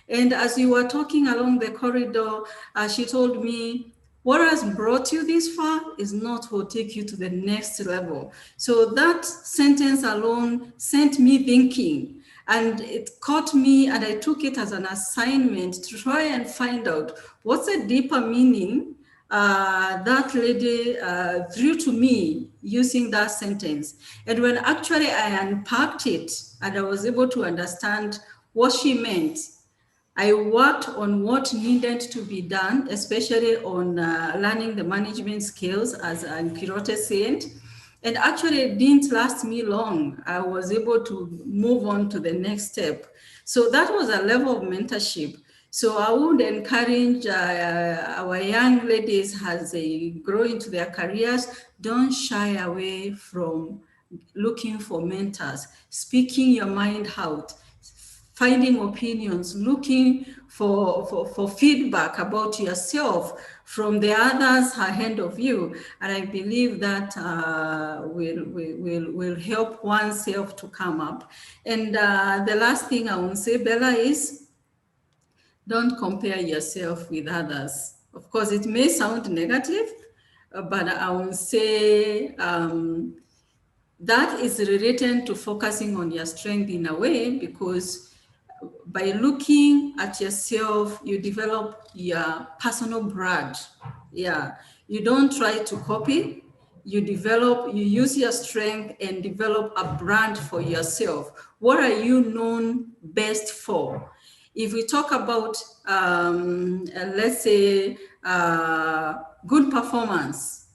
And as we were talking along the corridor, she told me, What has brought you this far is not what will take you to the next level. So that sentence alone sent me thinking, and it caught me, and I took it as an assignment to try and find out what's a deeper meaning that lady drew to me using that sentence. And when actually I unpacked it and I was able to understand what she meant, I worked on what needed to be done, especially on learning the management skills, as Kirote said. And actually, it didn't last me long. I was able to move on to the next step. So that was a level of mentorship. So I would encourage our young ladies as they grow into their careers, don't shy away from looking for mentors, speaking your mind out, finding opinions, looking for feedback about yourself from the others ahead of you. And I believe that will help oneself to come up. And the last thing I will say, Bella, is don't compare yourself with others. Of course, it may sound negative, but I will say that is related to focusing on your strength in a way, because by looking at yourself, you develop your personal brand. Yeah, you don't try to copy, you use your strength and develop a brand for yourself. What are you known best for? If we talk about, let's say, good performance,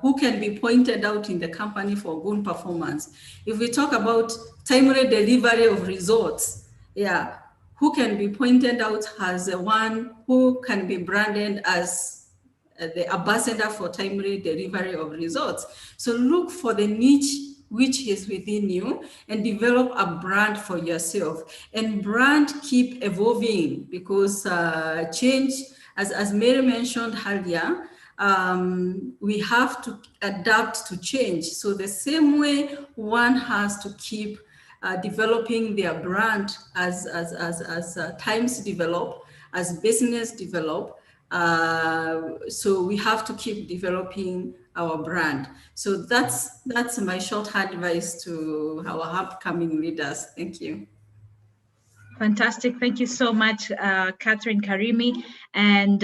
who can be pointed out in the company for good performance? If we talk about timely delivery of results, yeah, who can be pointed out as the one who can be branded as the ambassador for timely delivery of results? So look for the niche which is within you and develop a brand for yourself. And brand keep evolving, because change, as Mary mentioned earlier, we have to adapt to change. So the same way one has to keep developing their brand as times develop, as business develop, so we have to keep developing our brand. So that's my short advice to our upcoming leaders. Thank you. Fantastic. Thank you so much, Catherine Karimi. And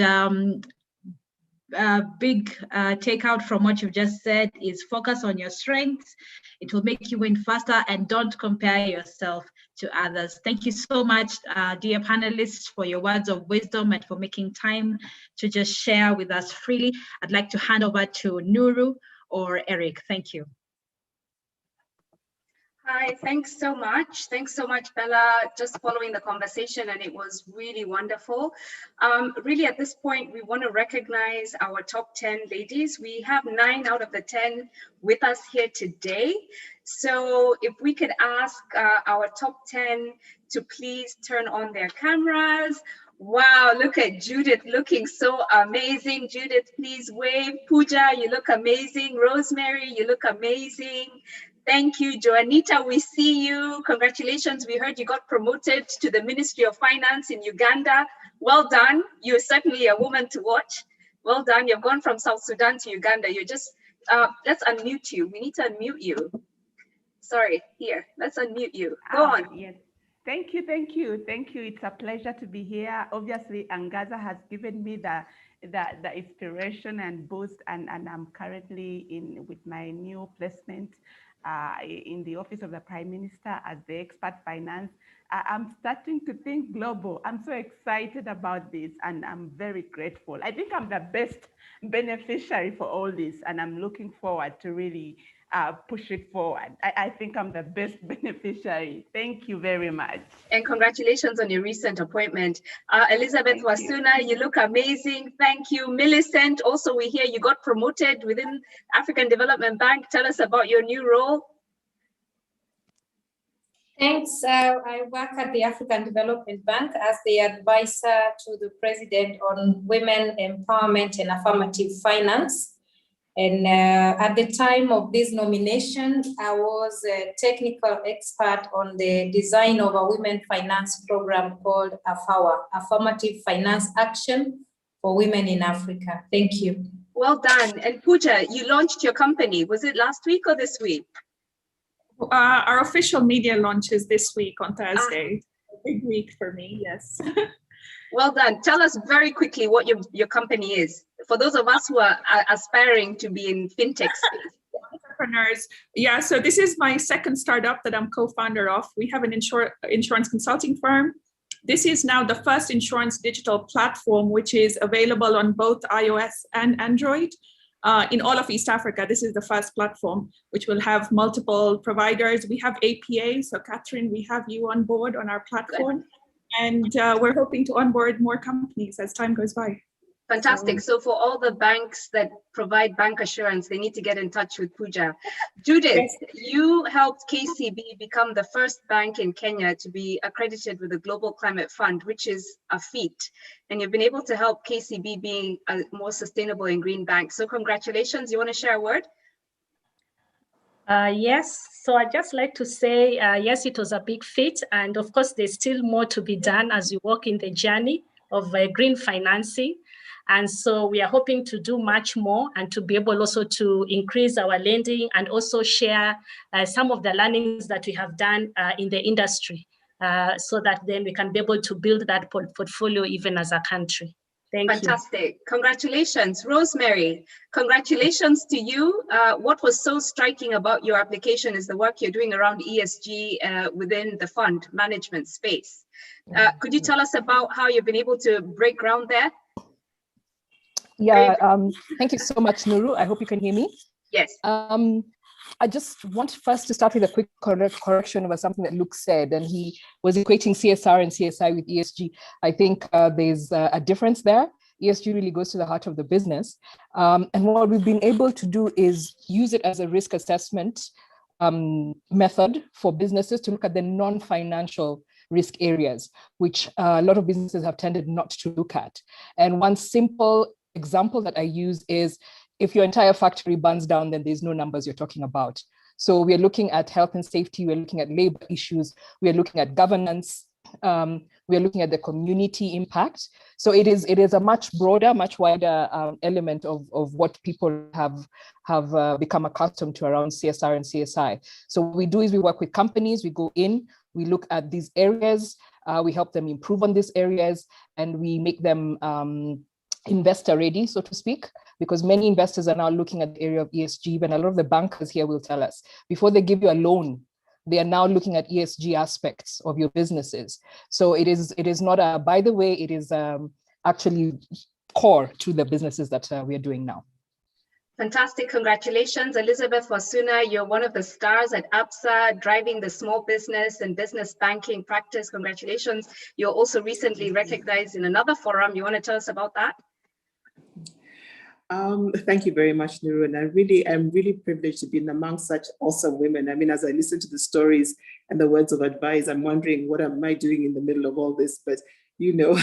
big takeout from what you've just said is focus on your strengths. It will make you win faster, and don't compare yourself to others. Thank you so much, dear panelists, for your words of wisdom and for making time to just share with us freely. I'd like to hand over to Nuru or Eric. Thank you. Hi, thanks so much. Thanks so much, Bella. Just following the conversation, and it was really wonderful. Really, at this point, we want to recognize our top 10 ladies. We have 9 out of the 10 with us here today. So if we could ask our top 10 to please turn on their cameras. Wow, look at Judith looking so amazing. Judith, please wave. Pooja, you look amazing. Rosemary, you look amazing. Thank you, Joanita, we see you. Congratulations, we heard you got promoted to the Ministry of Finance in Uganda. Well done, you're certainly a woman to watch. Well done, you've gone from South Sudan to Uganda. You're just, let's unmute you. We need to unmute you. Sorry, here, let's unmute you. Go on. Yes. Thank you, thank you, thank you. It's a pleasure to be here. Obviously, Angaza has given me the inspiration and boost, and I'm currently with my new placement in the Office of the Prime Minister as the expert finance. I'm starting to think global. I'm so excited about this, and I'm very grateful. I think I'm the best beneficiary for all this, and I'm looking forward to really push it forward. I think I'm the best beneficiary. Thank you very much. And congratulations on your recent appointment. Elizabeth Wasuna, you look amazing. Thank you. Millicent, also we hear you got promoted within African Development Bank. Tell us about your new role. Thanks. I work at the African Development Bank as the advisor to the President on women empowerment and affirmative finance. And at the time of this nomination, I was a technical expert on the design of a women finance program called AFAWA, Affirmative Finance Action for women in Africa. Thank you. Well done. And Pooja, you launched your company. Was it last week or this week? Our official media launch is this week on Thursday. A big week for me, yes. Well done. Tell us very quickly what your company is. For those of us who are aspiring to be in fintech space. Entrepreneurs. Yeah, so this is my second startup that I'm co-founder of. We have an insurance consulting firm. This is now the first insurance digital platform, which is available on both iOS and Android. In all of East Africa, this is the first platform, which will have multiple providers. We have APA, so Catherine, we have you on board on our platform. And we're hoping to onboard more companies as time goes by. Fantastic. So for all the banks that provide bank assurance, they need to get in touch with Pooja. Judith, yes. You helped KCB become the first bank in Kenya to be accredited with the Global Climate Fund, which is a feat. And you've been able to help KCB being a more sustainable and green bank. So congratulations. You want to share a word? Yes, so I'd just like to say, yes, it was a big feat. And of course, there's still more to be done as we walk in the journey of green financing. And so we are hoping to do much more and to be able also to increase our lending and also share some of the learnings that we have done in the industry so that then we can be able to build that portfolio even as a country. Thank Fantastic. you. Congratulations. Rosemary, congratulations to you. What was so striking about your application is the work you're doing around ESG within the fund management space. Could you tell us about how you've been able to break ground there? Yeah, thank you so much, Nuru. I hope you can hear me. Yes. I just want first to start with a quick correction about something that Luke said, and he was equating CSR and CSI with ESG. I think there's a difference there. ESG really goes to the heart of the business. And what we've been able to do is use it as a risk assessment method for businesses to look at the non-financial risk areas, which a lot of businesses have tended not to look at. And one simple example that I use is if your entire factory burns down, then there's no numbers you're talking about. So we're looking at health and safety, we're looking at labor issues, we're looking at governance, we're looking at the community impact. So it is a much broader, much wider element of what people have become accustomed to around CSR and CSI. So what we do is we work with companies, we go in, we look at these areas, we help them improve on these areas, and we make them investor ready, so to speak, because many investors are now looking at the area of ESG, and a lot of the bankers here will tell us, before they give you a loan, they are now looking at ESG aspects of your businesses. So it is not a, by the way, it is actually core to the businesses that we are doing now. Fantastic, congratulations. Elizabeth Wasuna, you're one of the stars at APSA, driving the small business and business banking practice. Congratulations. You're also recently recognized in another forum. You want to tell us about that? Thank you very much, Nuru. And I'm really privileged to be among such awesome women. I mean, as I listen to the stories and the words of advice, I'm wondering, what am I doing in the middle of all this? But, you know,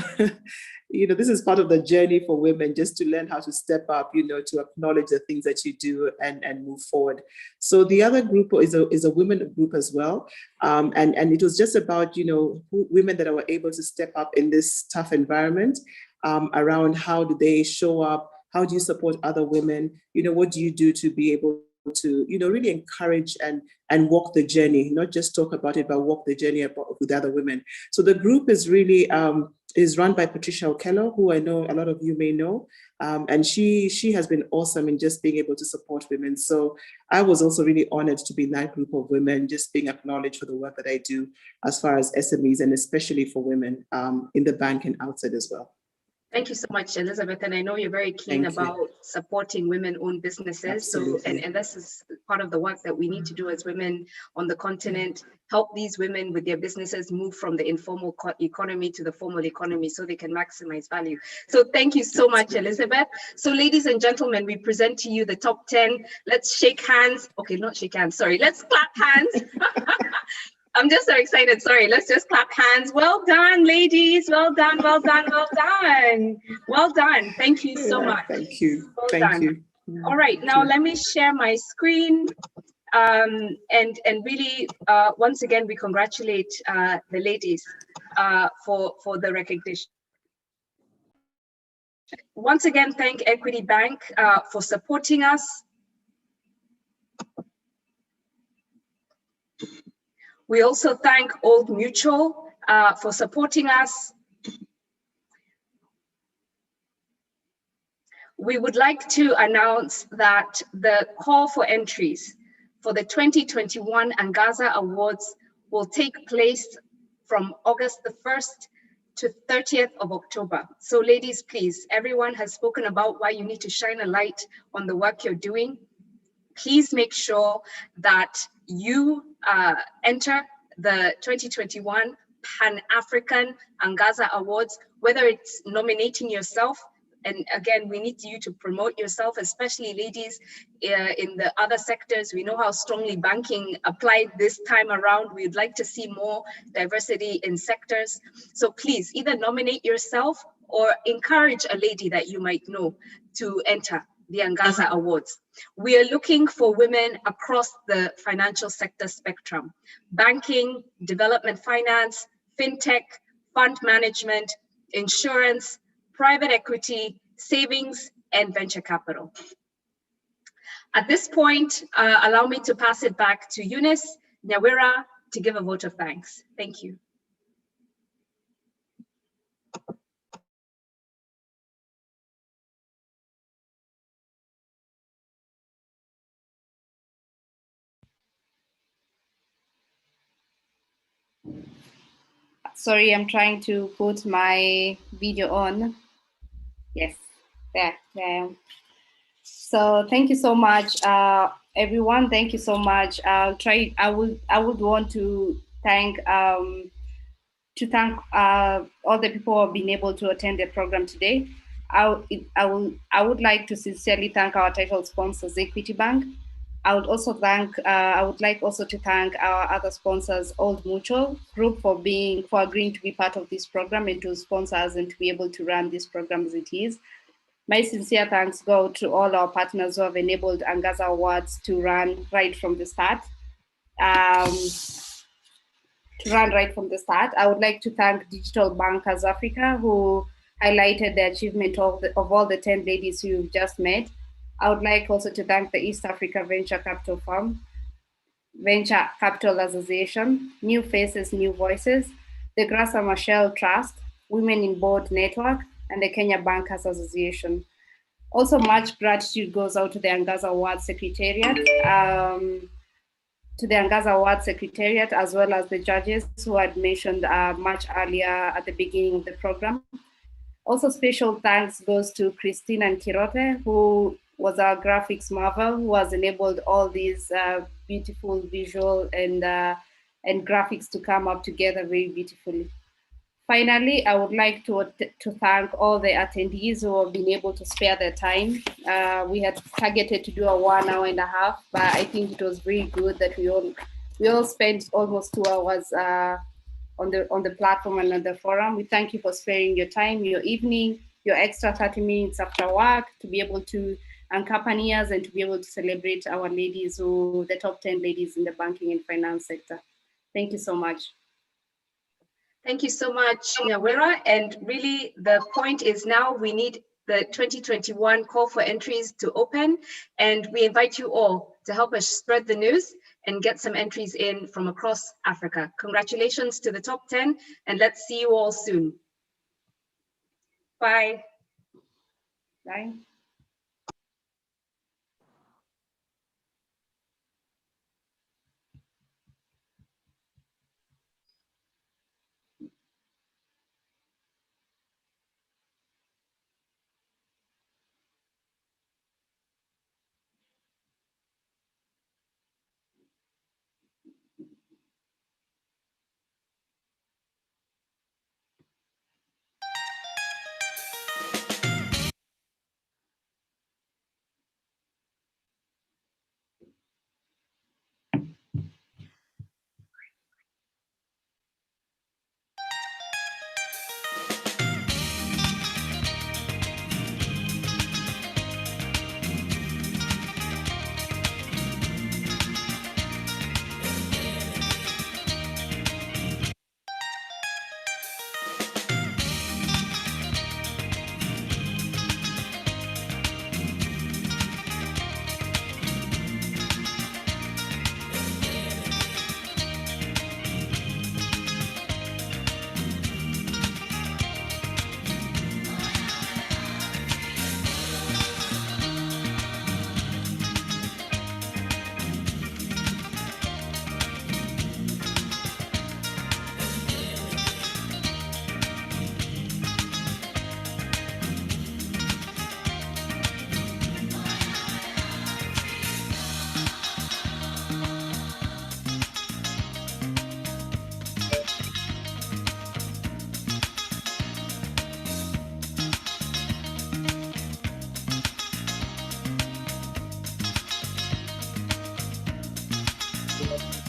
this is part of the journey for women, just to learn how to step up, to acknowledge the things that you do and move forward. So the other group is a women group as well. And it was just about, women that were able to step up in this tough environment around how do they show up, how do you support other women? What do you do to be able to, really encourage and walk the journey, not just talk about it, but walk the journey with other women. So the group is really, is run by Patricia Okello, who I know a lot of you may know. And she has been awesome in just being able to support women. So I was also really honored to be in that group of women, just being acknowledged for the work that I do as far as SMEs and especially for women in the bank and outside as well. Thank you so much, Elizabeth. And I know you're very keen about supporting women-owned businesses. Absolutely. So, and this is part of the work that we need to do as women on the continent, help these women with their businesses move from the informal economy to the formal economy so they can maximize value. So thank you so much, Elizabeth. So ladies and gentlemen, we present to you the top 10. Let's shake hands. Okay, not shake hands, sorry. Let's clap hands. I'm just so excited. Sorry, let's just clap hands. Well done, ladies. Well done, well done, well done. Well done. Thank you so much. Thank you. Well Thank done. you. All right, now let me share my screen. And really, once again, we congratulate the ladies for the recognition. Once again, thank Equity Bank for supporting us. We also thank Old Mutual for supporting us. We would like to announce that the call for entries for the 2021 Angaza Awards will take place from August the 1st to 30th of October. So ladies, please, everyone has spoken about why you need to shine a light on the work you're doing. Please make sure that you enter the 2021 Pan-African Angaza Awards, whether it's nominating yourself. And again, we need you to promote yourself, especially ladies in the other sectors. We know how strongly banking applied this time around. We'd like to see more diversity in sectors. So please either nominate yourself or encourage a lady that you might know to enter the Angaza Awards. We are looking for women across the financial sector spectrum: banking, development finance, fintech, fund management, insurance, private equity, savings, and venture capital. At this point, allow me to pass it back to Eunice Nyawira to give a vote of thanks. Thank you. Sorry, I'm trying to put my video on. Yes, there. So thank you so much, everyone. Thank you so much. I would want to thank all the people who have been able to attend the program today. I would like to sincerely thank our title sponsors, Equity Bank. I would like also to thank our other sponsors, Old Mutual Group, for agreeing to be part of this program and to sponsor us and to be able to run this program as it is. My sincere thanks go to all our partners who have enabled Angaza Awards to run right from the start. I would like to thank Digital Bankers Africa, who highlighted the achievement of all the 10 ladies who you've just met. I would like also to thank the East Africa Venture Capital Association, New Faces, New Voices, the Grasa Machel Trust, Women in Board Network, and the Kenya Bankers Association. Also, much gratitude goes out to the Angaza Awards Secretariat, as well as the judges who had mentioned much earlier at the beginning of the program. Also, special thanks goes to Christine and Kirote, who was our graphics marvel, who has enabled all these beautiful visual and graphics to come up together very beautifully. Finally, I would like to thank all the attendees who have been able to spare their time. We had targeted to do a 1 hour and a half, but I think it was very good that we all spent almost 2 hours on the platform and on the forum. We thank you for sparing your time, your evening, your extra 30 minutes after work to be able to accompany us and to be able to celebrate our ladies, the top 10 ladies in the banking and finance sector. Thank you so much. Thank you so much, Nyawira. And really, the point is now we need the 2021 call for entries to open, and we invite you all to help us spread the news and get some entries in from across Africa. Congratulations to the top 10, and let's see you all soon. Bye. Bye. much.